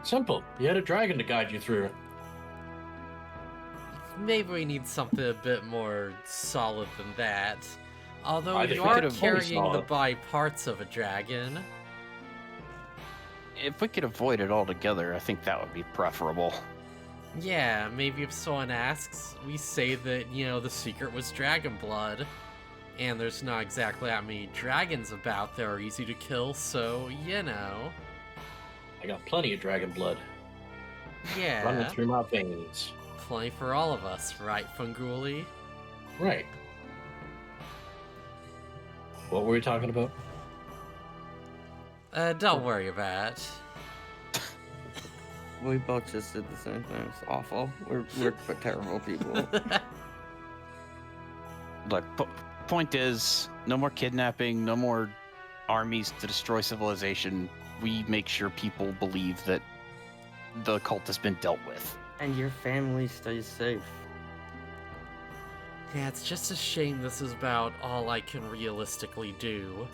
Simple. You had a dragon to guide you through. Maybe we need something a bit more solid than that. Although I we think we are could avoid carrying the solid. by parts of a dragon. If we could avoid it altogether, I think that would be preferable. Yeah, maybe if someone asks, we say that, the secret was dragon blood. And there's not exactly that many dragons about that are easy to kill, so, I got plenty of dragon blood running Yeah, through my veins. plenty for all of us, right, Funguli? Right. What were we talking about? Don't worry about it. We both just did the same thing. It's awful. We're terrible people. Look, point is, no more kidnapping, no more armies to destroy civilization. We make sure people believe that the cult has been dealt with. And your family stays safe. Yeah, it's just a shame this is about all I can realistically do.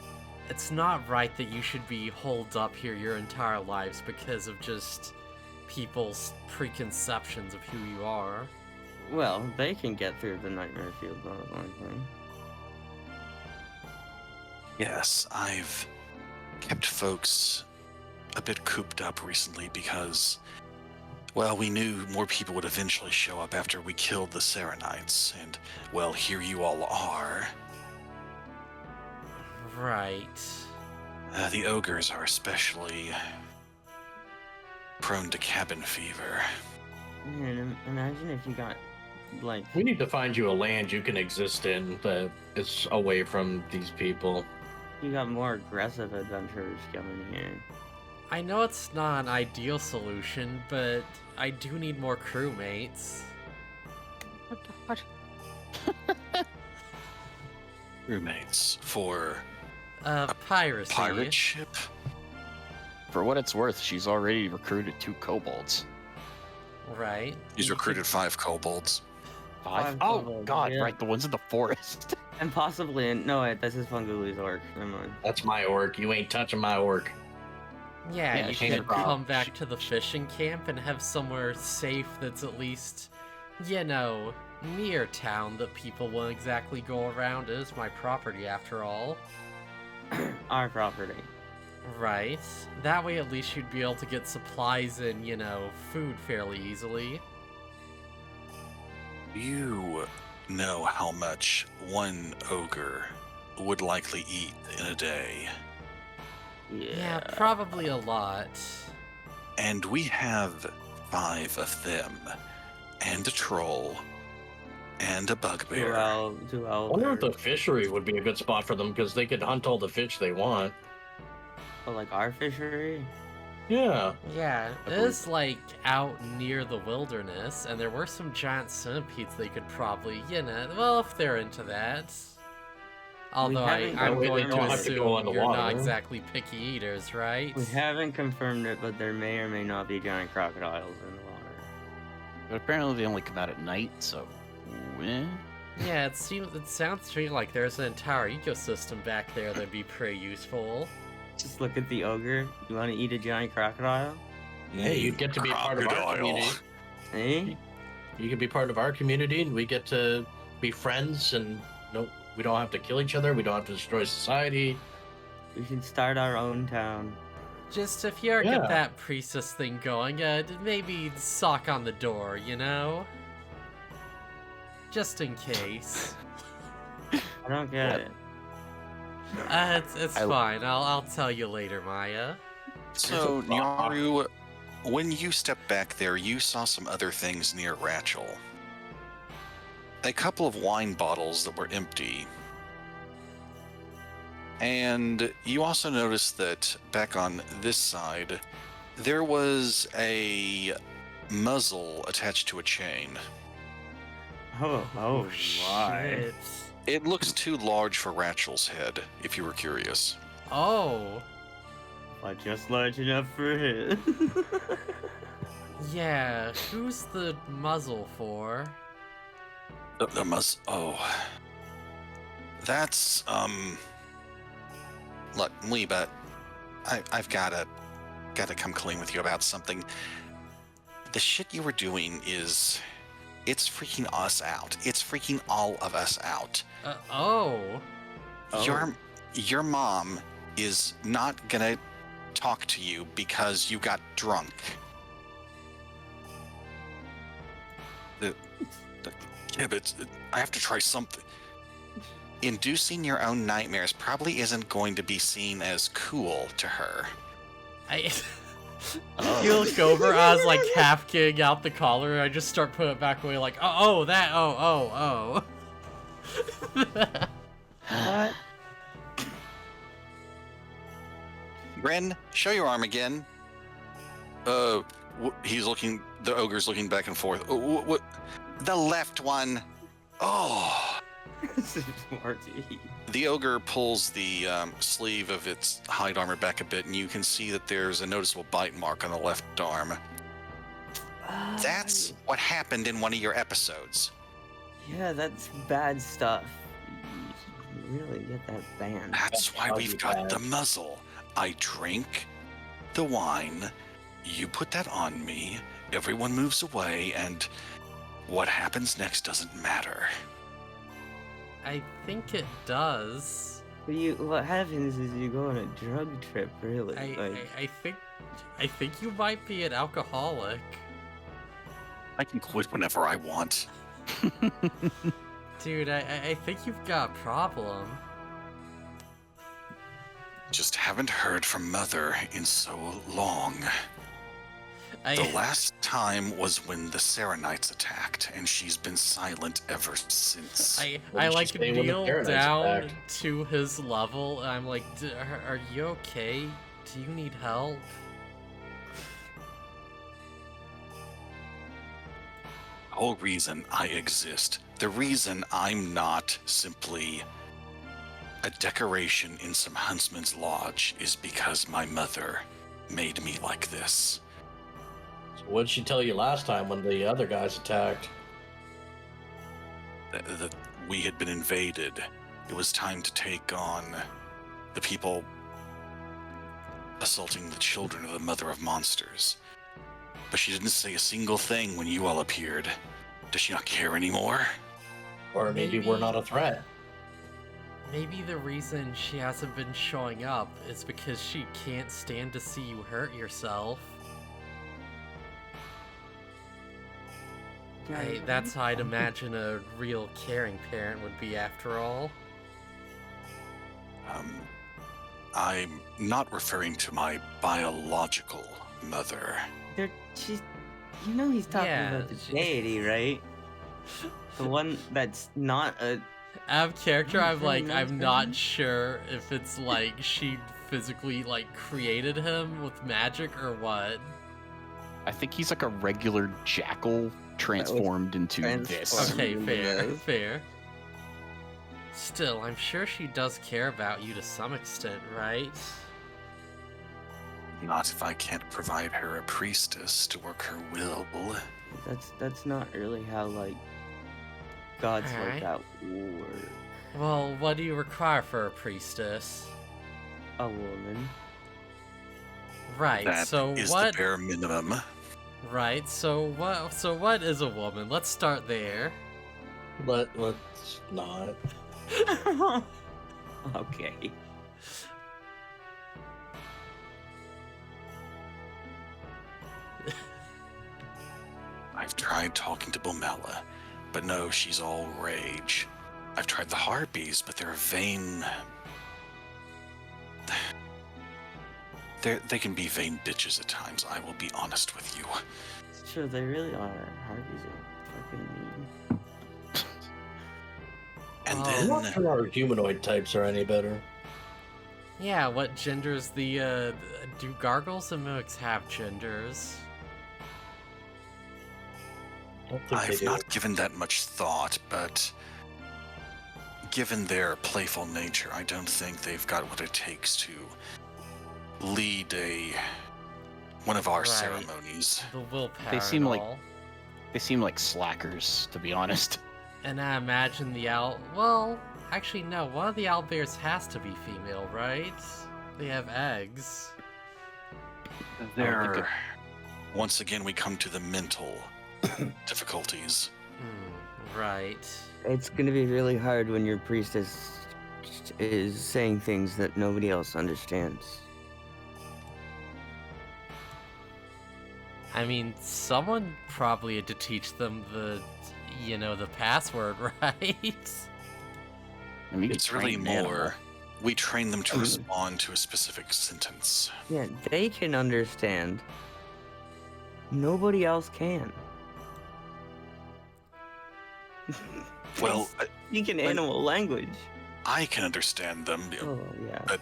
It's not right that you should be holed up here your entire lives because of just people's preconceptions of who you are. Well, they can get through the nightmare field, most likely. Yes, I've kept folks a bit cooped up recently because, well, we knew more people would eventually show up after we killed the Serenites, and, well, here you all are. Right. The ogres are especially prone to cabin fever. Man, imagine if you got, like... We need to find you a land you can exist in that is away from these people. You got more aggressive adventurers coming here. I know it's not an ideal solution, but I do need more crewmates. What? Roommates for Piracy. pirate ship? For what it's worth, she's already recruited 2 kobolds. Right. He's You recruited 5 kobolds. 5? Five Oh, kobolds, God, yeah. right, the ones in the forest. And possibly, no wait, this is Funguli's orc. Never mind. That's my orc. You ain't touching my orc. Yeah, Yeah, you she's could a problem. come back to the fishing camp and have somewhere safe that's at least, near town that people won't exactly go around. It is my property after all. Our property. Right. That way at least you'd be able to get supplies and, food fairly easily. You know how much one ogre would likely eat in a day. Yeah, probably a lot. And we have 5 of them. And a troll. And a bugbear. I wonder if the fishery would be a good spot for them because they could hunt all the fish they want. Oh, like our fishery? Yeah. Yeah, I it believe- is out near the wilderness, and there were some giant centipedes they could probably, if they're into that. Although haven't I'm confirmed going to it. assume you're not Water. exactly picky eaters, right? We haven't confirmed it, but there may or may not be giant crocodiles in the water. But apparently they only come out at night, so... Yeah, it sounds to me like there's an entire ecosystem back there that'd be pretty useful. Just look at the ogre. You want to eat a giant crocodile? Hey, you get to be part of our Crocodile. community. Eh? You can be part of our community, and we get to be friends, and we don't have to kill each other. We don't have to destroy society. We should start our own town. Just if you ever Yeah. get that priestess thing going, maybe sock on the door, Just in case. I don't get it. It's fine. I'll tell you later, Maya. So, Nyaru, When you stepped back there, you saw some other things near Rachel. A couple of wine bottles that were empty. And you also noticed that back on this side, there was a muzzle attached to a chain. Oh my. shit. It looks too large for Rachel's head, if you were curious. Oh. But just large enough for him. Yeah, who's the muzzle for? Oh. That's, Look, Liba, I've gotta come clean with you about something. The shit you were doing it's freaking us out. It's freaking all of us out. Oh. Your mom is not gonna talk to you because you got drunk. Yeah, but I have to try something. Inducing your own nightmares probably isn't going to be seen as cool to her. You look over, I was like half getting out the collar, and I just start putting it back away like, oh. What? Ren, show your arm again. He's looking, the ogre's looking back and forth. What? The left one. Oh. Marty. The ogre pulls the sleeve of its hide armor back a bit, and you can see that there's a noticeable bite mark on the left arm. That's what happened in one of your episodes. Yeah, that's bad stuff. You really get that banned. That's why we've got the muzzle. I drink the wine, you put that on me, everyone moves away, and what happens next doesn't matter. I think it does. What happens is you go on a drug trip, really. I think you might be an alcoholic. I can quit whenever I want. Dude, I think you've got a problem. Just haven't heard from Mother in so long. The last time was when the Serenites attacked, and she's been silent ever since. I like say when the kneel Serenites down attacked? to his level, and I'm like, are you okay? Do you need help? The whole reason I exist, the reason I'm not simply a decoration in some huntsman's lodge, is because my mother made me like this. So what'd she tell you last time when the other guys attacked? That we had been invaded. It was time to take on the people assaulting the children of the mother of monsters. But she didn't say a single thing when you all appeared. Does she not care anymore? Or maybe we're not a threat. Maybe the reason she hasn't been showing up is because she can't stand to see you hurt yourself. That's how I'd imagine a real caring parent would be, after all. I'm not referring to my biological mother. You know he's talking Yeah, about the deity, right? The one that's not a... Out of character, I'm like, Very I'm nice not thing. sure if it's like she physically like created him with magic or what. I think he's like a regular jackal transformed into this. transformed. Okay, Yes. fair. Still, I'm sure she does care about you to some extent, right? Not if I can't provide her a priestess to work her will. That's not really how, like, gods Alright. like that work. Well, what do you require for a priestess? A woman. Right, That so is what the bare minimum. Right, so what is a woman? Let's start there. Let's not. Okay. I've tried talking to Bomella, but no, she's all rage. I've tried the Harpies, but they're vain. They can be vain bitches at times, I will be honest with you. Sure, they really are. Harpies are fucking mean. And Oh. I'm not then, sure our humanoid types are any better. Yeah, what genders the, do gargles and mimics have genders? I don't think they I've do. not given that much thought, but given their playful nature, I don't think they've got what it takes to lead one of our Right. ceremonies. The willpower They seem and like- all. They seem like slackers, to be honest. And I imagine the owl. Well, actually, no. One of the owlbears has to be female, right? They have eggs. There. Once again, we come to the mental difficulties. Right. It's gonna be really hard when your priestess is saying things that nobody else understands. I mean, someone probably had to teach them the, the password, right? I mean, It's really more. We train them to respond to a specific sentence. Yeah, they can understand. Nobody else can. Well, Speak an animal language. I can understand them. Oh yeah. But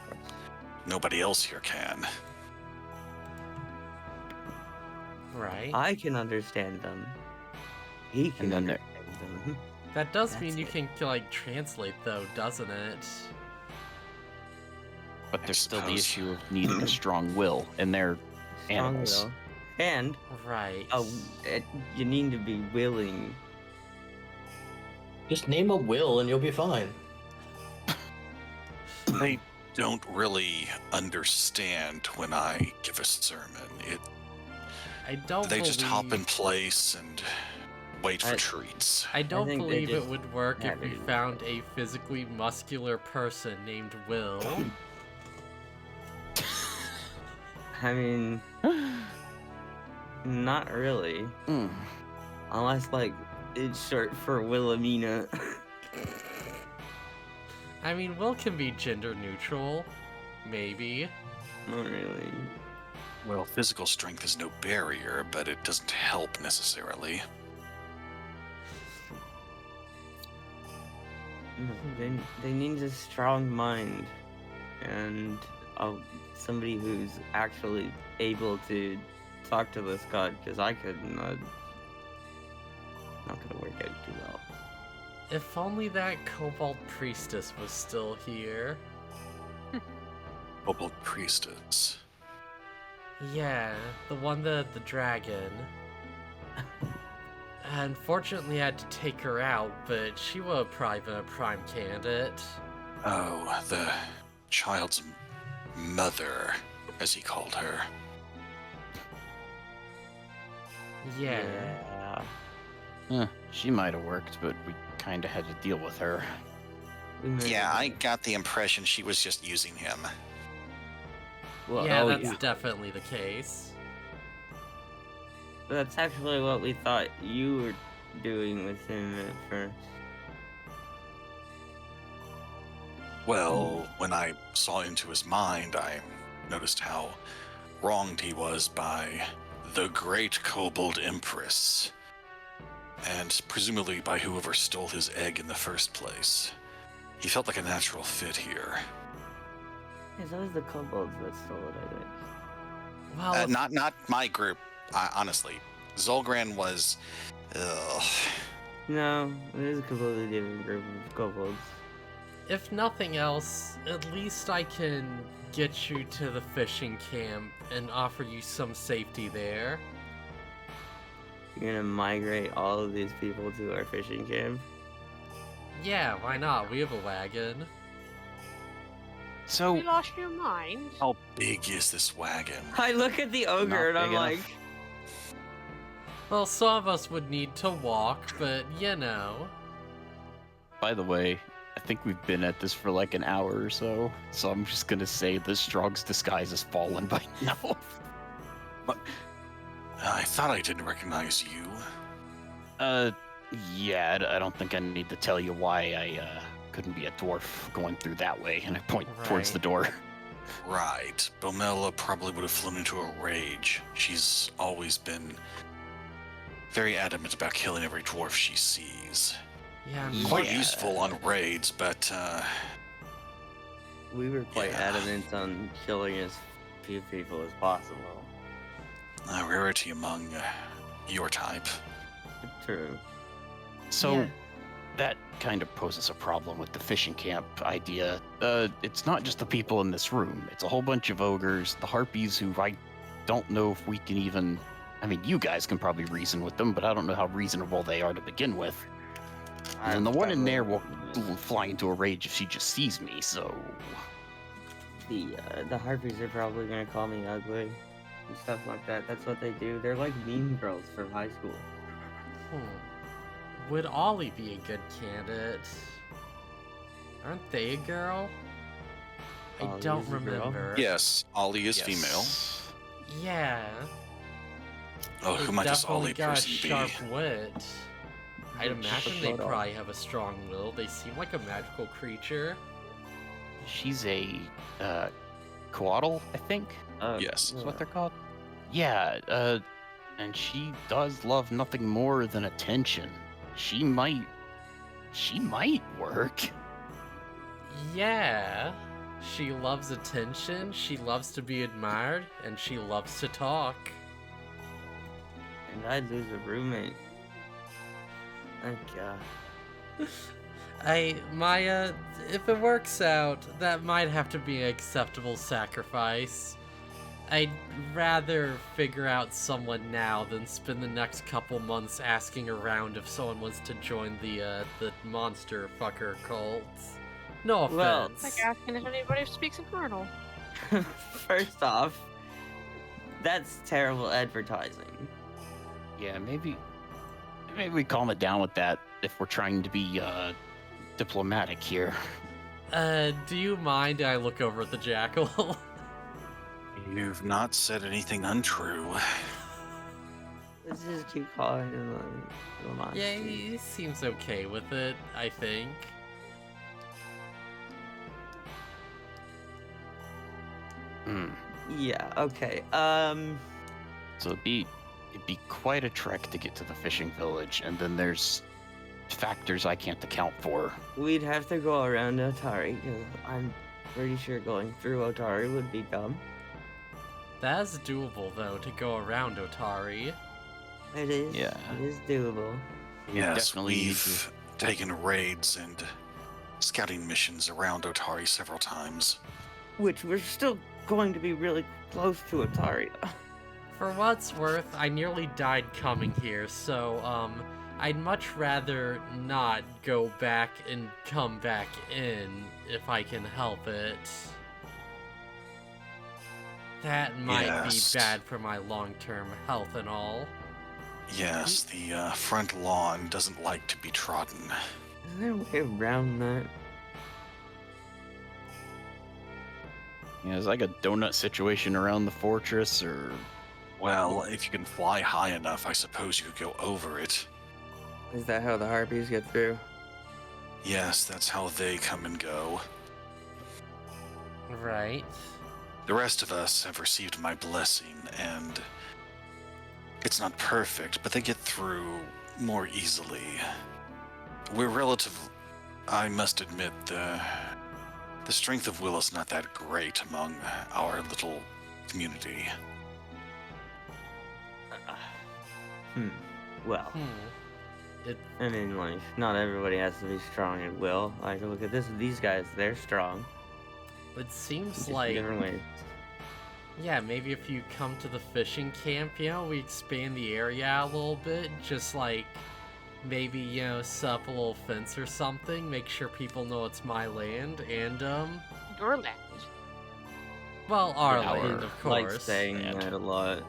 nobody else here can. Right. I can understand them. He can And then there- understand them. That does That's mean you it. can, translate, though, doesn't it? But there's still the suppose. issue of needing a strong will, and they're Strong animals. will. And Right. you need to be willing. Just name a will and you'll be fine. They don't really understand when I give a sermon. I don't They just hop believe- in place and wait for I- treats. I don't think they believe it just would work if have we it. found a physically muscular person named Will. I mean, not really. Hmm. Unless, like, it's short for Wilhelmina. I mean, Will can be gender neutral. Maybe. Not really. Well, physical strength is no barrier, but it doesn't help necessarily. No, they need a strong mind. And somebody who's actually able to talk to this god, because I could not gonna work out too well. If only that kobold priestess was still here. Kobold priestess. Yeah, the one the dragon. Unfortunately, I had to take her out, but she would have probably been a prime candidate. Oh, the child's mother, as he called her. Yeah. She might have worked, but we kind of had to deal with her. Yeah, I got the impression she was just using him. Well, Yeah, oh, that's yeah. definitely the case. That's actually what we thought you were doing with him at first. Well, when I saw into his mind, I noticed how wronged he was by the great Kobold Empress. And presumably by whoever stole his egg in the first place. He felt like a natural fit here. Yeah, that was the kobolds that stole it, I think. Well, if- Not my group, honestly. Zolgran was... Ugh. No, it is a completely different group of kobolds. if nothing else, at least I can get you to the fishing camp and offer you some safety there. You're gonna migrate all of these people to our fishing camp? Yeah, why not? We have a wagon. So, You lost your mind. How big is this wagon? I look at the ogre and Not I'm big like, enough. Well, some of us would need to walk, but by the way, I think we've been at this for like an hour or so, so I'm just gonna say the Strog's disguise has fallen by now. I thought I didn't recognize you. Yeah, I don't think I need to tell you why I couldn't be a dwarf going through that way, and I point towards the door. Right. Bomella probably would have flown into a rage. She's always been very adamant about killing every dwarf she sees. Yeah, Quite Yeah. useful on raids, but We were quite Yeah. adamant on killing as few people as possible. a rarity among your type. True. So Yeah. that kind of poses a problem with the fishing camp idea. It's not just the people in this room. It's a whole bunch of ogres, the harpies who I don't know if we can even... I mean, you guys can probably reason with them, but I don't know how reasonable they are to begin with. And the one in there will fly into a rage if she just sees me, so... The harpies are probably gonna call me ugly and stuff like that. That's what they do. They're like mean girls from high school. Would Ollie be a good candidate? Aren't they a girl? I Ollie don't is a girl? remember. Yes, Ollie is Yes. female. Yeah. Oh, They who might this definitely Ollie got a person be? sharp wit. I'd Just imagine they put on. probably have a strong will. They seem like a magical creature. She's a coatl, I think Yes. is what they're called. Yeah, and she does love nothing more than attention. She might work. Yeah. She loves attention, she loves to be admired, and she loves to talk. And I'd lose a roommate. Thank God. If it works out, that might have to be an acceptable sacrifice. I'd rather figure out someone now than spend the next couple months asking around if someone wants to join the monster fucker cult. No Well, offense. It's like asking if anybody speaks Infernal. First off, that's terrible advertising. Yeah, maybe we calm it down with that if we're trying to be diplomatic here. Do you mind I look over at the jackal? You've not said anything untrue. Let's just keep calling him the monster. Yeah, he seems okay with it, I think. Hmm. Yeah, okay. So it'd be quite a trek to get to the fishing village, and then there's factors I can't account for. We'd have to go around Otari, because I'm pretty sure going through Otari would be dumb. That's doable, though, to go around Otari. It is. Yeah. It is doable. Yes, definitely need we've taken raids and scouting missions around Otari several times. Which we're still going to be really close to Otari. For what's worth, I nearly died coming here, so, I'd much rather not go back and come back in if I can help it. That might Yes. be bad for my long-term health and all. Yes, the front lawn doesn't like to be trodden. Is there a way around that? Yeah, is like a donut situation around the fortress, or Well, if you can fly high enough, I suppose you could go over it. Is that how the harpies get through? Yes, that's how they come and go. Right. The rest of us have received my blessing, and it's not perfect, but they get through more easily. We're I must admit, the strength of will is not that great among our little community. Well, It, I mean, like, not everybody has to be strong at will. Like, look at these guys, they're strong. it seems Just in like... different ways. Yeah, maybe if you come to the fishing camp, we expand the area a little bit. Just like, maybe, set up a little fence or something. Make sure people know it's my land. And, Your land. well, our Yeah, land, of Like course. saying and- that a lot.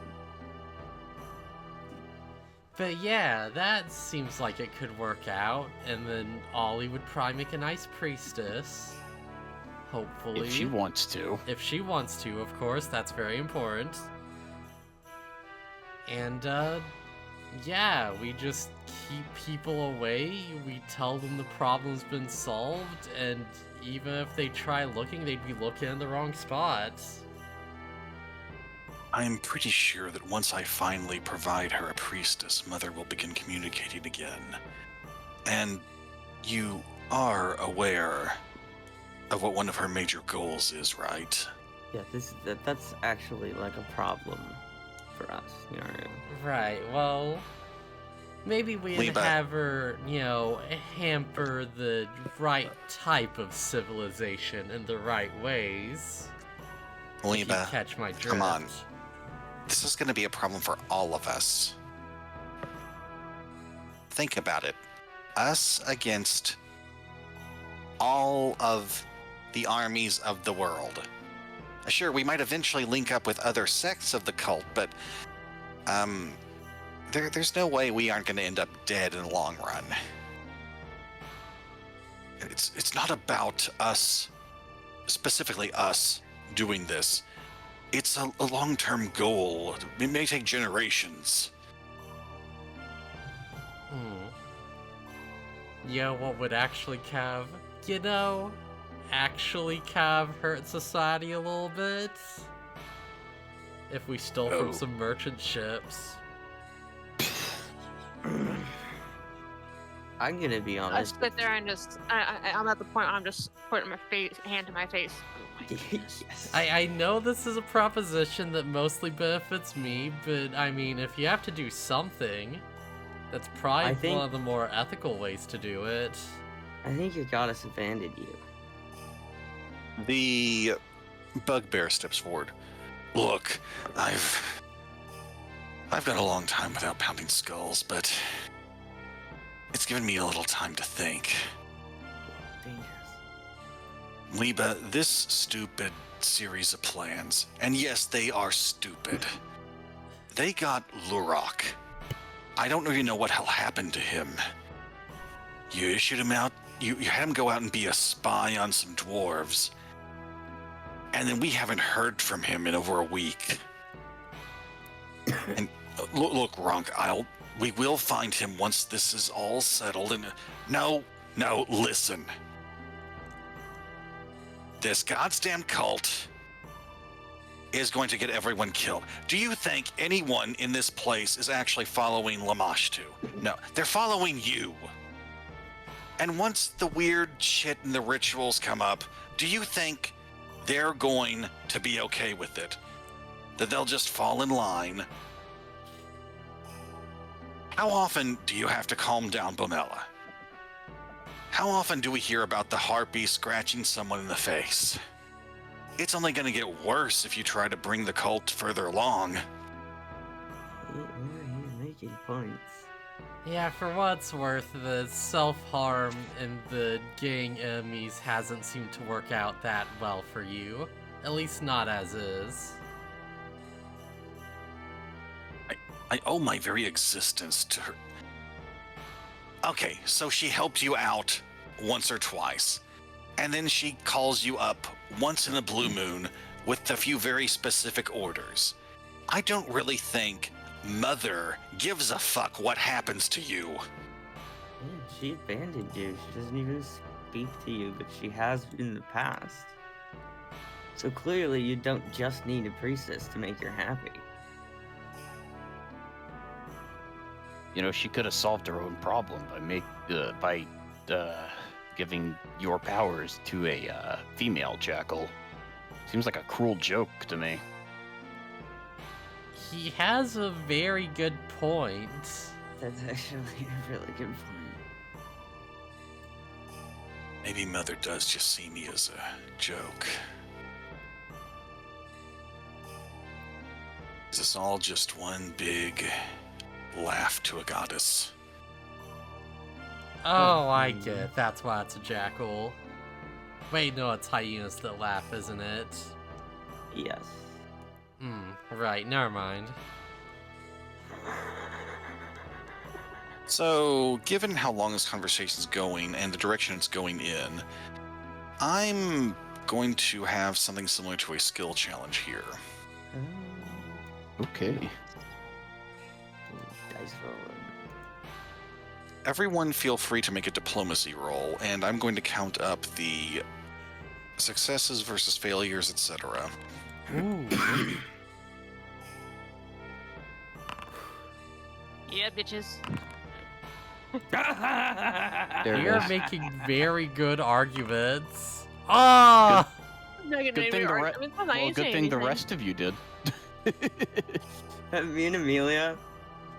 But yeah, that seems like it could work out. And then Ollie would probably make a nice priestess. Hopefully. if she wants to. If she wants to, of course, that's very important. And, yeah, we just keep people away, we tell them the problem's been solved, and even if they try looking, they'd be looking in the wrong spots. I'm pretty sure that once I finally provide her a priestess, Mother will begin communicating again. And you are aware of what one of her major goals is, right? Yeah, that's actually like a problem for us, you know. Right, well, maybe we Liba. have her, hamper the right type of civilization in the right ways. If you Liba, catch my drift. come on. This is going to be a problem for all of us. Think about it. Us against all of the armies of the world. Sure, we might eventually link up with other sects of the cult, but there's no way we aren't going to end up dead in the long run. It's not about us, specifically us, doing this. It's a long-term goal. It may take generations. Yeah, what would actually actually hurt society a little bit? If we stole from some merchant ships. I'm gonna be I honest. sit there and I'm at the point I'm just putting my hand to my face. Yes. I know this is a proposition that mostly benefits me, but I mean, if you have to do something, that's probably one of the more ethical ways to do it. I think your goddess abandoned you. The bugbear steps forward. Look, I've gone a long time without pounding skulls, but it's given me a little time to think. Dangerous. Liba, this stupid series of plans, and yes, they are stupid. They got Lurok. I don't even know what hell happened to him. You issued him out, you had him go out and be a spy on some dwarves. And then we haven't heard from him in over a week. And look, Ronk, we will find him once this is all settled. And no, listen. This goddamn cult is going to get everyone killed. Do you think anyone in this place is actually following Lamashtu? No, they're following you. And once the weird shit and the rituals come up, do you think they're going to be okay with it? That they'll just fall in line? How often do you have to calm down Bomella? How often do we hear about the harpy scratching someone in the face? It's only going to get worse if you try to bring the cult further along. He's making points. Yeah, for what it's worth, the self-harm and the gang enemies hasn't seemed to work out that well for you. At least not as is. I owe my very existence to her. Okay, so she helped you out once or twice, and then she calls you up once in a blue moon with a few very specific orders. I don't really think Mother gives a fuck what happens to you. Yeah, she abandoned you. She doesn't even speak to you, but she has in the past. So clearly you don't just need a priestess to make her happy. You know, she could have solved her own problem by giving your powers to a female jackal. Seems like a cruel joke to me. He has a very good point. That's actually a really good point. Maybe Mother does just see me as a joke. Is this all just one big laugh to a goddess? Oh, I get it. That's why it's a jackal. Wait, no, it's hyenas that laugh, isn't it? Yes. Right, never mind. So, given how long this conversation's going and the direction it's going in, I'm going to have something similar to a skill challenge here. Okay. Dice rolling. everyone feel free to make a diplomacy roll, and I'm going to count up the successes versus failures, etc. Ooh. Yeah, bitches. There We it are is. making very good arguments. Ah! Good Good thing the well, good thing the rest of you did. Me and Amelia,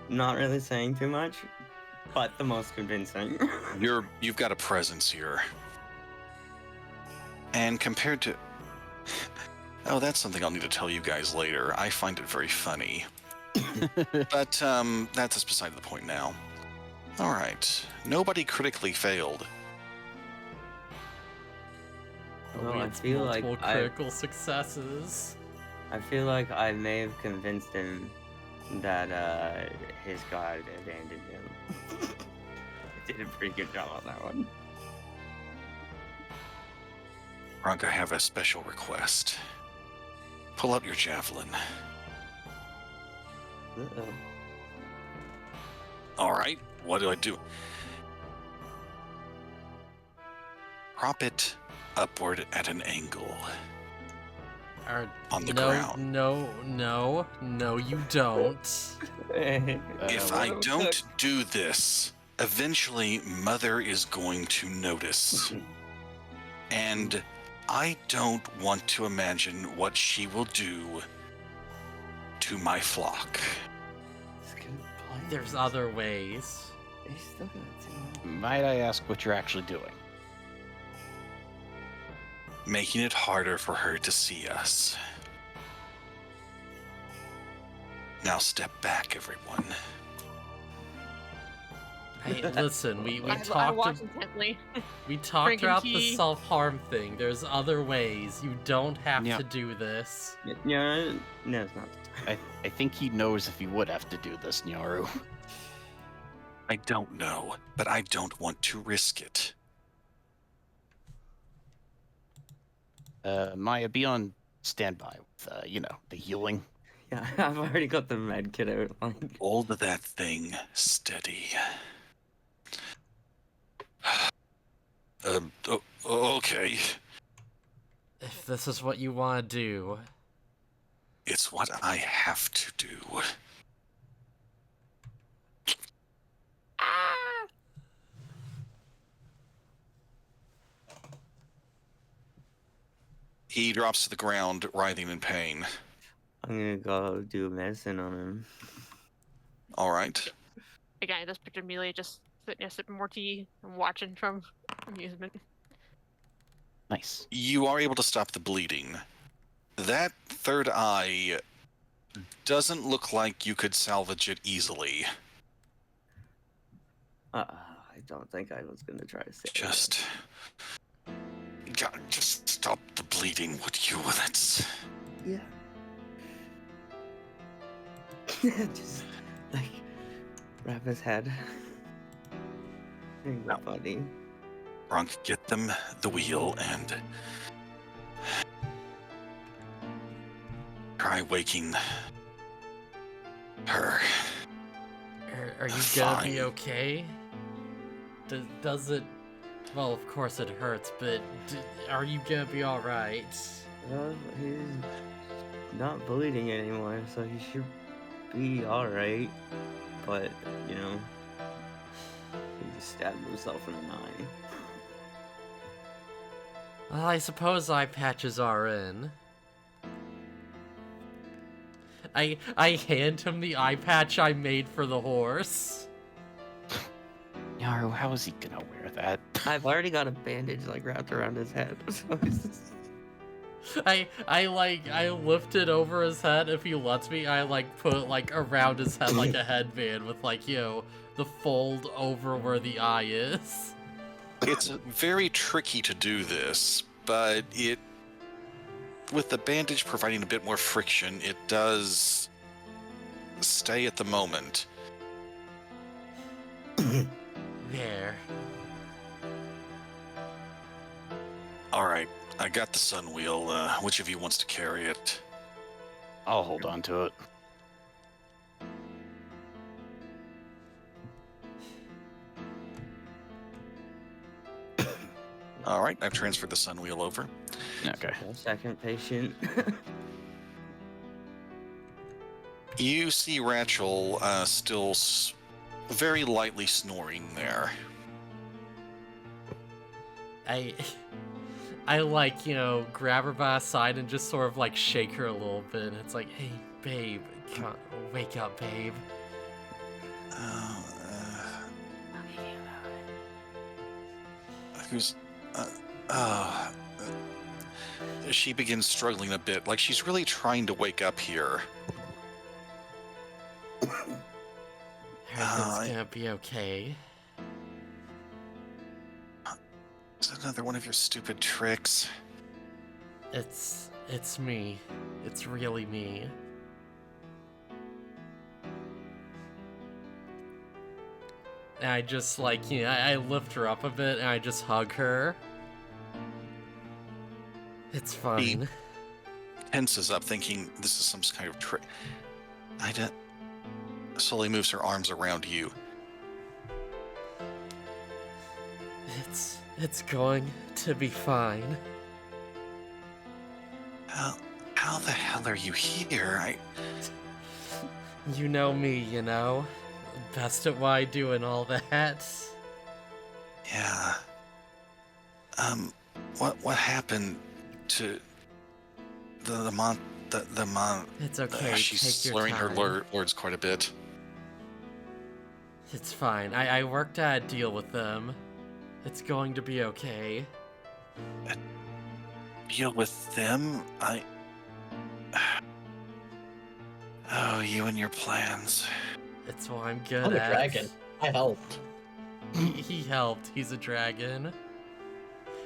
not really saying too much, but the most convincing. You've got a presence here. And compared to... Oh, that's something I'll need to tell you guys later. I find it very funny. But, that's just beside the point now. Alright. Nobody critically failed. Well, We I had feel like multiple critical successes. I feel like I may have convinced him that his god abandoned him. I did a pretty good job on that one. Gronk, I have a special request. Pull out your javelin. Uh-oh. Alright, what do I do? Prop it upward at an angle. On the ground. No, you don't. If I don't do this, eventually Mother is going to notice. And I don't want to imagine what she will do to my flock. There's other ways. Might I ask what you're actually doing? Making it harder for her to see us. Now step back, everyone. Hey, listen, we I talked. watched intently. We talked Drinking about the tea. self-harm thing. There's other ways. You don't have Yeah. to do this. Yeah, no, it's not. I think he knows if he would have to do this, Nyaru. I don't know, but I don't want to risk it. Maya, be on standby with, the healing. Yeah, I've already got the med kit out. Like, Hold that thing steady. Okay. If this is what you want to do. It's what I have to do. He drops to the ground, writhing in pain. I'm gonna go do a medicine on him. All right. Again, I just pictured Amelia just sitting there sipping more tea and watching from amusement. Nice. You are able to stop the bleeding. That third eye doesn't look like you could salvage it easily. I don't think I was gonna try to say Just stop the bleeding, would you? That's... Yeah. Just like wrap his head. Ain't that funny? Bronk, get them the wheel and try waking her. Are you gonna Fine. be okay? Does it? Well, of course it hurts, but are you gonna be all right? Well, he's not bleeding anymore, so he should be alright. But, you know, he just stabbed himself in an eye. Well, I suppose eye patches are in. I hand him the eye patch I made for the horse. Nyaru, how is he gonna wear that? I've already got a bandage like wrapped around his head. So he's just... I lift it over his head. If he lets me, I put around his head like a headband with the fold over where the eye is. It's very tricky to do this, but with the bandage providing a bit more friction, it does stay at the moment. There. Alright, I got the sun wheel. Which of you wants to carry it? I'll hold on to it. All right, I've transferred the sun wheel over. Okay. Second patient. You see Rachel still very lightly snoring there. I like, grab her by the side and just sort of like shake her a little bit. It's like, hey, babe, come on, wake up, babe. Who's she begins struggling a bit, like she's really trying to wake up here. Everything's gonna be okay. Is that another one of your stupid tricks? It's me. It's really me. And I just like, I lift her up a bit and I just hug her. It's fine. Tenses up, thinking this is some kind of trick. Ida slowly moves her arms around you. It's going to be fine. How the hell are you here? You know me, best at what I do and all that. Yeah. What happened to the mon? It's okay. She's Take your slurring time. her words quite a bit. It's fine. I worked out a deal with them. It's going to be okay. A deal with them? Oh, you and your plans. It's what I'm good I'm a at. dragon. I helped. He helped. He's a dragon.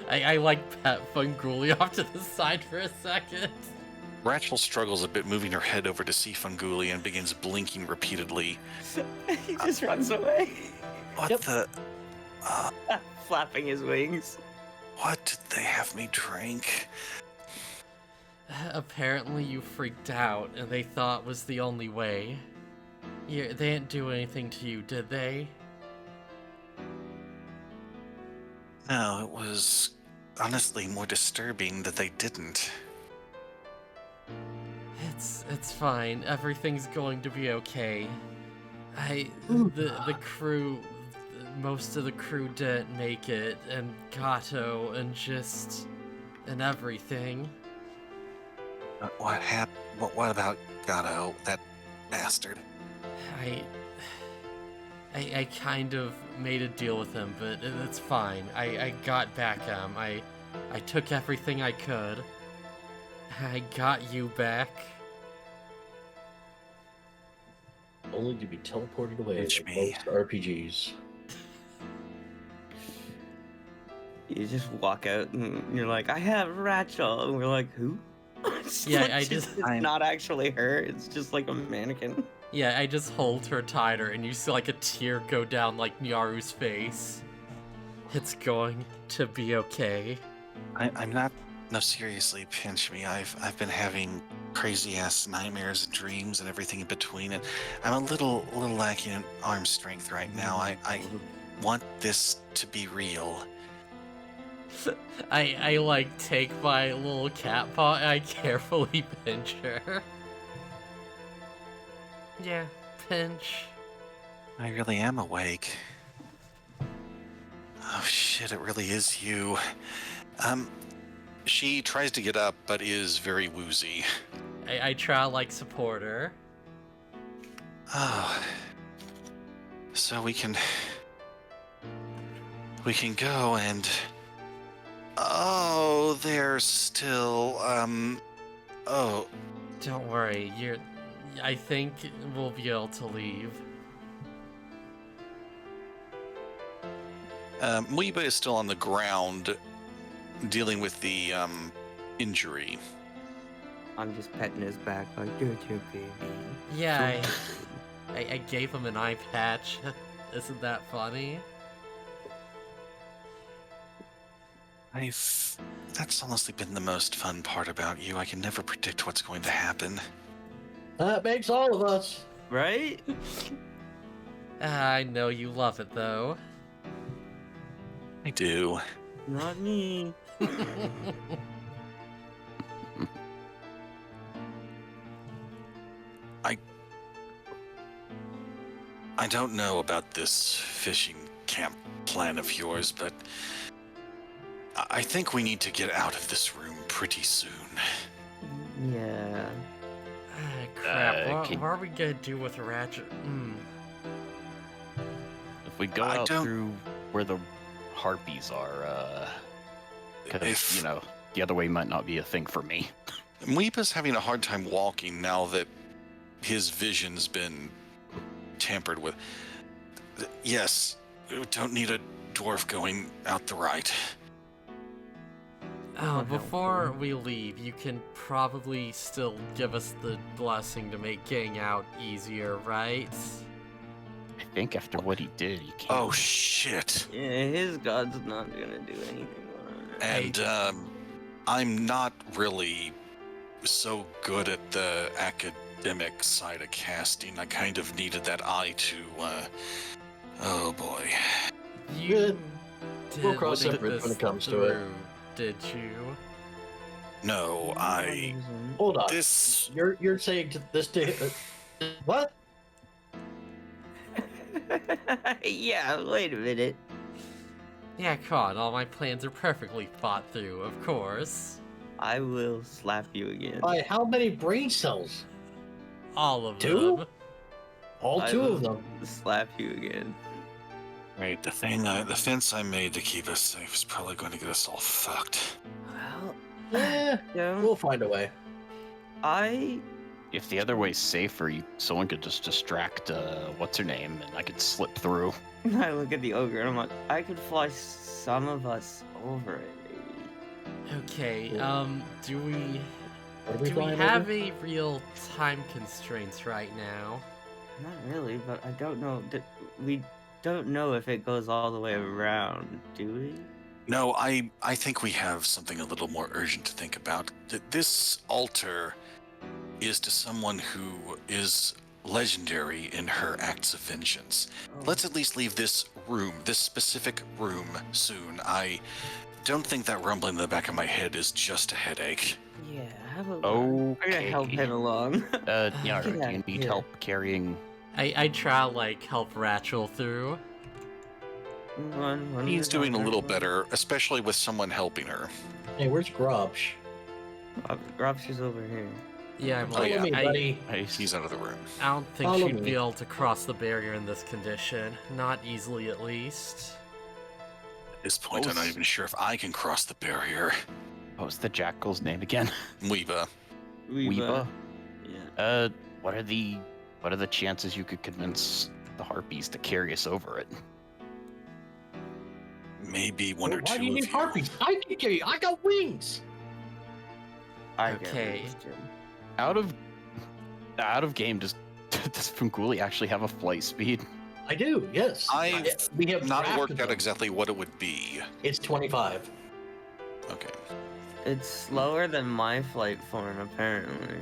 I like pat Funguli off to the side for a second. Rachel struggles a bit, moving her head over to see Funguli and begins blinking repeatedly. He just runs away, What Yep. the? flapping his wings. What did they have me drink? Apparently you freaked out and they thought was the only way. They didn't do anything to you, did they? No, it was honestly more disturbing that they didn't. It's fine. Everything's going to be okay. The crew, most of the crew didn't make it, and Kato, and everything. What happened? What about Gato, that bastard? I kind of made a deal with him, but it's fine. I got back him. I took everything I could. I got you back. Only to be teleported away Pitch like me. most RPGs. You just walk out and you're like, I have Rachel. And we're like, who? Yeah, It's not actually her. It's just like a mannequin. Yeah, I just hold her tighter, and you see like a tear go down like Nyaru's face. It's going to be okay. I'm not. No, seriously, pinch me. I've been having crazy ass nightmares and dreams and everything in between, and I'm a little lacking in arm strength right now. I want this to be real. I like take my little cat paw and I carefully pinch her. Yeah, pinch. I really am awake. Oh shit, it really is you. She tries to get up, but is very woozy. I try to like support her. Oh. So we can go and... Oh, there's still, oh. Don't worry, I think we'll be able to leave. Muiba is still on the ground, dealing with the, injury. I'm just petting his back like, good job, baby. Yeah, I gave him an eye patch. Isn't that funny? That's honestly been the most fun part about you. I can never predict what's going to happen. That makes all of us. Right? I know you love it though. I do. Not me. I don't know about this fishing camp plan of yours, but I think we need to get out of this room pretty soon. Yeah. Crap, what can- are we gonna do with Ratchet? If we go I out don't- through where the harpies are, because, If- you know, the other way might not be a thing for me. Weepa's having a hard time walking now that his vision's been tampered with. Yes, we don't need a dwarf going out the right. Oh, before we leave, you can probably still give us the blessing to make getting out easier, right? I think after what he did, he can't. Oh shit. Yeah, his god's not gonna do anything on it. And I'm not really so good at the academic side of casting. I kind of needed that eye to oh boy. You Good. did We'll cross think that bridge when this it comes to it. through, did you? No, I Hold on. this You're saying to this day what? Yeah, wait a minute. Yeah, come on, all my plans are perfectly thought through, of course. I will slap you again. By how many brain cells? All of Two? them. All I two will of them. Slap you again. right, the fence I made to keep us safe is probably going to get us all fucked. Well, Yeah, yeah. we'll find a way. If the other way's safer, someone could just distract, what's her name, and I could slip through. I look at the ogre and I'm like, I could fly some of us over it, maybe. Okay, Cool. do we What are we do we flying have over? a real time constraints right now? Not really, but I don't know. We don't know if it goes all the way around, do we? No, I think we have something a little more urgent to think about. This altar is to someone who is legendary in her acts of vengeance. Oh, Let's at least leave this room, this specific room, soon. I don't think that rumbling in the back of my head is just a headache. Yeah, have a look. Okay. We're gonna help him along. Yeah, Get do you outta need here. help carrying? I try to, like, help Rachel through. One He's doing a other little one. better, especially with someone helping her. Hey, where's Grubsh? Grubsh is over here. Yeah, I'm Follow like, me, buddy. He's out of the room. I don't think Follow she'd me. be able to cross the barrier in this condition. Not easily, at least. At this point, I'm not even sure if I can cross the barrier. What was the jackal's name again? Weeba. Weeba? Yeah. What are the chances you could convince the harpies to carry us over it? Maybe one or Why two do you of need you. harpies? I can carry you. I got wings. I get Okay. this, Jim. Out of game, does Funguli actually have a flight speed? I do. Yes. I've we have not drafted worked out them. exactly what it would be. It's 25. Okay. It's slower than my flight form, apparently.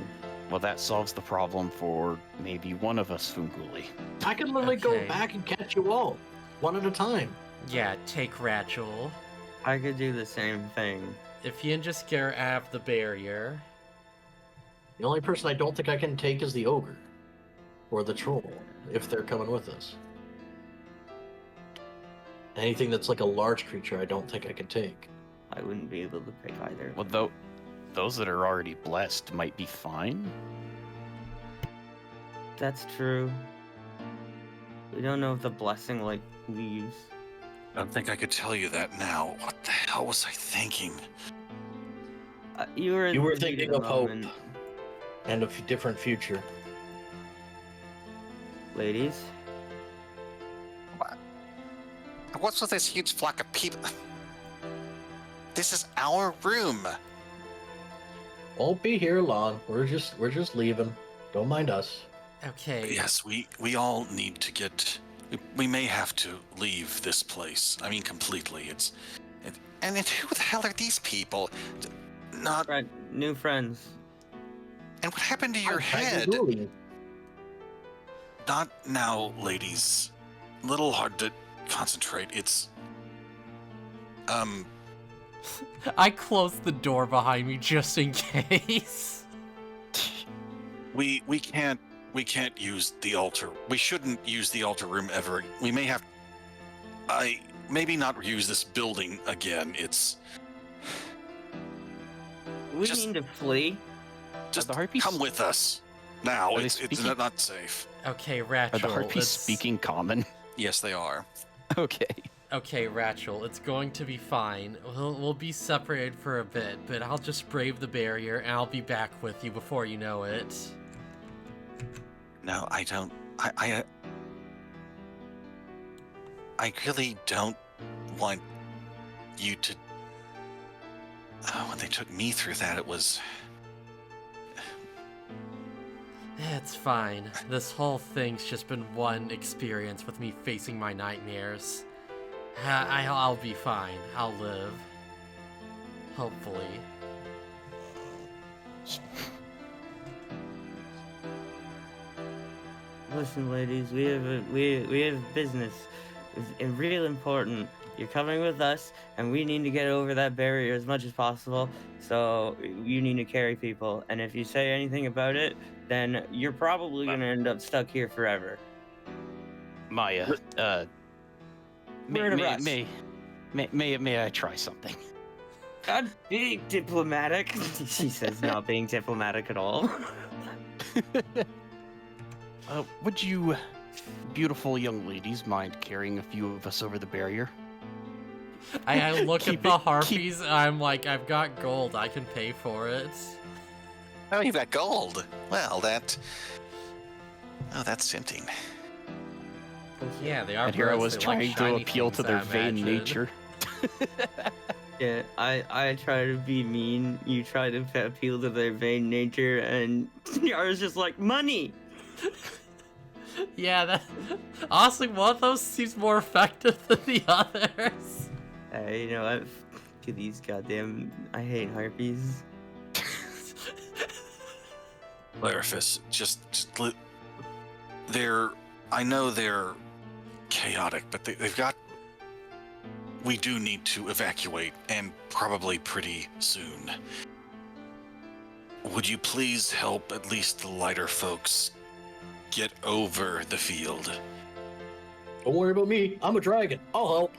Well, that solves the problem for maybe one of us, Funguli. I can literally go Okay. back and catch you all, one at a time. Yeah, take Rachel. I could do the same thing. If you can just get her out of the barrier. The only person I don't think I can take is the ogre, or the troll, if they're coming with us. Anything that's like a large creature, I don't think I can take. I wouldn't be able to pick either. Well, those that are already blessed might be fine. That's true. We don't know if the blessing, like, leaves. I don't think I could tell you that now. What the hell was I thinking? You were in You were the heat thinking the of hope. moment. And a different future. Ladies, What's with this huge flock of people? This is our room. Won't be here long. We're just leaving. Don't mind us. Okay. Yes, we all need to get. We may have to leave this place. I mean, completely. And who the hell are these people? Not. right, new friends. And what happened to your I'm trying to head? do it. Not now, ladies. Little hard to concentrate. It's I closed the door behind me just in case. We can't use the altar. We shouldn't use the altar room ever. We may have. Maybe not use this building again. It's. We Just- need to flee. Just the harpies? come with us. Now, Are they it's speaking- not safe. Okay, Are Ratchel. the harpies it's- speaking common? Yes, they are. Okay. Okay, Ratchel, it's going to be fine. We'll be separated for a bit, but I'll just brave the barrier and I'll be back with you before you know it. No, I don't. I really don't want you to. When they took me through that, it was. It's fine. This whole thing's just been one experience with me facing my nightmares. I'll be fine. I'll live. Hopefully. Listen, ladies, we have business. It's real important. You're coming with us, and we need to get over that barrier as much as possible. So you need to carry people, and if you say anything about it, then you're probably gonna end up stuck here forever. Maya, We're in a rush. may I try something? God, being diplomatic. She says not being diplomatic at all. Would you, beautiful young ladies, mind carrying a few of us over the barrier? I look Keep at the it- harpies and I'm like, I've got gold. I can pay for it. Oh, you've got gold. Well, that. Oh, that's tempting. Yeah, they are. And here I bros. was They like trying to shiny appeal to things, their I vain imagine. nature. Yeah, I try to be mean. You try to appeal to their vain nature, and Yara's just like money. Yeah, that honestly, one of those seems more effective than the others. Hey, you know what? To these goddamn, I hate harpies. Larifus, they're. I know they're chaotic, but they've got. We do need to evacuate, and probably pretty soon. Would you please help at least the lighter folks get over the field? Don't worry about me. I'm a dragon. I'll help.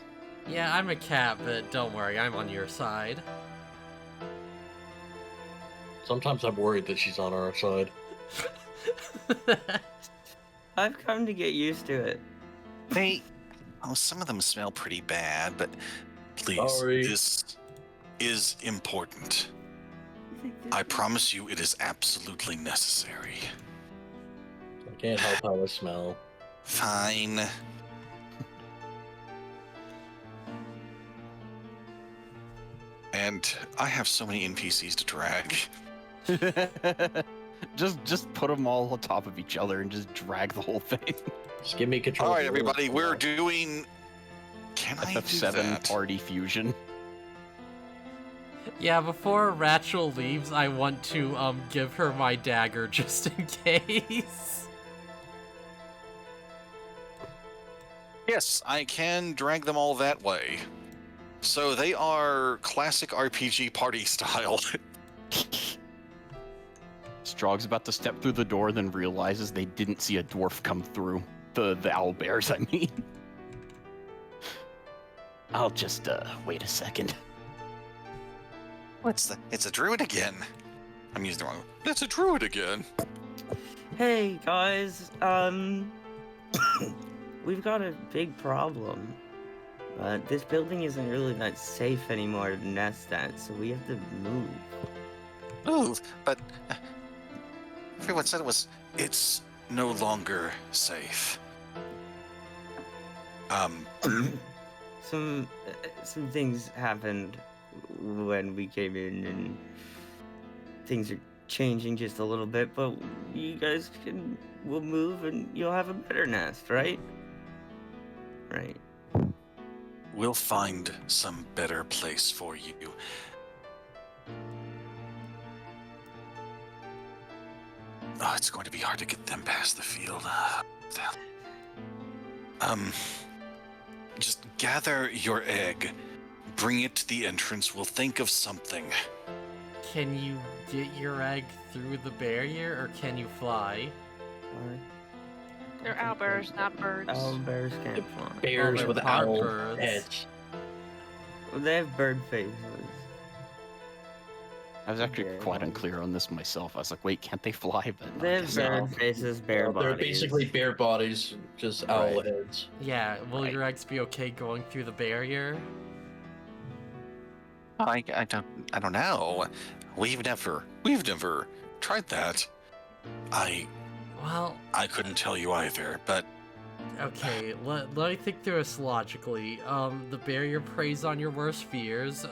Yeah, I'm a cat, but don't worry, I'm on your side. Sometimes I'm worried that she's on our side. I've come to get used to it. Some of them smell pretty bad, but please, Sorry. this is important. I promise you it is absolutely necessary. I can't help how I smell. Fine. And I have so many NPCs to drag. just put them all on top of each other and just drag the whole thing. Just give me control. All of right, the everybody, world. we're doing. Can I do FF7 that? party fusion. Yeah, before Rachel leaves, I want to give her my dagger just in case. Yes, I can drag them all that way. So they are classic RPG party style. Strog's about to step through the door, then realizes they didn't see a dwarf come through. The owlbears, I mean. I'll just wait a second. It's a druid again. I'm using the wrong. It's a druid again. Hey guys, we've got a big problem. This building isn't really that safe anymore to nest at, so we have to move. Move, but everyone said it's no longer safe. Some things happened when we came in, and things are changing just a little bit. But you guys we'll move, and you'll have a better nest, right? Right. We'll find some better place for you. Oh, it's going to be hard to get them past the field. Just gather your egg, Bring it to the entrance. We'll think of something. Can you get your egg through the barrier, or can you fly? They're owlbears, not birds. Owlbears can't fly. Bears they're with part owl birds. heads. Well, they have bird faces. I was actually Yeah. quite unclear on this myself. I was like, wait, can't they fly? But no, They I have guess bird not. faces, bear They're bodies. basically bear bodies, just owl Right. heads. Yeah, will Right. your eggs be okay going through the barrier? I don't know. We've never tried that. Well, I couldn't tell you either, but okay, let me think through this logically. The barrier preys on your worst fears.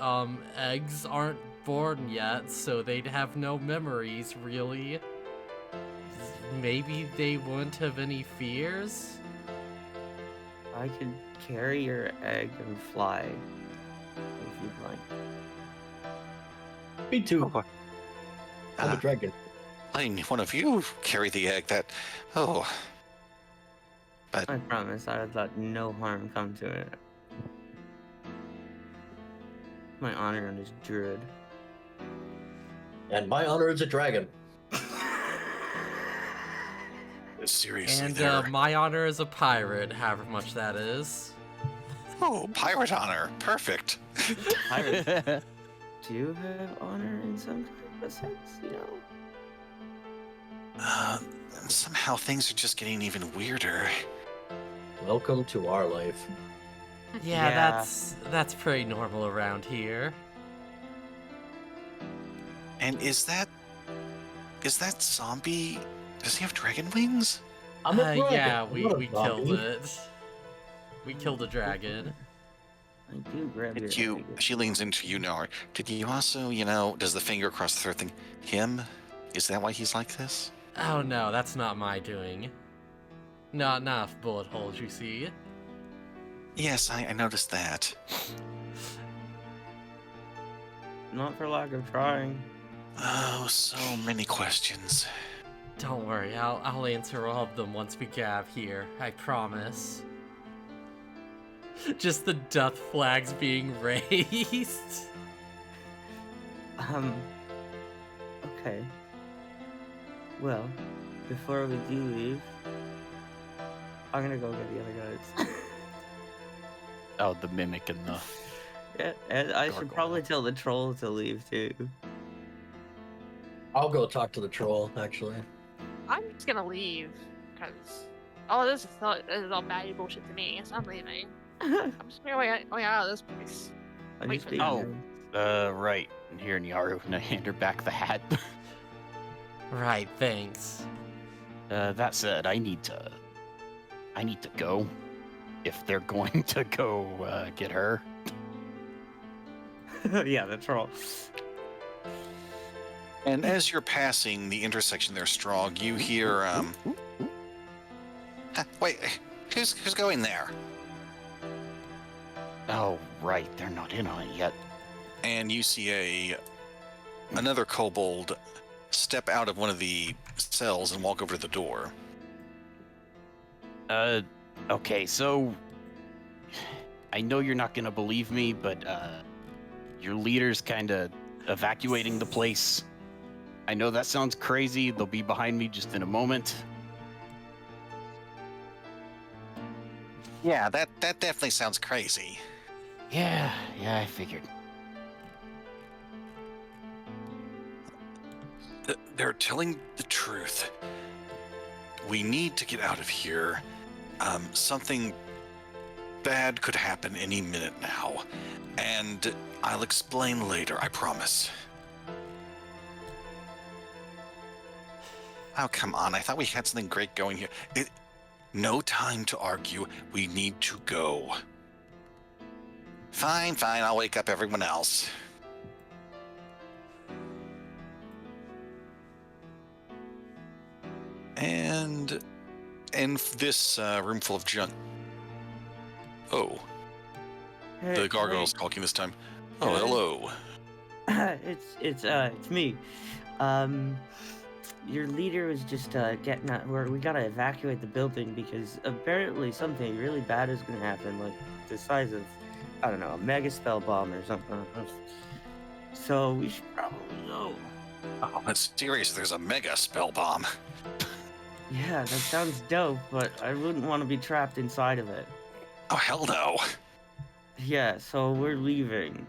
Eggs aren't born yet, so they'd have no memories, really. Maybe they wouldn't have any fears? I could carry your egg and fly, if you'd like. Me too. Oh, I'm a uh, dragon. letting one of you carry the egg. Oh, I promise I would let no harm come to it. My honor is druid. And my honor is a dragon. seriously, And there. my honor is a pirate, however much that is. Oh, pirate honor, perfect. Pirates do have honor in some kind of sense, you know? Somehow things are just getting even weirder. Welcome to our life. Yeah, Yeah. that's pretty normal around here. And is that zombie? Does he have dragon wings? I'm a dragon. Yeah, I'm we not a killed zombie. it. We killed a dragon. I do grab Did your you? egg. She leans into you now. Did you also, does the finger across the throat thing? Him? Is that why he's like this? Oh no, that's not my doing. Not enough bullet holes, you see. Yes, I noticed that. Not for lack of trying. Oh, so many questions. Don't worry, I'll answer all of them once we get out of here. I promise. Just the death flags being raised. Okay. Well, before we do leave, I'm gonna go get the other guys. Oh, the mimic and the. Yeah, and I should Gargoyle. probably tell the troll to leave too. I'll go talk to the troll, actually. I'm just gonna leave because this is all bad bullshit to me. So I'm leaving. I'm just going out of this place. I'm Wait just for being Oh. nice. Right. And here, Nyaru, and I hand her back the hat. Right, thanks. That said, I need to go. If they're going to go get her. Yeah, the troll. And as you're passing the intersection there, Strog, you hear, wait, who's going there? Oh, right. They're not in on it yet. And you see another kobold step out of one of the cells and walk over to the door. Okay, so I know you're not gonna believe me, but your leader's kind of evacuating the place. I know that sounds crazy. They'll be behind me just in a moment. Yeah, that definitely sounds crazy. Yeah, I figured. They're telling the truth. We need to get out of here. Something bad could happen any minute now. And I'll explain later, I promise. Oh, come on. I thought we had something great going here. No time to argue. We need to go. Fine. I'll wake up everyone else. And in this room full of junk. Oh, Hey, the gargoyle's talking this time. Oh, Hey. hello. It's me. Your leader was just getting out. We gotta evacuate the building because apparently something really bad is gonna happen, like the size of I don't know, a mega spell bomb or something. So we should probably go. Oh, that's serious. There's a mega spell bomb. Yeah, that sounds dope, but I wouldn't want to be trapped inside of it. Oh, hell no. Yeah, so we're leaving.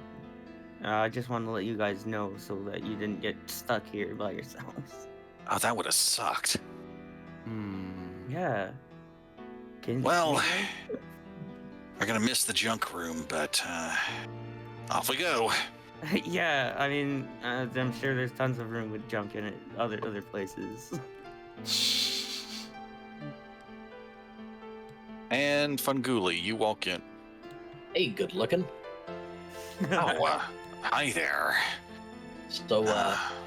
I just want to let you guys know so that you didn't get stuck here by yourselves. Oh, that would have sucked. Yeah. Well, we're gonna miss the junk room, but off we go. Yeah, I mean, I'm sure there's tons of room with junk in it, other places. And Funguli, you walk in. Hey, good looking. Oh, hi there. So,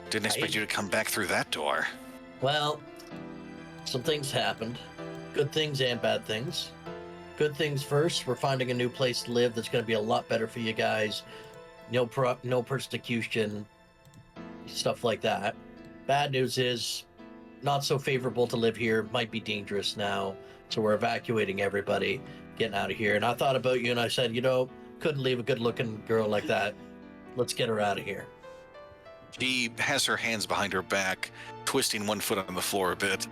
Didn't expect you to come back through that door. well, some things happened. Good things and bad things. Good things first, we're finding a new place to live that's going to be a lot better for you guys. No persecution, stuff like that. Bad news is, not so favorable to live here, might be dangerous now. So we're evacuating everybody, getting out of here. And I thought about you and I said, couldn't leave a good-looking girl like that. Let's get her out of here. She has her hands behind her back, twisting one foot on the floor a bit.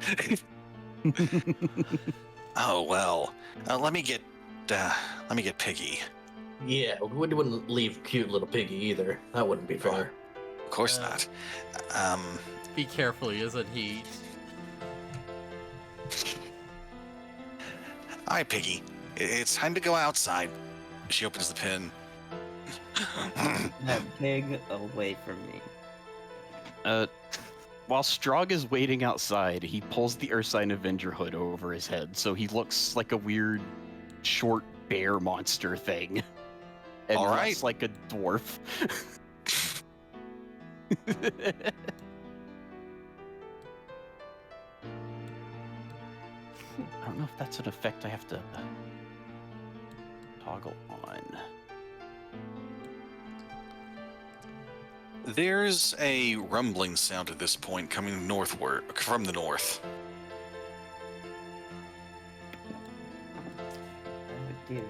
Oh well, let me get Piggy. Yeah, we wouldn't leave cute little Piggy either. That wouldn't be fair. Of course not. Be careful, he isn't he? All right, Piggy, it's time to go outside. She opens the pin. That pig away from me. While Strog is waiting outside, he pulls the Ursine Avenger hood over his head, so he looks like a weird, short bear monster thing. And All right. looks like a dwarf. I don't know if that's an effect I have to toggle on. There's a rumbling sound at this point coming northward from the north. Oh dear.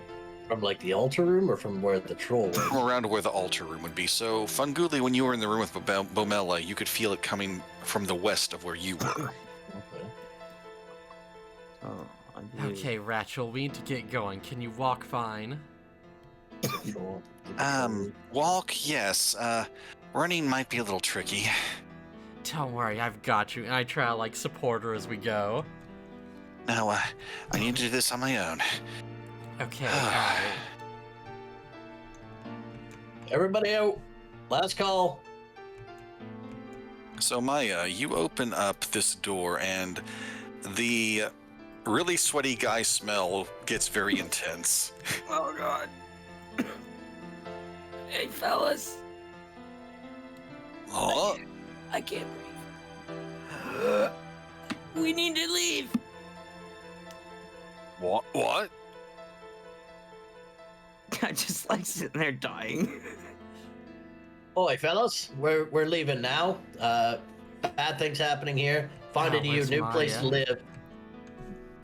From like the altar room or from where the troll was? From around where the altar room would be. So, Funguli, when you were in the room with Bomela, you could feel it coming from the west of where you were. Okay. Oh, I do. Okay, Rachel, we need to get going. Can you walk fine? Sure. Walk, yes. Running might be a little tricky. Don't worry, I've got you. And I try to, like, support her as we go. No, I need to do this on my own. Okay, alright. Everybody out. Last call. So, Maya, you open up this door, and the really sweaty guy smell gets very intense. Oh god. Hey fellas, Oh, I can't breathe. We need to leave. what? I just like sitting there dying. Oi, fellas, we're leaving now. Bad things happening here. Finding you a where's new place to Maya?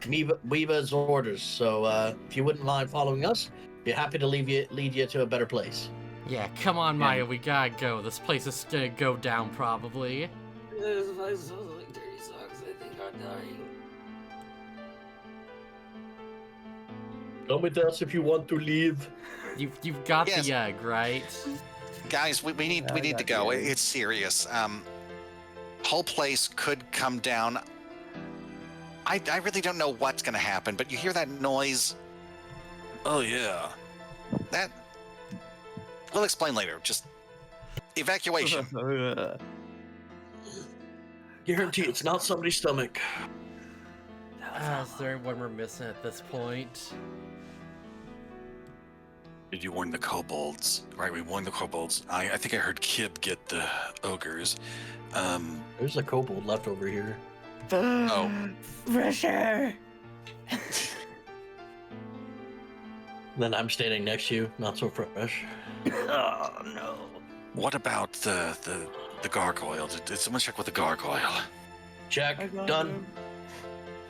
live. Weaver's orders. So if you wouldn't mind following us, be happy to lead you to a better place. Yeah, come on, Maya, we gotta go. This place is gonna go down, probably. This place smells like dirty socks. I think I'm dying. Come with us if you want to leave. You've got Yes. the egg, right? Guys, we need to go. It's serious. Whole place could come down. I really don't know what's gonna happen, but you hear that noise? Oh yeah. That we'll explain later. Just evacuation. Guarantee it's not somebody's stomach. Is there anyone we're missing at this point? Did you warn the kobolds? Right, we warned the kobolds. I think I heard Kib get the ogres. There's a kobold left over here. Oh. Fresh air. Then I'm standing next to you, not so fresh. Oh no. What about the gargoyle? Did someone check with the gargoyle? Check. Done.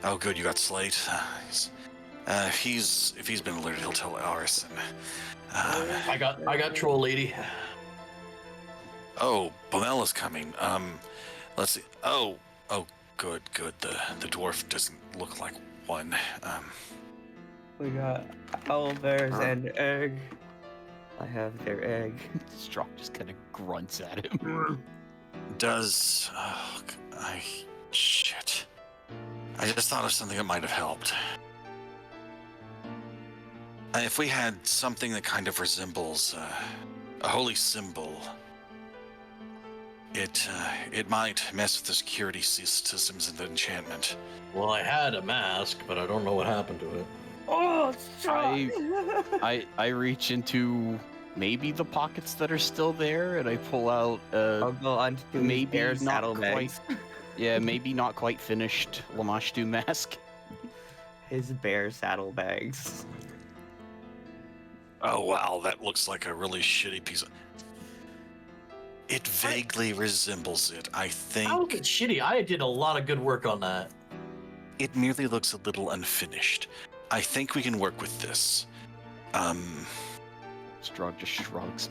Oh, good, you got Slate. If he's been alerted, he'll tell Arson. I got troll lady. Oh, Bomella's coming. Let's see. Oh, good. The dwarf doesn't look like one. We got owlbears and egg. I have their egg. Strahd just kind of grunts at him. Shit. I just thought of something that might have helped. If we had something that kind of resembles a holy symbol, it might mess with the security systems and the enchantment. Well, I had a mask, but I don't know what happened to it. Oh, I reach into maybe the pockets that are still there, and I pull out I'll go onto maybe bear not saddlebags. maybe not quite finished Lamashtu mask. His bear saddlebags. Oh wow, that looks like a really shitty piece of... It vaguely resembles it, I think. How is it shitty? I did a lot of good work on that. It merely looks a little unfinished. I think we can work with this. Strahd just shrugs.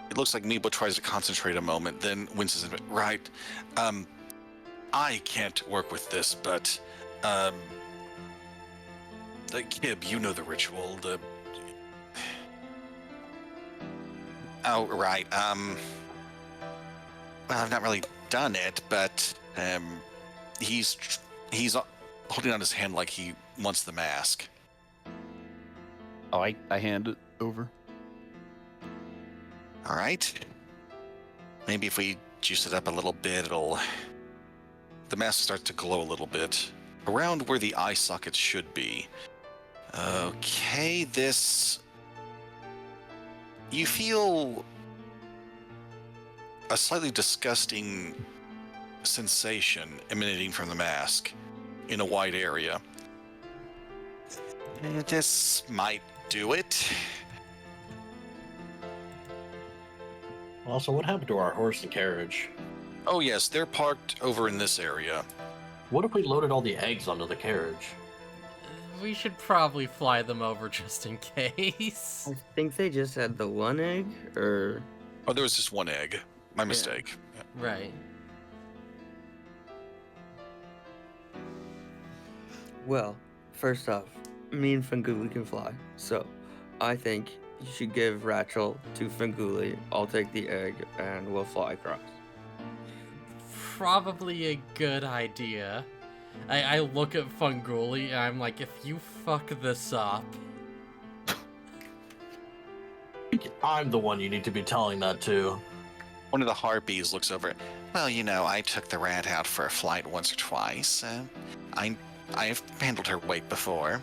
It looks like Meebo tries to concentrate a moment, then winces a bit. Right. I can't work with this, but the Kib, you know the ritual. Oh, right. Well, I've not really done it, but he's holding out his hand like he wants the mask. Oh, I hand it over. All right. Maybe if we juice it up a little bit, the mask starts to glow a little bit around where the eye sockets should be. Okay, you feel a slightly disgusting sensation emanating from the mask in a wide area. This might do it. Also, what happened to our horse and carriage? Oh yes, they're parked over in this area. What if we loaded all the eggs onto the carriage? We should probably fly them over just in case. I think they just had the one egg, or... Oh, there was just one egg. My mistake. Yeah. Right. Well, first off, me and Fanguli can fly, so I think you should give Rachel to Fanguli. I'll take the egg, and we'll fly across. Probably a good idea. I look at Funguli and I'm like, if you fuck this up... I'm the one you need to be telling that to. One of the harpies looks over. Well, I took the rat out for a flight once or twice. I've handled her weight before.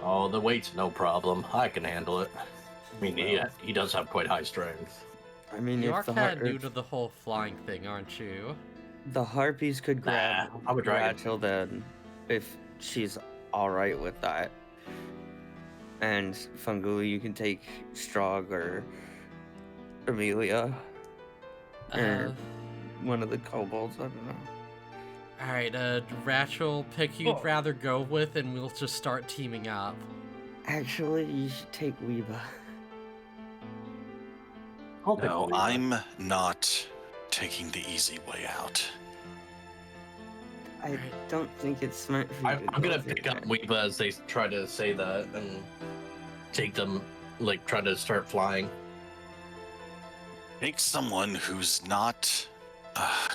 Oh, the weight's no problem. I can handle it. I mean, he does have quite high strength. I mean, You if are the kind of new to the whole flying thing, aren't you? the harpies could grab Nah, I'm a dragon. Rachel, then if she's alright with that. And Funguli, you can take Strahd or Amelia. Or one of the kobolds, I don't know. Alright, Rachel, pick who you'd rather go with and we'll just start teaming up. Actually, you should take Weeba. I'll pick No, Weeba. I'm not taking the easy way out. I don't think it's smart for you to I'm gonna go pick through up that. Weeba as they try to say that and take them, try to start flying. Take someone who's not...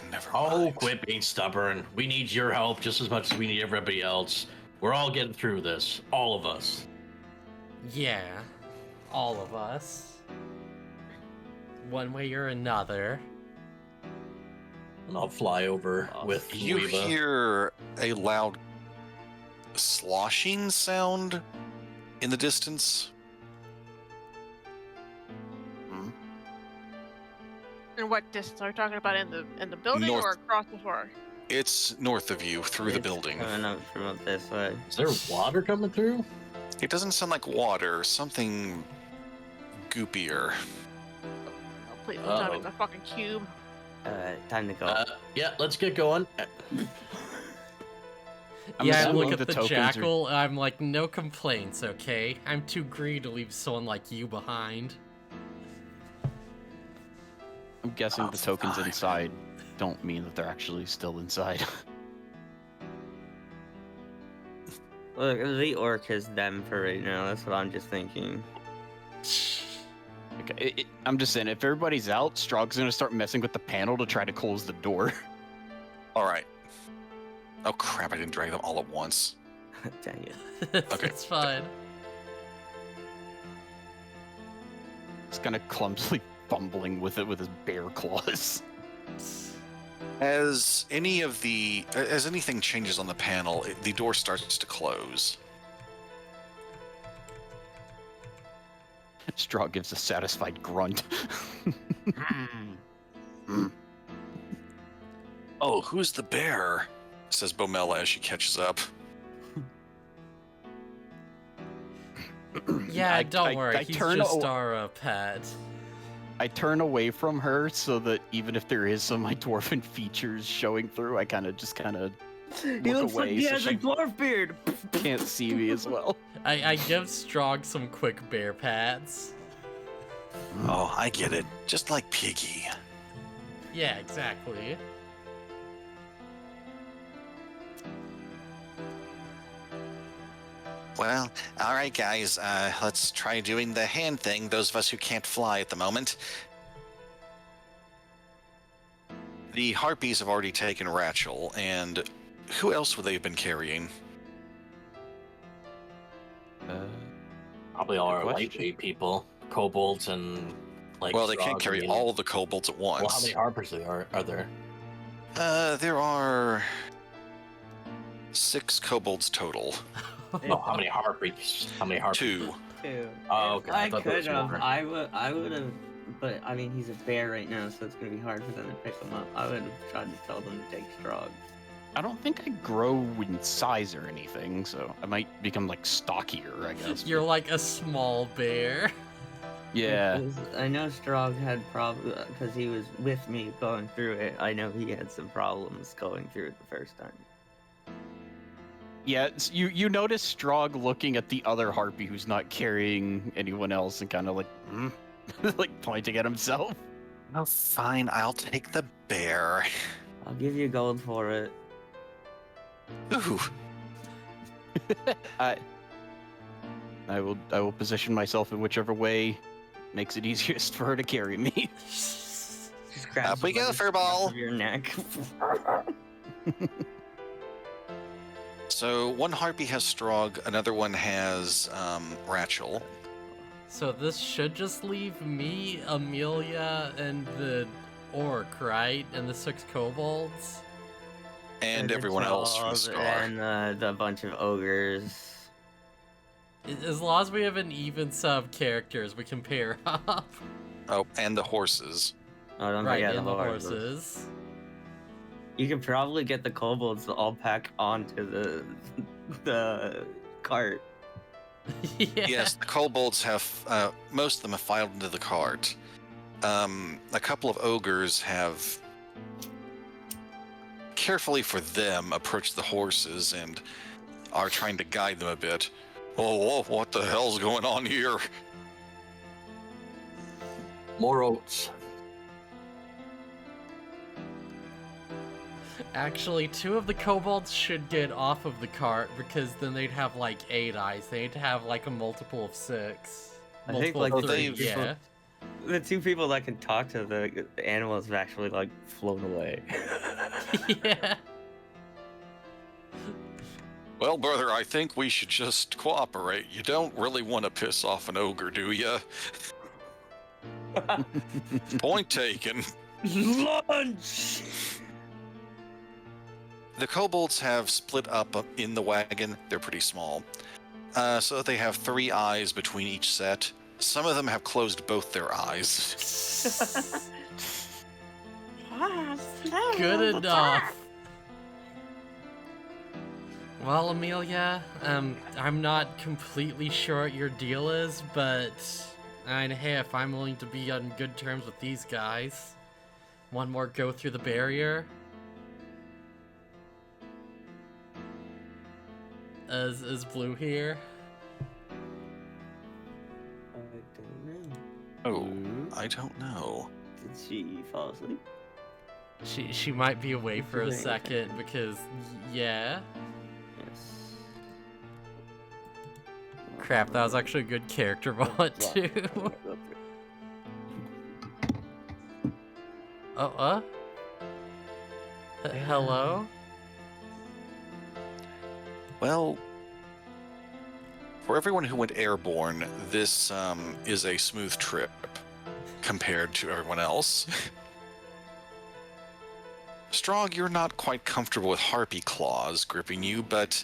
never Oh, mind. quit being stubborn. We need your help just as much as we need everybody else. We're all getting through this. All of us. Yeah, all of us. One way or another. And I'll fly over with You Weeba. hear a loud sloshing sound in the distance. And what distance are we talking about? In the building North. or across the floor? It's north of you, through the It's building. Coming up from up this way. Is there water coming through? It doesn't sound like water, something goopier. Oh, please don't tell me it's a fucking cube. Time to go. Yeah, let's get going. I'm Yeah, I assuming look at the tokens are- jackal, I'm like, no complaints, okay? I'm too greedy to leave someone like you behind. I'm guessing Oh, the tokens fine. inside don't mean that they're actually still inside. Look, the orc is them for right now. That's what I'm just thinking. Okay, I'm just saying, if everybody's out, Strog's gonna start messing with the panel to try to close the door. All right. Oh crap! I didn't drag them all at once. Dang it. Okay. It's fine. He's kind of clumsily fumbling with it with his bare claws. As anything changes on the panel, the door starts to close. Strog gives a satisfied grunt. Oh, who's the bear? Says Bomella as she catches up. Yeah, don't I worry, he's turn just aw- our pet. I turn away from her so that even if there is some of my dwarven features showing through, I kind of He looks like away he so has she a dwarf beard. can't see me as well. I give Strog some quick bear pats. Oh, I get it. Just like Piggy. Yeah, exactly. Well, all right, guys. Let's try doing the hand thing. Those of us who can't fly at the moment. The harpies have already taken Rachel, and who else would they have been carrying? Probably all our Good question. lightweight people, kobolds and like. Well, they can't Strahd, carry I mean. all the kobolds at once. Well, how many harpers are there? There are 6 kobolds total. No, how many harpies? How many harpies? 2. Oh, okay. I I thought there could was have. more. I would have. But I mean, he's a bear right now, so it's gonna be hard for them to pick him up. I would have tried to tell them to take Strahd. I don't think I grow in size or anything, so I might become like stockier, I guess. You're like a small bear. Yeah. Because I know Strahd had problems because he was with me going through it. I know he had some problems going through it the first time. Yeah, you notice Strog looking at the other harpy who's not carrying anyone else and kind of like, like pointing at himself. Oh, fine. I'll take the bear. I'll give you gold for it. Ooh. I will position myself in whichever way makes it easiest for her to carry me. Just grab Up we go, some furball. of your neck. So one harpy has Strog, another one has Rachel. So this should just leave me, Amelia, and the orc, right? And the 6 kobolds? And the everyone else from 12 Scar. And the bunch of ogres. As long as we have an even set of characters, we can pair up. Oh, and the horses. Oh, don't Right, forget and the horses. horses. You can probably get the kobolds to all pack onto the cart. Yeah. Yes, the kobolds have, most of them have filed into the cart. A couple of ogres have, carefully for them, approached the horses and are trying to guide them a bit. Oh, what the hell's going on here? More oats. Actually, 2 of the kobolds should get off of the cart because then they'd have like 8 eyes. They'd have like a multiple of 6. I think, Multiple like, of 3, they've- yeah. The 2 people that can talk to the animals have actually like flown away. Yeah. Well, brother, I think we should just cooperate. You don't really want to piss off an ogre, do you? Point taken. Lunch. The kobolds have split up in the wagon. They're pretty small. So that they have 3 eyes between each set. Some of them have closed both their eyes. Good enough. Well, Amelia, I'm not completely sure what your deal is, but hey, if I'm willing to be on good terms with these guys, One more go through the barrier. Is Blue here? I don't know. Oh, I don't know. Did she fall asleep? She might be away for a Doing second because yeah. Yes. Crap, that was actually a good character moment too. Oh, hello? Well, for everyone who went airborne, this is a smooth trip compared to everyone else. Strog, you're not quite comfortable with harpy claws gripping you, but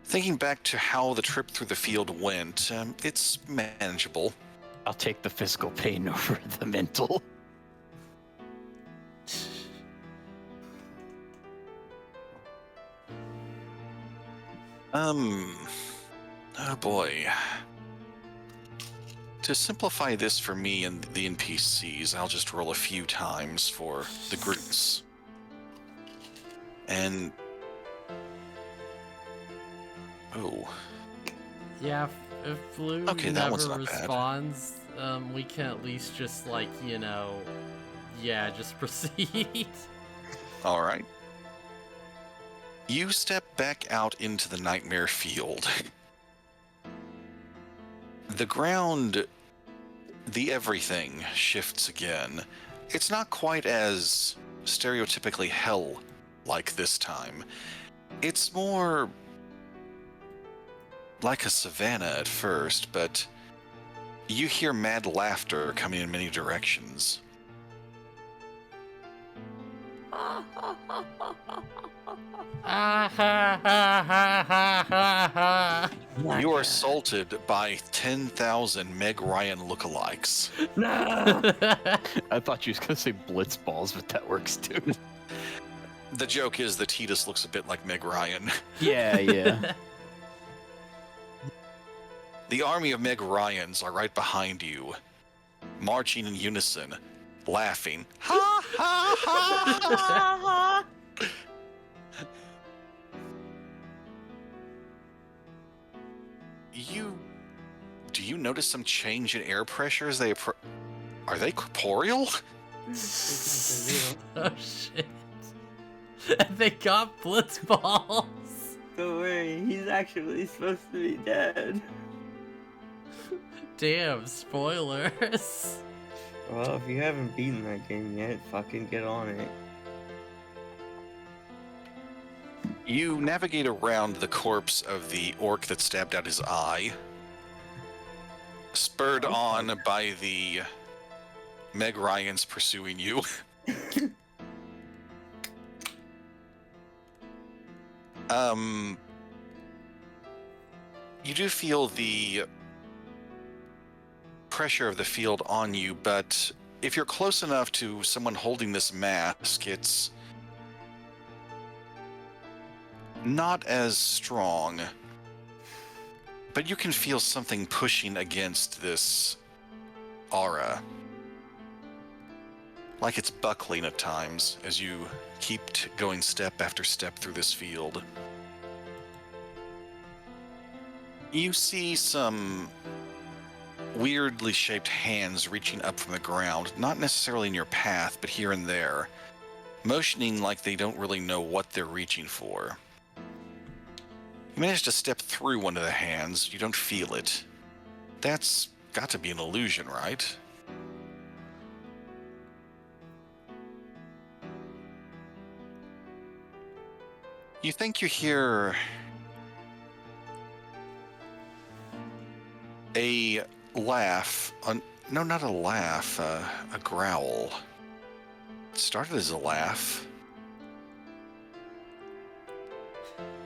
thinking back to how the trip through the field went, it's manageable. I'll take the physical pain over the mental. Oh boy. To simplify this for me and the NPCs, I'll just roll a few times for the groups. And... oh. Yeah, if Blue Okay, that one's never not bad. responds, we can at least just like, you know, yeah, just proceed. Alright. You step back out into the nightmare field. The ground, the everything, shifts again. It's not quite as stereotypically hell-like this time. It's more like a savanna at first, but you hear mad laughter coming in many directions. You are assaulted by 10,000 Meg Ryan lookalikes. I thought you was gonna say blitz balls, but that works too. The joke is that Tidus looks a bit like Meg Ryan. Yeah, yeah. The army of Meg Ryans are right behind you, marching in unison, laughing. Ha ha ha! Do you notice some change in air pressure as they are they corporeal? Oh shit. They got blitz balls. Don't worry, he's actually supposed to be dead. Damn, spoilers. Well, if you haven't beaten that game yet, fucking get on it. You navigate around the corpse of the orc that stabbed out his eye, spurred on by the Meg Ryans pursuing you. You do feel the pressure of the field on you, but if you're close enough to someone holding this mask, it's not as strong. But you can feel something pushing against this aura. Like it's buckling at times as you keep going step after step through this field. You see some weirdly shaped hands reaching up from the ground, not necessarily in your path, but here and there, motioning like they don't really know what they're reaching for. You manage to step through one of the hands, you don't feel it. That's got to be an illusion, right? You think you hear a laugh, no, not a laugh, a growl. It started as a laugh.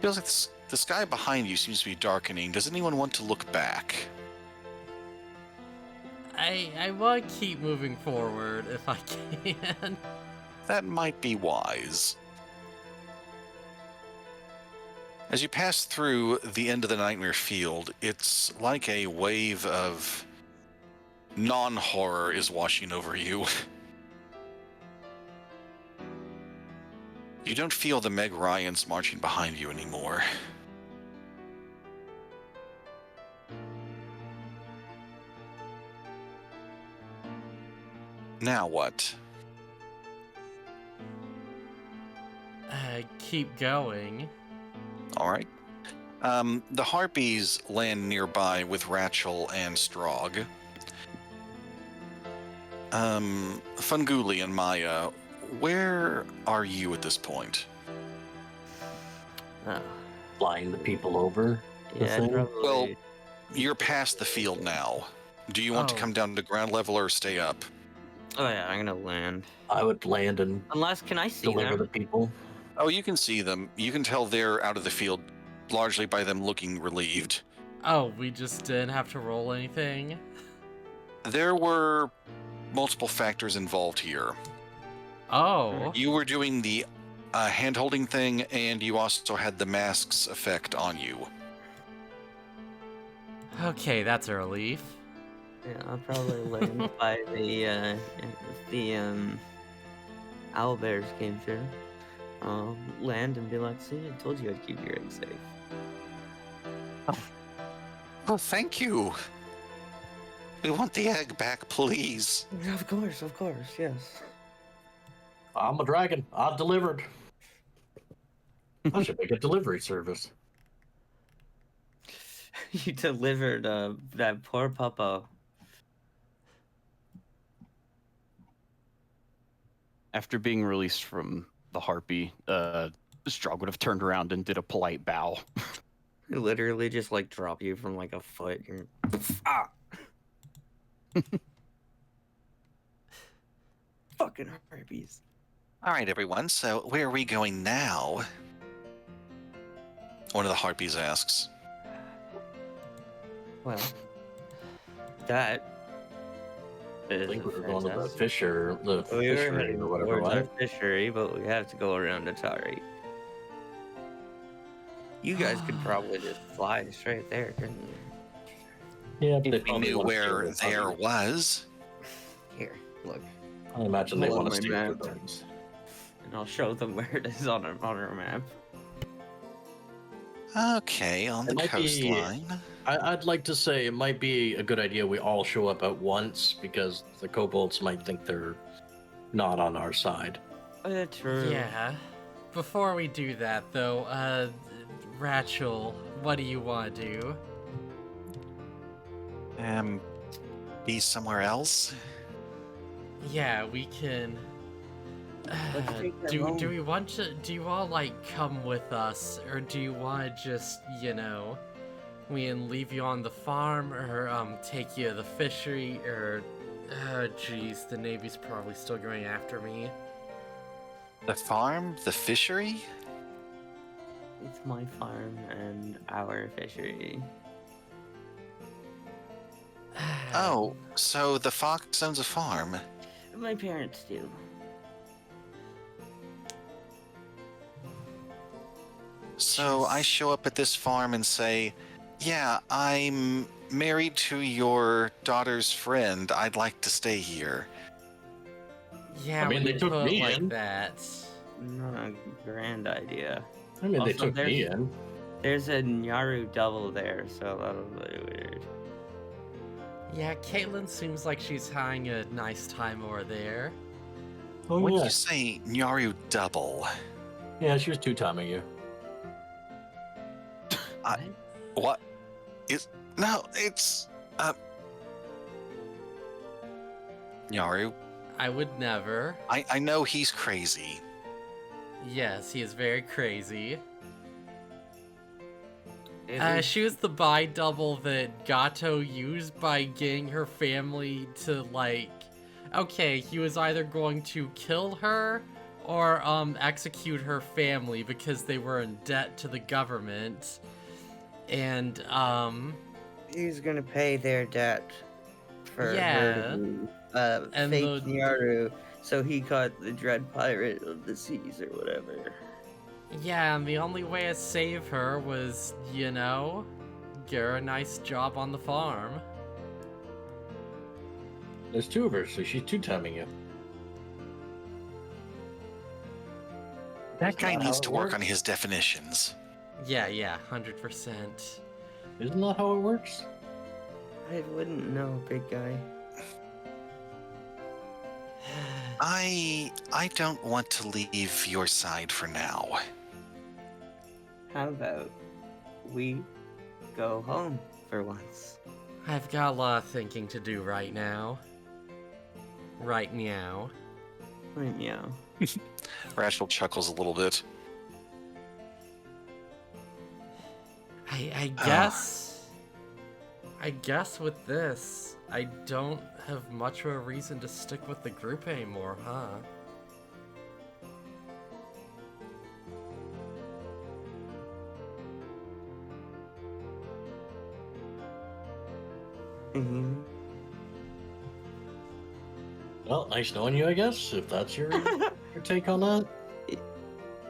Feels like the sky behind you seems to be darkening. Does anyone want to look back? I want to keep moving forward if I can. That might be wise. As you pass through the end of the nightmare field, it's like a wave of non-horror is washing over you. You don't feel the Meg Ryans marching behind you anymore. Now what? Keep going. All right. The Harpies land nearby with Rachel and Strog. Funguli and Maya, where are you at this point? Oh, Flying the people over. the yeah, thing? probably. Well, you're past the field now. Do you want to Oh. come down to ground level or stay up? Oh yeah, I'm gonna land. I would land and Unless, can I see deliver them? the people. Oh, you can see them. You can tell they're out of the field largely by them looking relieved. Oh, we just didn't have to roll anything? There were multiple factors involved here. Oh. You were doing the hand-holding thing, and you also had the mask's effect on you. Okay, that's a relief. Yeah, I'll probably land by the owlbears came through. I'll land and be like, see, I told you I'd keep your eggs safe. Oh, thank you. We want the egg back, please. Of course, yes. I'm a dragon. I delivered. I should make a delivery service. You delivered that poor puppo. After being released from the harpy, Strog would have turned around and did a polite bow. They literally just like drop you from like a foot. You're ah. Fucking harpies. All right, everyone, so where are we going now? One of the harpies asks. Well, that I is think we were going to the fantastic. fisher, the We were fishery heading or whatever, towards our right? fishery, but we have to go around Atari. You guys could probably just fly straight there, couldn't you? Yeah, but they We probably knew want to stay where with there others. was. Here, look, I imagine they Hold want on to my stay with map. things. and I'll show them where it is on our map. Okay, on It the might be- coastline. I'd like to say it might be a good idea we all show up at once because the kobolds might think they're not on our side. True. Yeah. Before we do that, though, Rachel, what do you want to do? Be somewhere else? Yeah, we can. Let's take them do home. we want to? Do you all like come with us, or do you want to just we can leave you on the farm, or take you to the fishery, or jeez, the Navy's probably still going after me. The farm? The fishery? It's my farm and our fishery. Oh, so the fox owns a farm. My parents do. So I show up at this farm and say, yeah, I'm married to your daughter's friend. I'd like to stay here. Yeah, I mean, we they took put me like in. that. Not a grand idea. I mean, they Also, took me in. There's a Nyaru double there, so that'll be weird. Yeah, Caitlin seems like she's having a nice time over there. Oh, When yeah. you say Nyaru double, Yeah, she was two-timing you. what is... No, it's... Nyaru, I would never. I know he's crazy. Yes, he is very crazy. It She was the bi double that Gato used by getting her family to like. Okay, he was either going to kill her or execute her family because they were in debt to the government. And he's gonna pay their debt for Yeah. hurting And fake the- Nyaru, so he caught the dread pirate of the seas or whatever. yeah, and the only way to save her was, get her a nice job on the farm. There's two of her, so she's two-timing you. That guy Not how needs it to work on works. his definitions. Yeah, 100%. Isn't that how it works? I wouldn't know, big guy. I don't want to leave your side for now. How about we go home for once? I've got a lot of thinking to do right now. Right meow. Right, meow. Rachel chuckles a little bit. I guess... I guess with this, I don't have much of a reason to stick with the group anymore, huh? Mhm. Well, nice knowing you, I guess, if that's your take on that.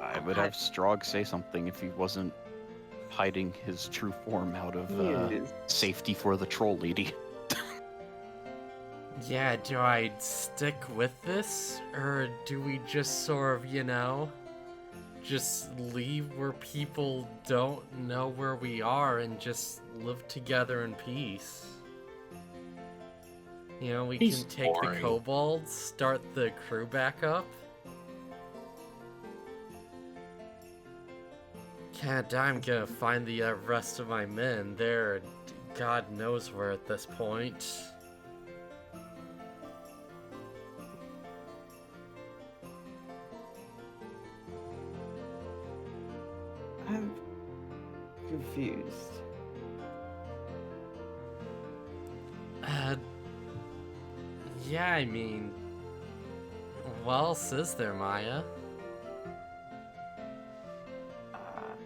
I would have Strog say something if he wasn't hiding his true form out of Yes. safety for the troll lady. Yeah, do I stick with this? Or do we just sort of, just leave where people don't know where we are and just live together in peace? We Peace can take boring. the kobolds, start the crew back up. Can't I'm gonna find the rest of my men. They're God knows where at this point. I'm confused. Yeah, I mean, what else is there, Maya?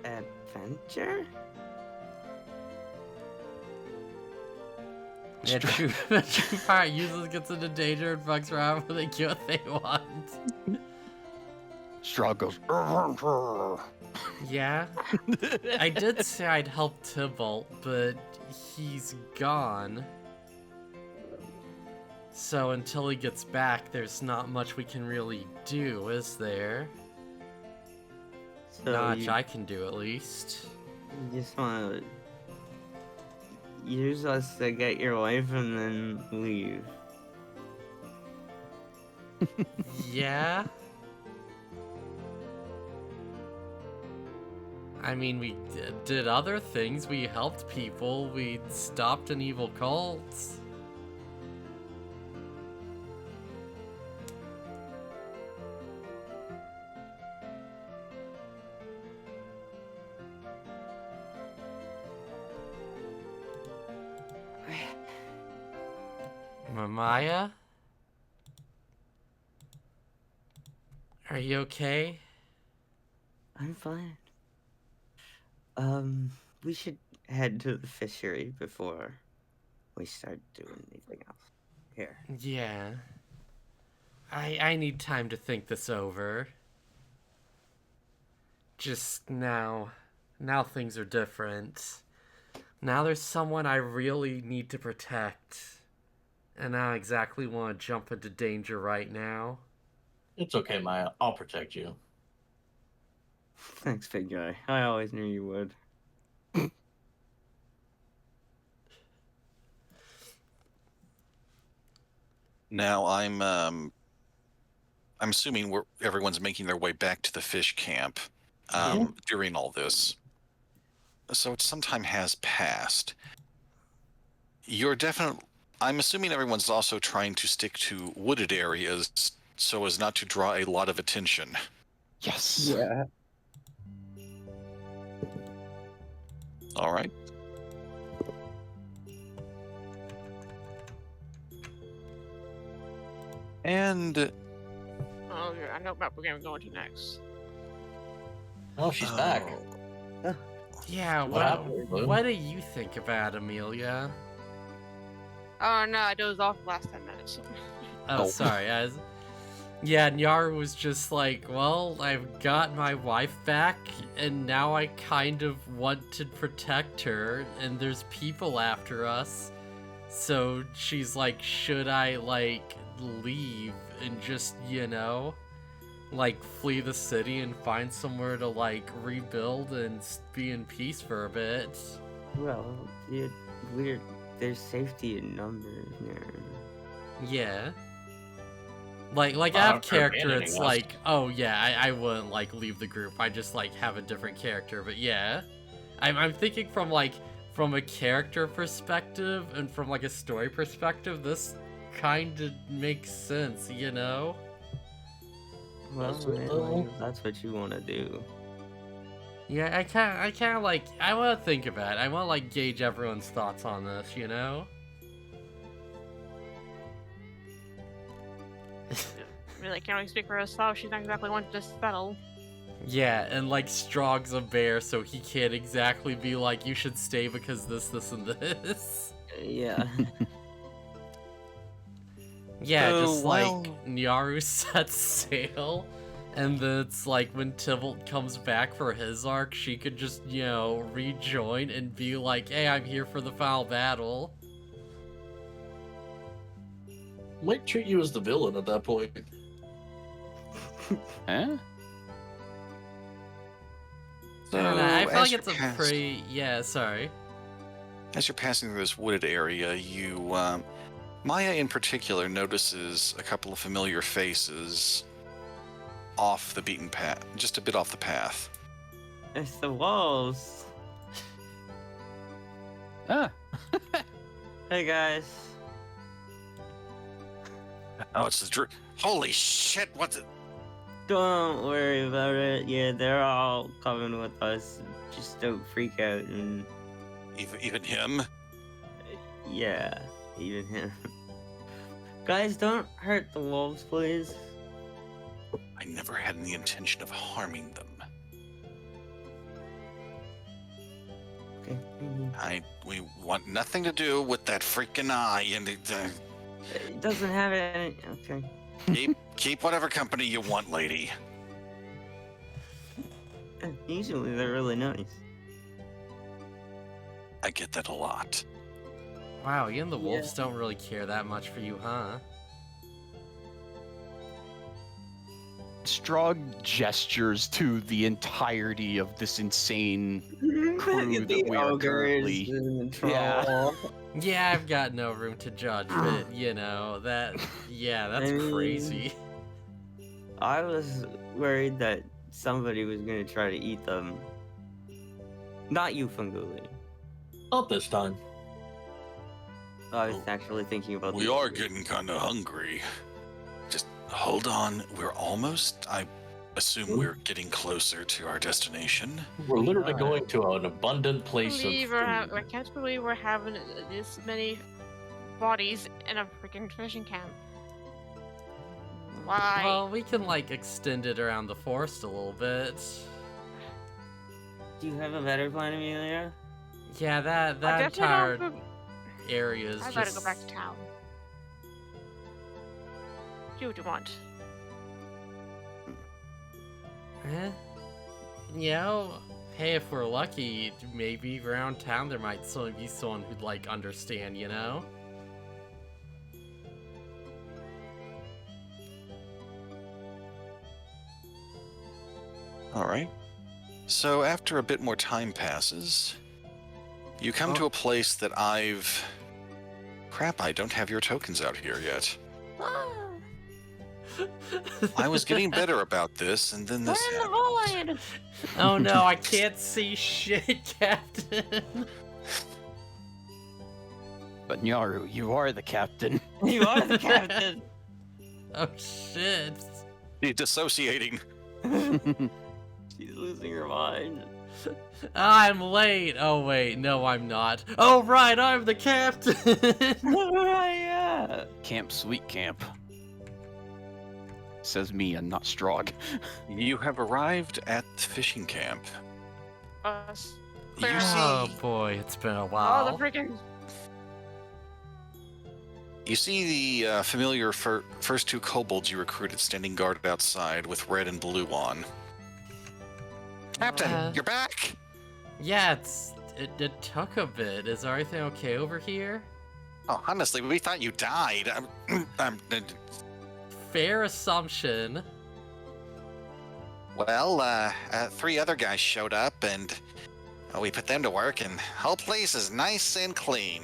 Adventure? Yeah, true. True pirate users gets into danger and fucks around when they get what they want. Strog goes. Yeah, I did say I'd help Tybalt, but he's gone. So until he gets back, there's not much we can really do, is there? So Not much you, I can do, at least. you just want to use us to get your wife and then leave. Yeah? I mean, we did other things. We helped people. We stopped an evil cult. Maya? Are you okay? I'm fine. We should head to the fishery before we start doing anything else. Here. Yeah. I need time to think this over. Just now things are different. Now there's someone I really need to protect. And I don't exactly want to jump into danger right now. It's okay, Maya. I'll protect you. Thanks, big guy. I always knew you would. Now I'm assuming everyone's making their way back to the fish camp during all this. So some time has passed. I'm assuming everyone's also trying to stick to wooded areas so as not to draw a lot of attention. Yes. Yeah. All right. And Oh, yeah, I know what we're gonna go into next. Oh, she's back. Yeah, What happened, Blue? what do you think about Amelia? Oh no, I dozed off the last 10 minutes. Oh, sorry. Yeah, Nyar was just like, well, I've got my wife back, and now I kind of want to protect her, and there's people after us. So she's like, should I, leave and just, like flee the city and find somewhere to like rebuild and be in peace for a bit. Well, there's safety in numbers now. Yeah. Like I have character, it's like, oh yeah, I wouldn't like leave the group. I just like have a different character, but yeah. I'm thinking from a character perspective and from like a story perspective, this kind of makes sense, you know? Well, man, if that's what you want to do. Yeah, I kind of like, I want to think about it. I want to like gauge everyone's thoughts on this, you know? I mean, like, can't really speak for herself. She's not exactly one to just settle. Yeah, and like Strog's a bear, so he can't exactly be like, you should stay because this, and this. Yeah. Yeah, Oh, just well. like Nyaru sets sail, and then it's like when Tybalt comes back for his arc, she could just, you know, rejoin and be like, hey, I'm here for the final battle. Might treat you as the villain at that point. Huh? I don't know, I feel like as it's a you're pretty... Yeah, sorry. As you're passing through this wooded area, you, Maya in particular notices a couple of familiar faces off the beaten path, just a bit off the path. It's the wolves. Ah. Hey guys. Oh, it's the holy shit! What's it? Don't worry about it. Yeah, they're all coming with us. Just don't freak out and Even him? yeah, even him. Guys, don't hurt the wolves, please. I never had any intention of harming them. Okay. We want nothing to do with that freaking eye, and It doesn't have any. Okay. keep whatever company you want, lady. Usually they're really nice. I get that a lot. Wow, you and the wolves don't really care that much for you, huh? Strog gestures to the entirety of this insane crew that we are currently. Yeah. Yeah, I've got no room to judge, but, you know, that's I mean- crazy. I was worried that somebody was gonna try to eat them. Not you, Funguli. Not this time. I was actually thinking about We the are others. getting kind of hungry. Just hold on. We're almost. I assume we're getting closer to our destination. We're literally Alright. going to an abundant place of I can't believe we're having this many bodies in a freaking fishing camp. Why? Well, we can, like, extend it around the forest a little bit. Do you have a better plan, Amelia? Yeah, that I definitely entire don't go- area is I just... gotta go back to town. Do what you want. Eh? You know, hey, if we're lucky, maybe around town there might be someone who'd, like, understand, you know? All right. So after a bit more time passes, you come to a place that I've. Crap! I don't have your tokens out here yet. I was getting better about this, and then this happened. Oh no, I can't see shit, Captain. But Nyaru, you are the captain. You are the captain. Oh shit. He's dissociating. She's losing her mind. I'm late. Oh wait, no I'm not. Oh right, I'm the captain. Yeah. Camp Sweet Camp. Says me and not Strog. You have arrived at the fishing camp. Us. You Oh see, boy, it's been a Oh, while. the freaking. you see the familiar first two kobolds you recruited standing guard outside with red and blue on. Captain, you're back. Yeah, it took a bit. Is everything okay over here? Oh, honestly, we thought you died. Fair assumption. Well, 3 other guys showed up, and we put them to work, and the whole place is nice and clean.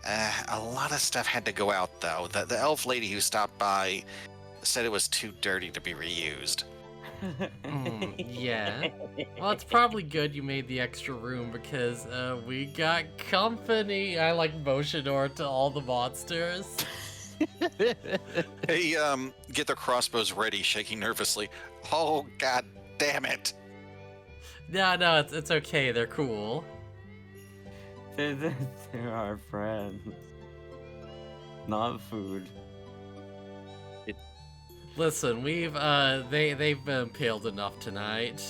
A lot of stuff had to go out, though. The elf lady who stopped by said it was too dirty to be reused. Yeah. Well, it's probably good you made the extra room because we got company. I like motion or to all the monsters. Hey, get their crossbows ready, shaking nervously. Oh, god damn it. No, it's okay. They're cool. They're our friends. Not food. Listen, they've been impaled enough tonight.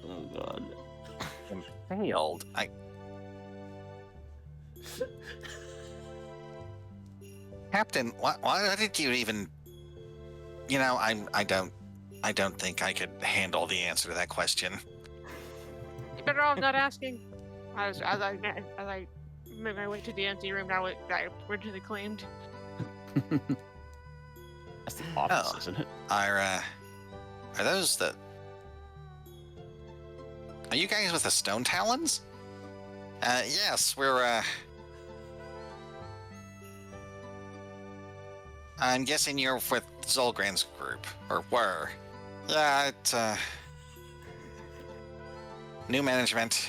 Oh god. Impaled? Captain, why did you even... You know, I don't think I could handle the answer to that question. You better off not asking. As I made my way to the empty room now I originally claimed. That's the office, Oh. isn't it? Are those the... Are you guys with the Stone Talons? Yes, we're, I'm guessing you're with Zolgran's group, or were. Yeah, it's, new management.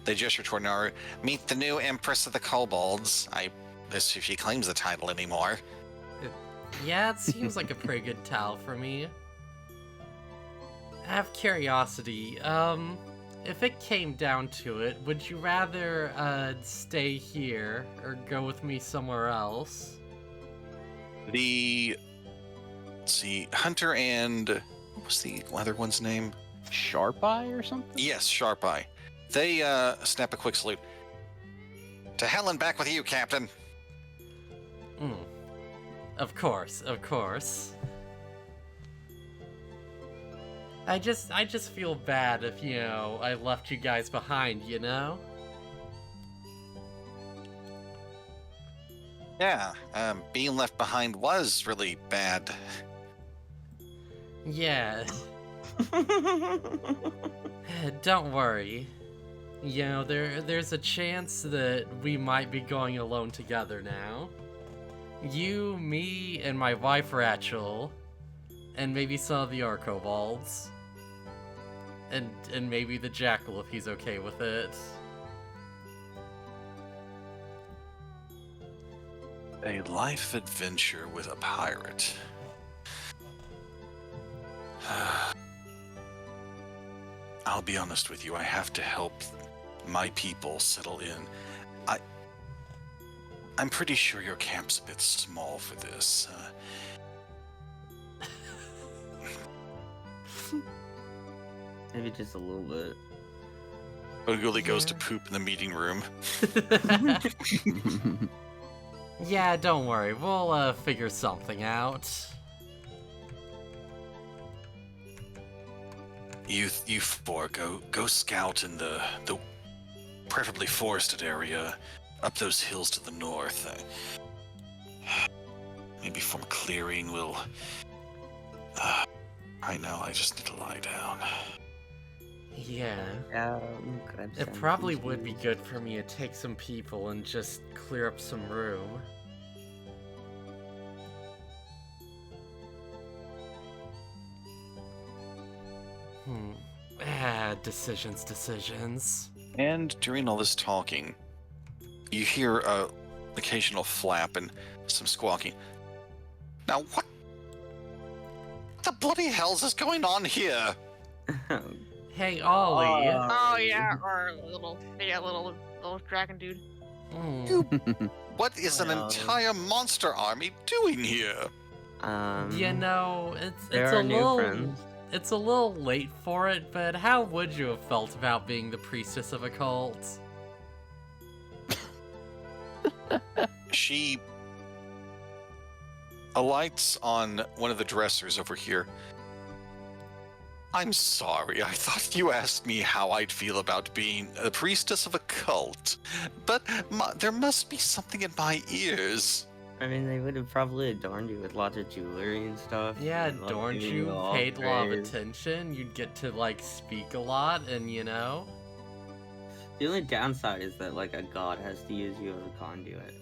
They gesture toward Naru. Meet the new Empress of the Kobolds. This if she claims the title anymore. Yeah, it seems like a pretty good towel for me. I have curiosity. If it came down to it, would you rather stay here or go with me somewhere else? Let's see, Hunter and... What was the other one's name? Sharp Eye or something? Yes, Sharp Eye. They, snap a quick salute. To hell and back with you, Captain. Of course. I just feel bad if, I left you guys behind, Yeah, being left behind was really bad. Yeah. Don't worry. There's a chance that we might be going alone together now. You, me, and my wife Rachel, and maybe some of the Arcobalds. And maybe the Jackal if he's okay with it. A life adventure with a pirate. I'll be honest with you, I have to help my people settle in. I'm pretty sure your camp's a bit small for this. Maybe just a little bit. Oguli goes to poop in the meeting room. Yeah, don't worry. We'll figure something out. You four go scout in the preferably forested area up those hills to the north. Maybe from a clearing we'll... I know, I just need to lie down. Yeah. Grab It some probably would be pieces. good for me to take some people and just clear up some room. Decisions. And during all this talking, you hear a occasional flap and some squawking. Now what the bloody hell's is going on here? Hey, Ollie. Oh yeah, or little dragon dude. What is an Well. entire monster army doing here? It's There a are new little friends. it's a little late for it, but how would you have felt about being the priestess of a cult? She alights on one of the dressers over here. I'm sorry, I thought you asked me how I'd feel about being a priestess of a cult. But there must be something in my ears. I mean, they would have probably adorned you with lots of jewelry and stuff. Yeah, and, like, adorned giving you, all paid a lot of praise. attention. You'd get to like speak a lot, and you know. The only downside is that like a god has to use you as a conduit.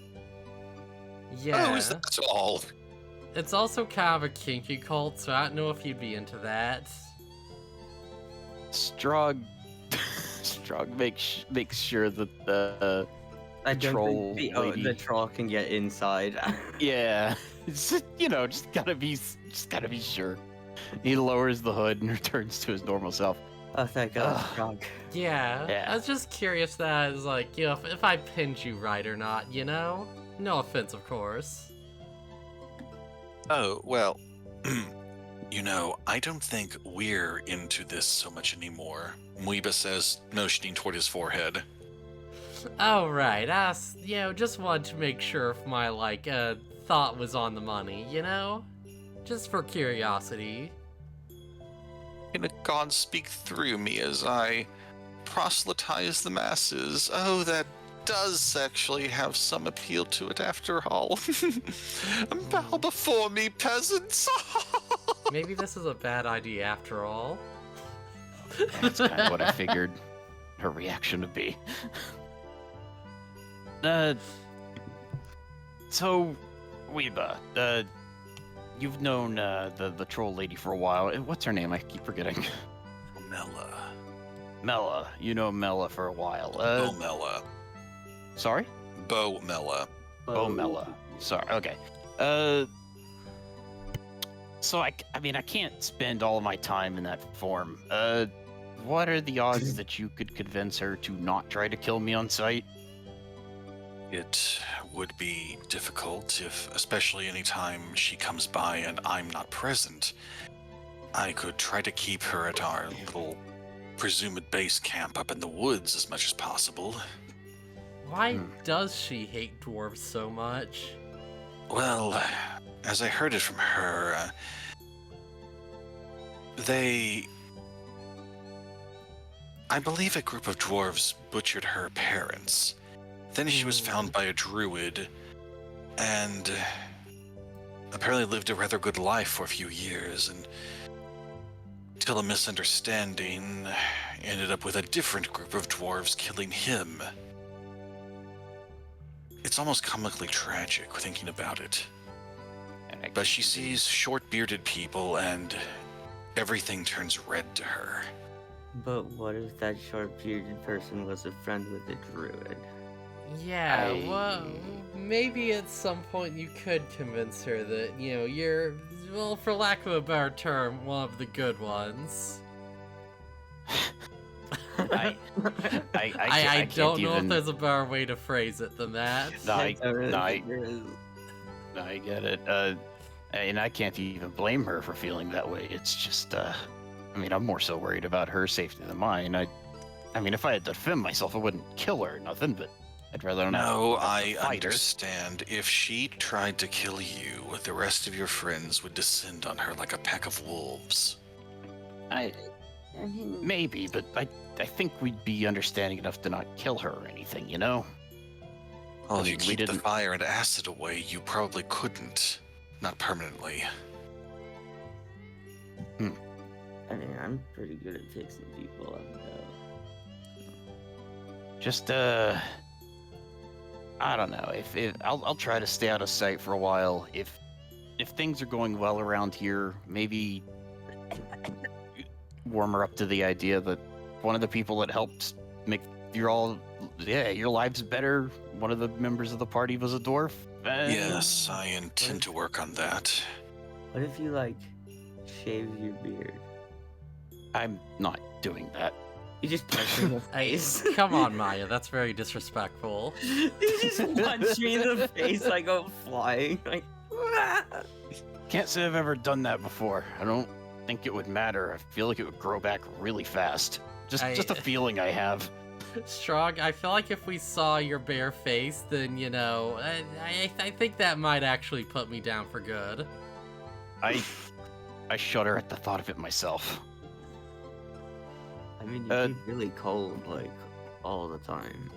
Yeah. Oh, is that all? It's also kind of a kinky cult, so I don't know if you'd be into that. Strog makes sure that the I don't troll think lady. the troll can get inside. Yeah, it's just, just gotta be sure. He lowers the hood and returns to his normal self. Oh, thank God, Ugh. Frog. Yeah, Yeah. I was just curious that is like, if I pinned you right or not, you know? No offense, of course. Oh, well, I don't think we're into this so much anymore. Muiba says, motioning toward his forehead. Oh, right, just wanted to make sure if my, thought was on the money, you know? Just for curiosity. Can a god speak through me as I proselytize the masses? Oh, that does actually have some appeal to it after all. Bow before me, peasants! Maybe this is a bad idea after all. That's kind of what I figured her reaction would be. So, Weeba, you've known the troll lady for a while. What's her name? I keep forgetting. Mela. Mela. You know Mela for a while. Bo Mela. Sorry? Bo Mela. Oh, Mela. Sorry. Okay. So I mean, I can't spend all of my time in that form. What are the odds that you could convince her to not try to kill me on sight? It would be difficult if, especially any time she comes by and I'm not present. I could try to keep her at our little presumed base camp up in the woods as much as possible. Why does she hate dwarves so much? Well, as I heard it from her, I believe a group of dwarves butchered her parents. Then she was found by a druid, and apparently lived a rather good life for a few years, and till a misunderstanding ended up with a different group of dwarves killing him. It's almost comically tragic thinking about it. But she sees short-bearded people, and everything turns red to her. But what if that short-bearded person was a friend with a druid? Yeah, well, maybe at some point you could convince her that, you're, well, for lack of a better term, one of the good ones. I don't know even... if there's a better way to phrase it than that. No, I I get it. And I can't even blame her for feeling that way. It's just, I'm more so worried about her safety than mine. I mean, if I had to defend myself, I wouldn't kill her or nothing, but I'd rather not. No, I fight her. understand. If she tried to kill you, the rest of your friends would descend on her like a pack of wolves. Maybe, but I think we'd be understanding enough to not kill her or anything, you know? Well, if I you mean, we keep the didn't- fire and acid away, you probably couldn't. Not permanently. I mean, I'm pretty good at fixing people up, though. Just, I don't know. If I'll try to stay out of sight for a while. If things are going well around here, maybe warm her up to the idea that one of the people that helped make your lives better, one of the members of the party was a dwarf. Yes, I intend to work on that. What if you, shave your beard? I'm not doing that. You just punch me in the face. Come on, Maya, that's very disrespectful. You just punch me in the face, I go flying. Can't say I've ever done that before. I don't think it would matter. I feel like it would grow back really fast. Just a feeling I have. Strong, I feel like if we saw your bare face, then, I think that might actually put me down for good. I shudder at the thought of it myself. I mean, you'd be really cold, all the time.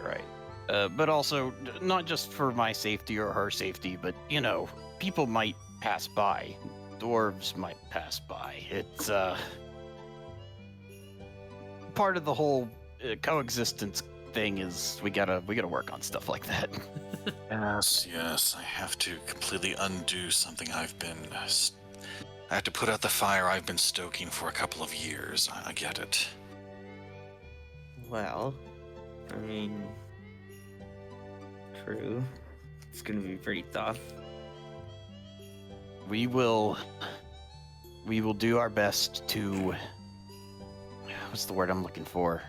Right. But also, not just for my safety or her safety, but, you know, people might pass by. Dwarves might pass by. It's, part of the whole coexistence thing is we gotta work on stuff like that. Yes, I have to completely undo something I have to put out the fire I've been stoking for a couple of years. I get it. Well, I mean, true. It's gonna be pretty tough. We will do our best to, what's the word I'm looking for?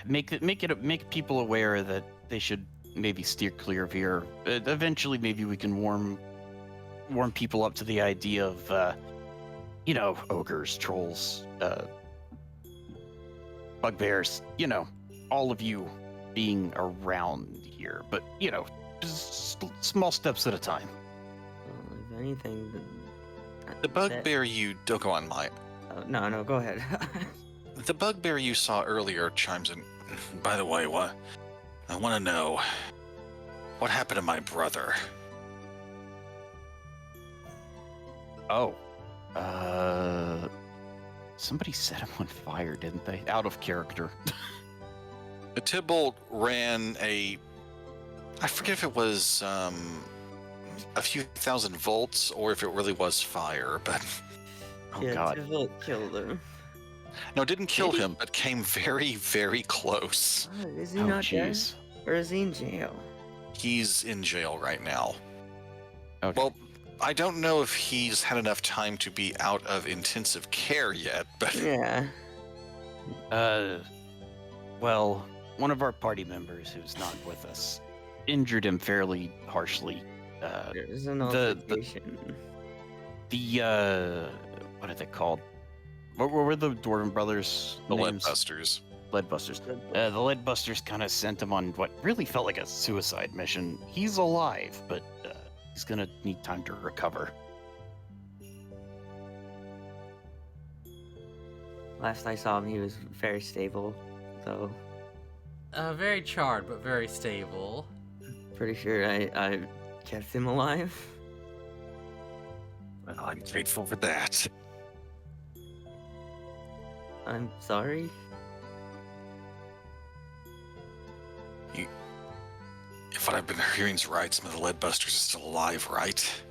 Make people aware that they should maybe steer clear of here. Eventually, maybe we can warm people up to the idea of, you know, ogres, trolls, bugbears. You know, all of you being around here. But you know, just small steps at a time. Well, if anything, The bugbear you... Don't go on, Mike. No, go ahead. The bugbear you saw earlier chimes in. By the way, what? I want to know... What happened to my brother? Oh. Somebody set him on fire, didn't they? Out of character. Tybalt ran a... I forget if it was a few thousand volts or if it really was fire, but... Oh, yeah, God. Tybalt killed him. No, it didn't kill him, but came very, very close. Oh, is he Oh, not jeez. dead? Or is he in jail? He's in jail right now. Okay. Well, I don't know if he's had enough time to be out of intensive care yet, but... Yeah. Well, one of our party members who's not with us injured him fairly harshly. There's an the- altercation. What are they called? What were the Dwarven brothers' The names? Leadbusters. Leadbusters. The Leadbusters kind of sent him on what really felt like a suicide mission. He's alive, but he's gonna need time to recover. Last I saw him, he was very stable. So, Very charred, but very stable. pretty sure I kept him alive. Well, I'm grateful for that. I'm sorry. If what I've been hearing is right, some of the Leadbusters are still alive, right?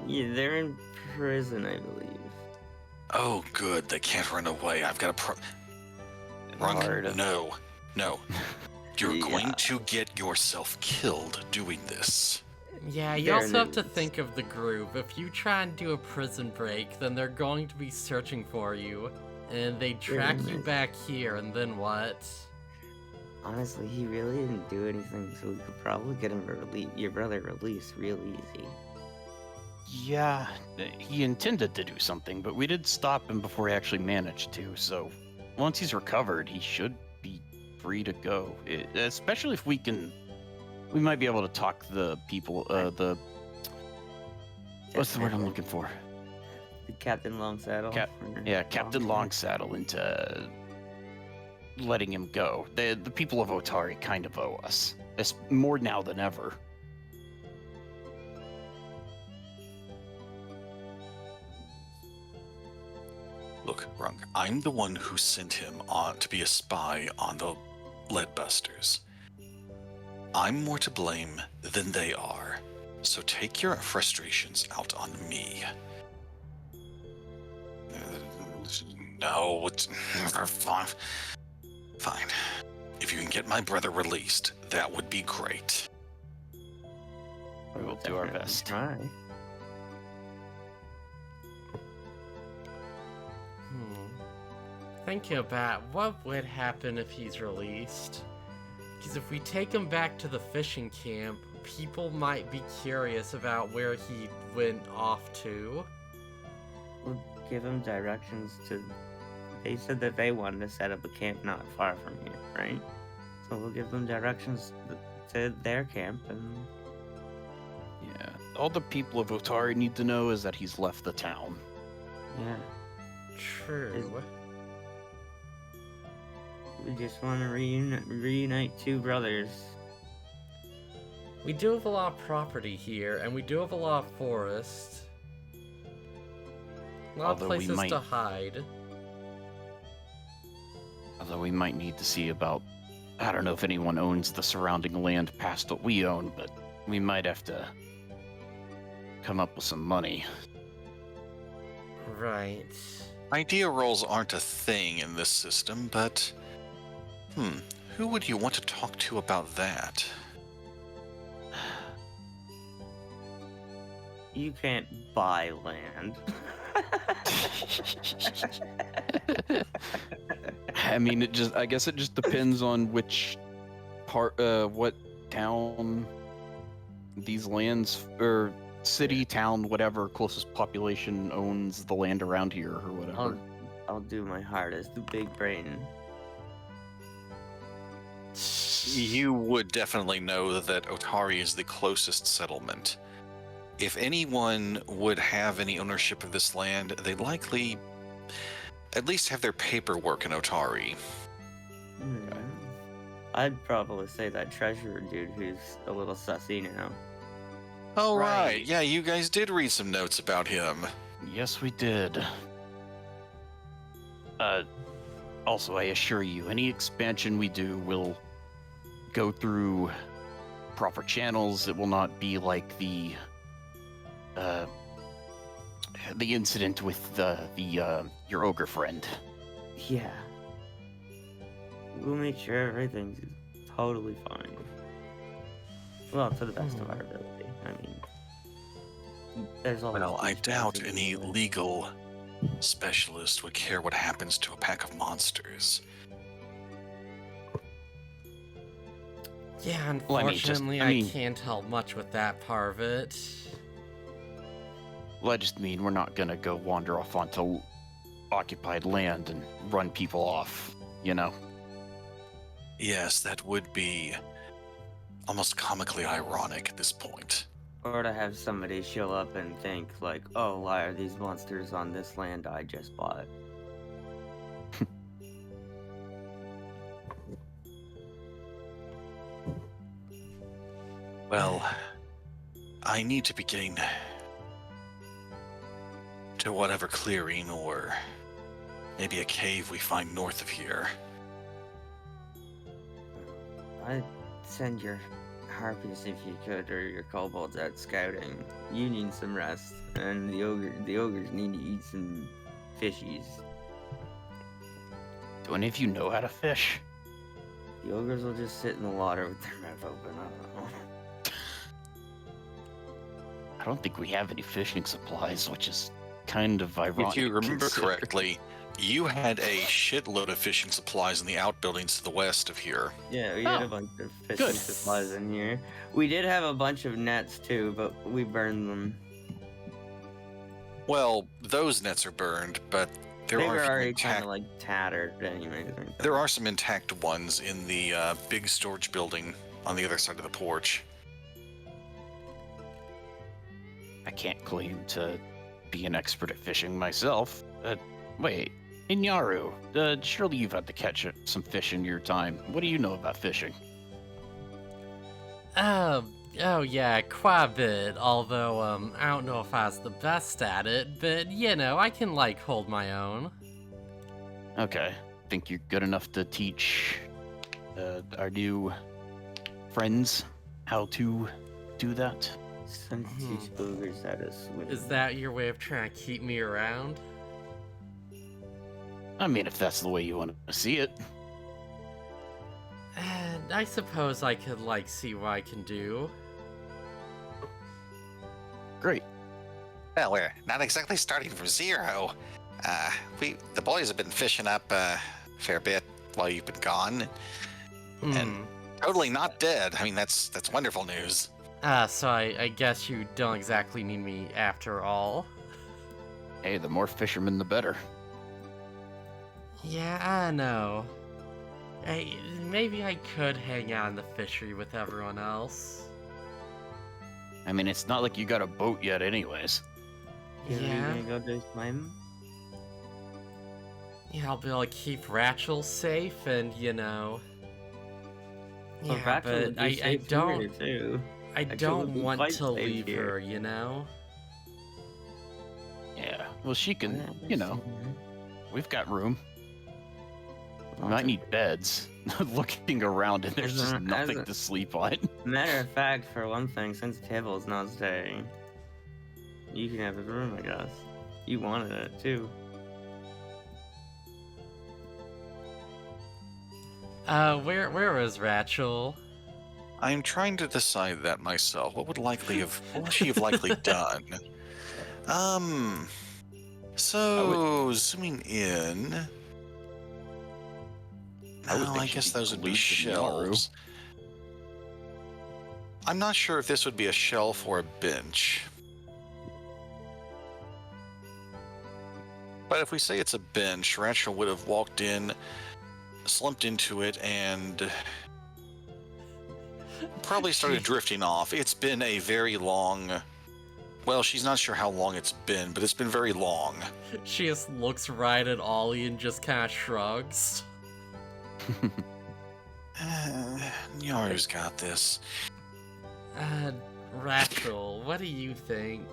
Yeah, they're in prison, I believe. Oh, good. They can't run away. I've got a Hard. Runk, no. You're Yeah. going to get yourself killed doing this. Yeah, you There also have to it is. think of the group. If you try and do a prison break, then they're going to be searching for you. And they track There it you is. back here, and then what? Honestly, he really didn't do anything, so we could probably get him your brother released real easy. Yeah, he intended to do something, but we did stop him before he actually managed to. So once he's recovered, he should be free to go. Especially if we might be able to talk the people. What's the word I'm looking for? The Captain Longsaddle. Yeah, Captain Longsaddle into letting him go. The people of Otari kind of owe us. It's more now than ever. Look, Runk, I'm the one who sent him on to be a spy on the Leadbusters. I'm more to blame than they are, so take your frustrations out on me. No, fine. If you can get my brother released, that would be great. We will do our best. Try. Thinking about what would happen if he's released. Because if we take him back to the fishing camp, people might be curious about where he went off to. We'll give him directions to. They said that they wanted to set up a camp not far from here, right? So we'll give them directions to their camp, and Yeah. All the people of Otari need to know is that he's left the town. yeah. True. We just want to reunite two brothers. We do have a lot of property here, and we do have a lot of forest. A lot Although of we places might- to hide. Although we might need to see about... I don't know if anyone owns the surrounding land past what we own, but we might have to come up with some money. Right. Idea rolls aren't a thing in this system, but... who would you want to talk to about that? You can't buy land. I mean, I guess it just depends on which part, what town these lands, or city, town, whatever closest population owns the land around here or whatever. I'll do my hardest. The big brain. You would definitely know that Otari is the closest settlement. If anyone would have any ownership of this land, they'd likely at least have their paperwork in Otari. I'd probably say that treasurer dude who's a little sussy now. Oh, right. Right. Yeah, you guys did read some notes about him. Yes, we did. Also, I assure you, any expansion we do will go through proper channels. It will not be like the incident with your ogre friend. Yeah. We'll make sure everything's totally fine. Well, to the best of our ability. I mean, there's always. Well, I these doubt things any in the way. legal specialist would care what happens to a pack of monsters. Yeah, Well, I mean, just- unfortunately, I I mean- can't help much with that part of it. Well, I just mean we're not gonna go wander off onto occupied land and run people off, you know? Yes, that would be almost comically ironic at this point. Or to have somebody show up and think, like, oh, why are these monsters on this land I just bought? Well, I need to be getting to whatever clearing or maybe a cave we find north of here. I'd send your harpies if you could, or your kobolds out scouting. You need some rest, and the ogres need to eat some fishies. Do any of you know how to fish? The ogres will just sit in the water with their mouth open. I don't know. I don't think we have any fishing supplies, which is kind of ironic. If you remember considering- correctly, you had a shitload of fishing supplies in the outbuildings to the west of here. Yeah, we had Oh, a bunch of fishing good. supplies in here. We did have a bunch of nets too, but we burned them. Well, those nets are burned, but there They are were some already intact. kind of like tattered, anyways. There are some intact ones in the big storage building on the other side of the porch. I can't claim to be an expert at fishing myself. Wait, Inyaru, surely you've had to catch some fish in your time. What do you know about fishing? Oh yeah, quite a bit. Although, I don't know if I was the best at it, but you know, I can like hold my own. Okay, think you're good enough to teach our new friends how to do that? Some teach ogres how to swim. Is that your way of trying to keep me around? I mean, if that's the way you want to see it. And I suppose I could like see what I can do. Great. Well, we're not exactly starting from zero. The boys have been fishing up a fair bit while you've been gone. And totally not dead. I mean, that's wonderful news. So I guess you don't exactly need me after all. Hey, the more fishermen, the better. Yeah, I know. Hey, maybe I could hang out in the fishery with everyone else. I mean, it's not like you got a boat yet anyways. Are you Yeah. gonna go do swim? Yeah, I'll be able to keep Rachel safe and, Well, Yeah, Rachel would but be I safe don't... here, too. I Rachel don't would be want quite to safe leave here. her, you know? Yeah. Well, she I can. understand. We've got room. We Well, might need beds. Looking around and there's just As nothing a- to sleep on. Matter of fact, for one thing, since Table's not staying, you can have his room, I guess. You wanted it, too. Where is Rachel? I'm trying to decide that myself. What would she have likely done? So zooming in. I would No, think I she'd guess be those would be glued to Nyaru. shelves. I'm not sure if this would be a shelf or a bench. But if we say it's a bench, Rachel would have walked in, slumped into it, and probably started drifting off. It's been a very long... Well, she's not sure how long it's been, but it's been very long. She just looks right at Ollie and just kind of shrugs. Nyaru's got this. Rachel, what do you think?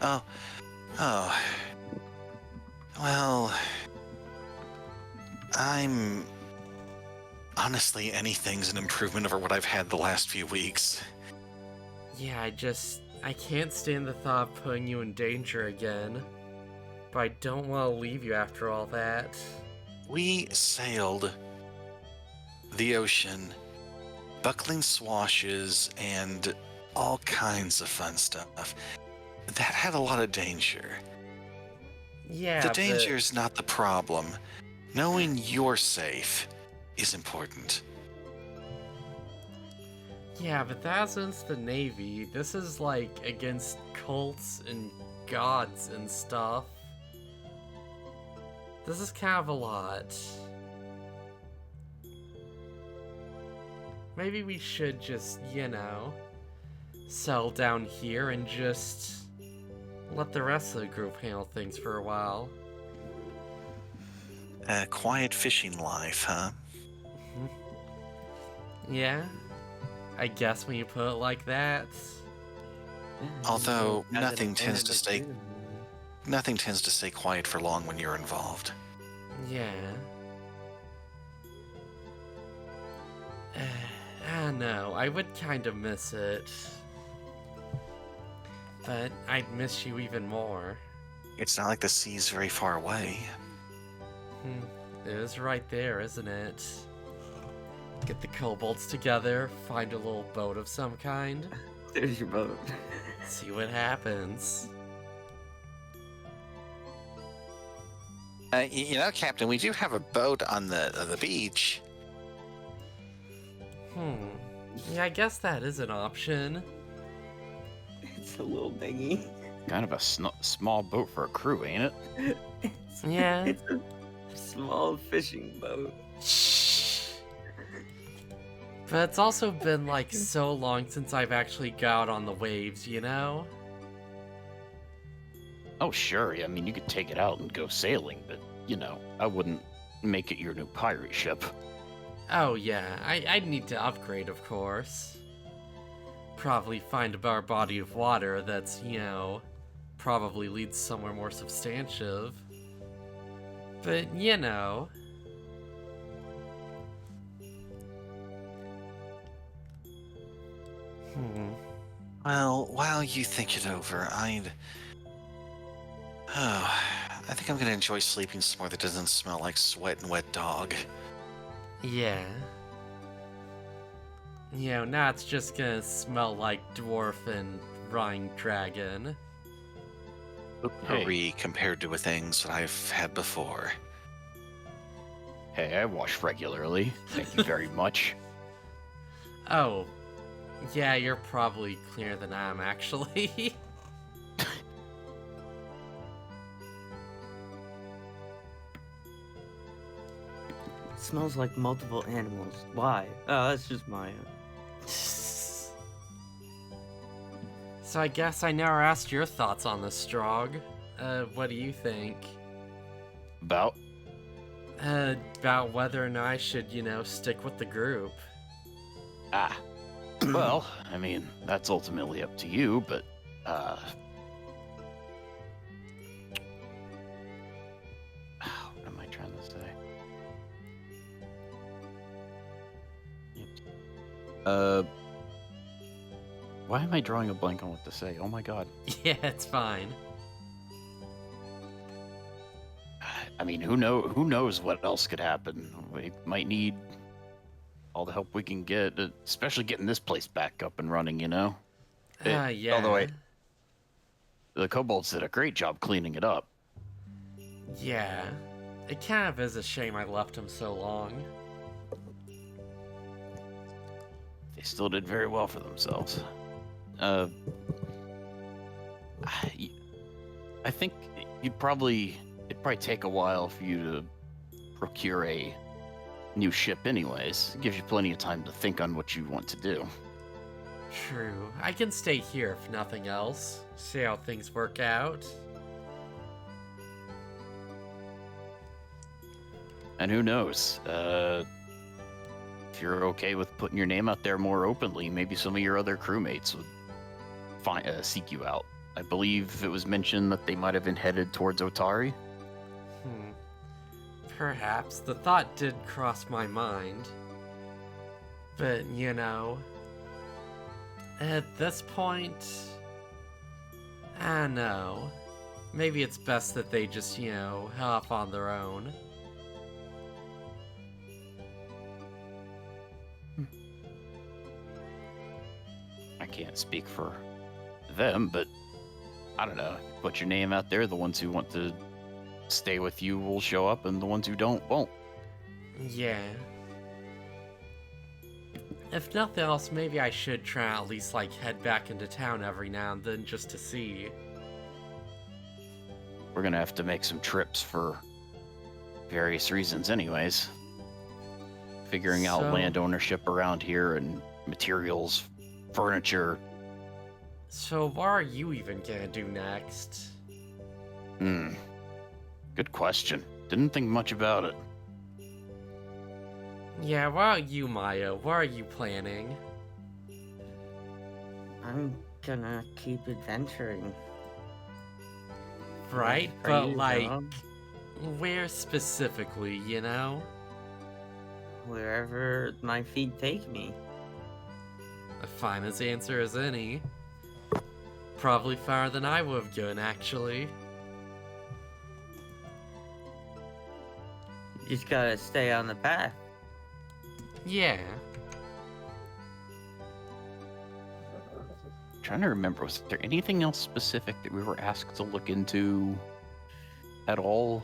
Oh. Well, honestly, anything's an improvement over what I've had the last few weeks. Yeah, I can't stand the thought of putting you in danger again. But I don't want to leave you after all that. We sailed the ocean, buckling swashes, and all kinds of fun stuff. That had a lot of danger. Yeah, The danger's not the problem. Knowing you're safe is important. Yeah, but that's against the Navy. This is like against cults and gods and stuff. This is kind of a lot. Maybe we should just, settle down here and just let the rest of the group handle things for a while. A quiet fishing life, huh? Yeah? I guess when you put it like that. Although As nothing an tends to stay individual. nothing tends to stay quiet for long when you're involved. Yeah. I don't know, I would kind of miss it. But I'd miss you even more. It's not like the sea's very far away. It is right there, isn't it? Get the kobolds together, find a little boat of some kind, There's your boat. see what happens. Captain, we do have a boat on the beach. Yeah, I guess that is an option. It's a little dinghy. Kind of a small boat for a crew, ain't it? Yeah. It's a small fishing boat. But it's also been like so long since I've actually got on the waves, you know? Oh, sure. I mean, you could take it out and go sailing, but, I wouldn't make it your new pirate ship. Oh yeah, I'd need to upgrade, of course. Probably find a better body of water that's, probably leads somewhere more substantive. But, Well, while you think it over, I think I'm gonna enjoy sleeping somewhere that doesn't smell like sweat and wet dog. Yeah. Now it's just gonna smell like dwarf and rhyme dragon. Hurry compared to things that I've had before. Hey, I wash regularly. Thank you very much. Oh. Yeah, you're probably cleaner than I am, actually. It smells like multiple animals. Why? Oh, that's just Maya. So I guess I never asked your thoughts on this, Strog. What do you think? About? About whether or not I should, stick with the group. Ah. Well, I mean, that's ultimately up to you, but, what am I trying to say? Why am I drawing a blank on what to say? Oh my god. Yeah, it's fine. I mean, who knows what else could happen? We might need all the help we can get, especially getting this place back up and running, Yeah. Although the kobolds did a great job cleaning it up. Yeah. It kind of is a shame I left him so long. They still did very well for themselves. I think it'd probably take a while for you to procure a new ship anyways. It gives you plenty of time to think on what you want to do. True. I can stay here if nothing else. See how things work out. And who knows? If you're okay with putting your name out there more openly, maybe some of your other crewmates would seek you out. I believe it was mentioned that they might have been headed towards Otari. Perhaps. The thought did cross my mind. But, at this point, I don't know. Maybe it's best that they just, head off on their own. I can't speak for them, but I don't know. Put your name out there, the ones who want to stay with you will show up, and the ones who don't won't. Yeah. If nothing else, maybe I should try at least, head back into town every now and then just to see. We're gonna have to make some trips for various reasons anyways. Figuring out land ownership around here and materials, furniture. So what are you even gonna do next? Good question. Didn't think much about it. Yeah, what about you, Maya? What are you planning? I'm gonna keep adventuring. Right, For but you, dog. where specifically, Wherever my feet take me. A fine as answer as any. Probably farther than I would have gone, actually. You just gotta stay on the path. Yeah. Trying to remember, was there anything else specific that we were asked to look into at all?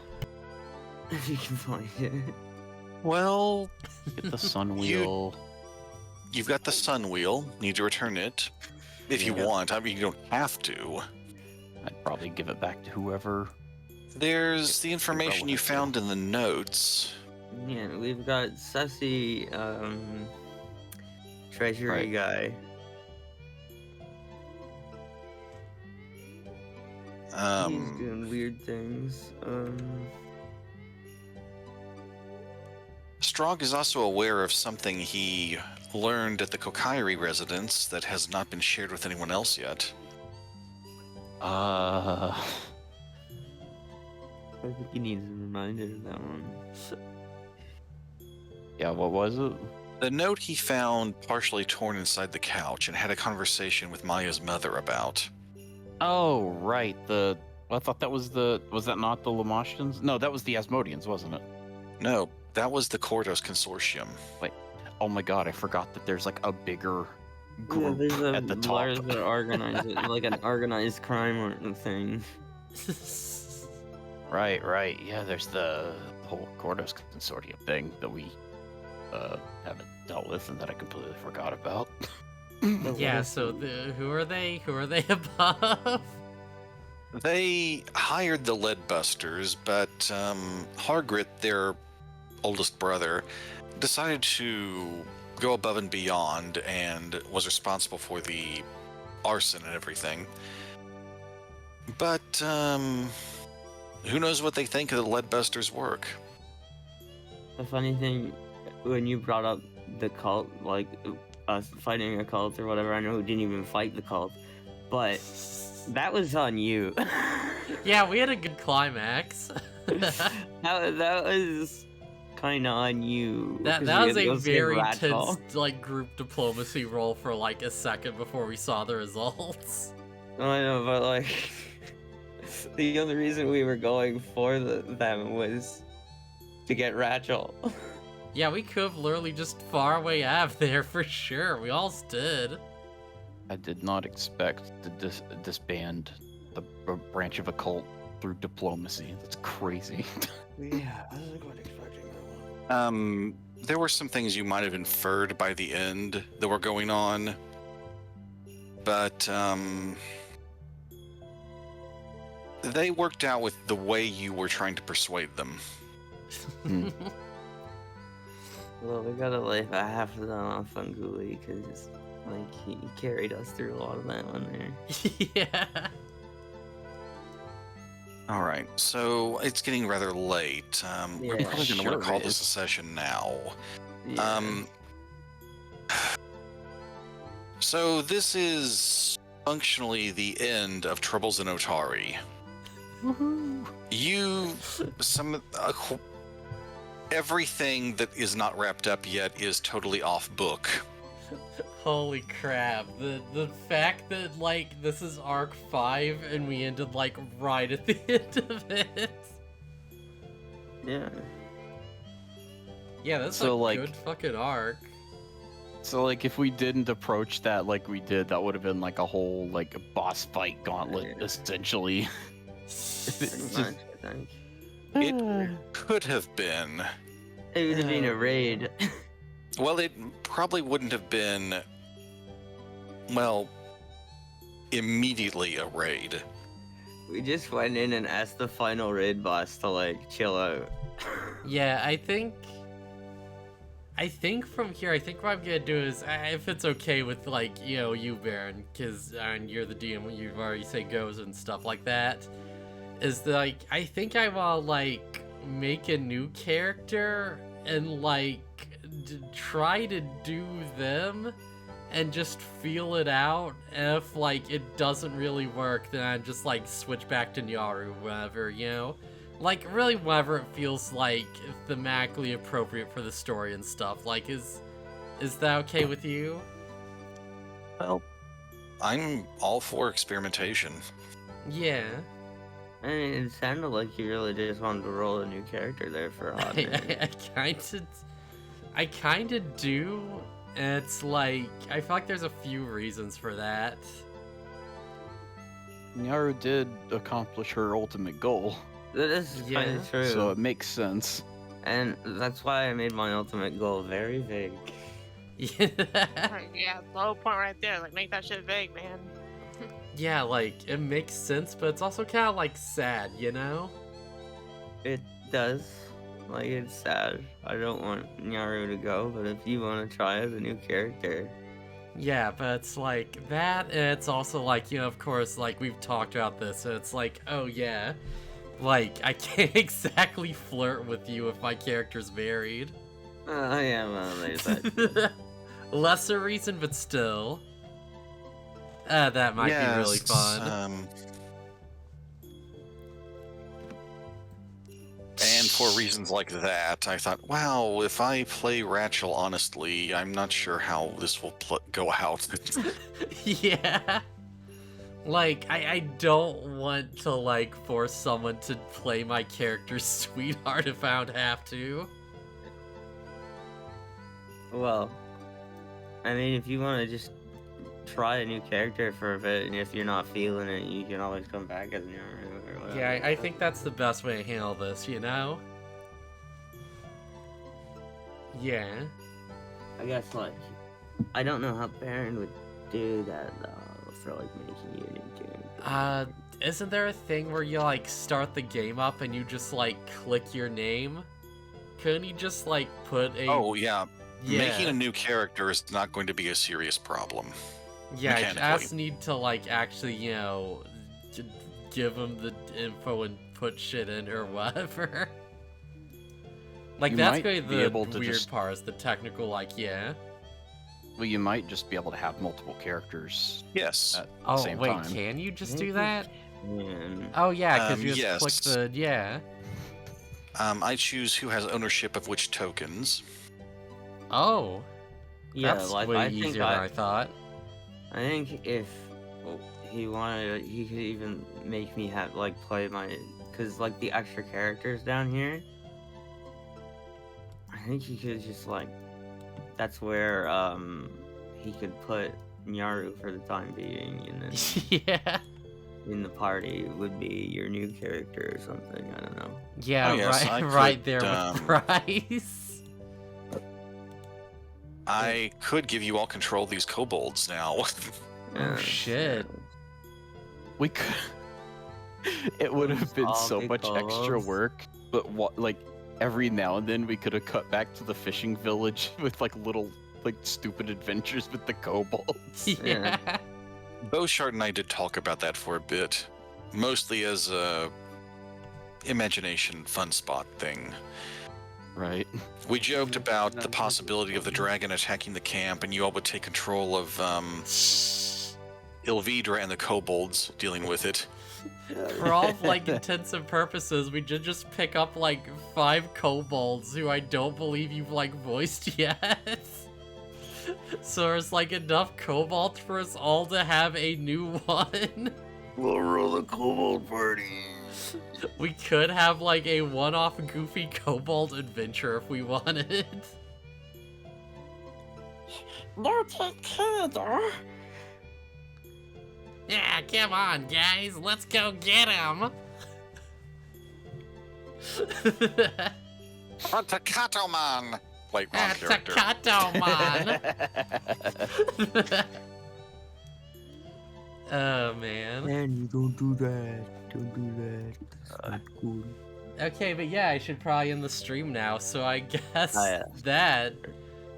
If you can find it. Well, Get the sun wheel. you've got the sun wheel. Need to return it if you Yeah. want. I mean, you don't have to. I'd probably give it back to whoever. There's the information you relevant, yeah. found in the notes. Yeah, we've got Sussy, treasury guy. He's doing weird things. Strog is also aware of something he learned at the Kokairi residence that has not been shared with anyone else yet. I think he needs a reminder of that one. Yeah, what was it? The note he found partially torn inside the couch and had a conversation with Maya's mother about. Oh, right. I thought that was was that not the Lamashtians? No, that was the Asmodeans, wasn't it? No, that was the Kordos Consortium. Oh my god, I forgot that there's a bigger group there's a at the top. larger organized, like an organized crime thing. Right. Yeah, there's the whole Kordos Consortium thing that we haven't dealt with and that I completely forgot about. Yeah, so who are they? Who are they above? They hired the Leadbusters, but Hargrit, their oldest brother, decided to go above and beyond and was responsible for the arson and everything. But who knows what they think of the Leadbusters' work? The funny thing, when you brought up the cult, like us fighting a cult or whatever, I know we didn't even fight the cult, but that was on you. Yeah, we had a good climax. that was kind of on you. That 'cause that we was had to a go save very Ratchel. tense like group diplomacy roll for like a second before we saw the results. I know, but like the only reason we were going for them was to get Ratchel. Yeah, we could have literally just far away Av there for sure. We all did. I did not expect to disband the branch of a cult through diplomacy. That's crazy. Yeah, I wasn't quite expecting that one. There were some things you might have inferred by the end that were going on, but they worked out with the way you were trying to persuade them. Well, we gotta lay half of that on Funguli because like he carried us through a lot of that one there. Yeah. All right, so it's getting rather late. We're Yeah, probably going to sure want to call is. this a session now. Yeah. So this is functionally the end of Troubles in Otari. Everything that is not wrapped up yet is totally off book. Holy crap. The fact that like this is arc 5 and we ended like right at the end of it. Yeah. Yeah, that's So, a like- good fucking arc. So like if we didn't approach that like we did, that would have been like a whole like a boss fight gauntlet Yeah. essentially. Pretty much, I think. It could have been. It would have been a raid. Well, it probably wouldn't have been, well, immediately a raid. We just went in and asked the final raid boss to like chill out. Yeah, I think from here, I think what I'm gonna do is, if it's okay with like, you know, you Baron, because you're the DM, you've already said goes and stuff like that, is like, I think I wanna like make a new character and like try to do them and just feel it out. And if like it doesn't really work, then I just like switch back to Nyaru, whatever, you know? Like, really whatever it feels like thematically appropriate for the story and stuff. Like, is that okay with you? Well, I'm all for experimentation. Yeah. I mean, it sounded like you really just wanted to roll a new character there for a hot minute. I kinda do. And it's like, I feel like there's a few reasons for that. Nyaru did accomplish her ultimate goal, That is kind Yeah. of true. so it makes sense. And that's why I made my ultimate goal very vague. Yeah. Yeah, the whole point right there. Like, make that shit vague, man. Yeah, like, it makes sense, but it's also kind of like sad, you know? It does. Like, it's sad. I don't want Nyaru to go, but if you want to try as a new character. Yeah, but it's like that, and it's also like, you know, of course, like, we've talked about this, and it's like, oh yeah, like, I can't exactly flirt with you if my character's married. Yeah, well, there's that. Lesser reason, but still. That might be really fun. And for reasons like that, I thought, wow, if I play Ratchel honestly, I'm not sure how this will go out. Yeah. Like, I don't want to, like, force someone to play my character's sweetheart if I don't have to. Well, I mean, if you want to just try a new character for a bit, and if you're not feeling it, you can always come back as Nyaru or whatever. Yeah, I think that's the best way to handle this, you know? Yeah. I guess, like, I don't know how Baron would do that, though, for, like, making you a new character. Isn't there a thing where you, like, start the game up and you just, like, click your name? Couldn't you just, like, put a... Oh, yeah. yeah. Making a new character is not going to be a serious problem. Yeah, I mechanically. just need to, like, actually, you know, give them the info and put shit in or whatever. Like, You that's might going to be be the able to weird just- part, is the technical, like, yeah. Well, you might just be able to have multiple characters Yes. at the Oh, same wait, time. can you just Maybe. do that? And Oh, yeah, because you just Yes. click the, yeah. I choose who has ownership of which tokens. Oh, yeah, that's like way I think easier than I thought. I think if he wanted, he could even make me have like play my, cause like the extra characters down here. I think he could just like, that's where he could put Nyaru for the time being, and then Yeah. in the party would be your new character or something. I don't know. Yeah, Oh, yes, I right could, there with Bryce. I could give you all control of these kobolds now. Oh, shit. We could. It would have been All so big much extra kobolds. work, but what, like, every now and then we could have cut back to the fishing village with like little, like, stupid adventures with the kobolds. Yeah. BoShart and I did talk about that for a bit, mostly as a imagination fun spot thing. Right. We joked about the possibility of the dragon attacking the camp, and you all would take control of Ilvidra and the kobolds dealing with it. For all like intents and purposes, we did just pick up like 5 kobolds who I don't believe you've like voiced yet. So there's like enough kobolds for us all to have a new one. We'll roll a kobold party. We could have like a one-off goofy kobold adventure if we wanted. No, take care, though. Yeah, come on, guys, let's go get him. Takato man! Like wrong character. Takato man. Oh man. Man, you don't do that. Don't do that. It's not cool. Okay, but yeah, I should probably end the stream now. So I guess Oh, yeah. that,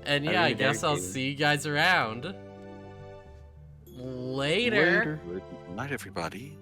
and yeah, I really guess I'll dedicated. see you guys around. Later. Good night, everybody.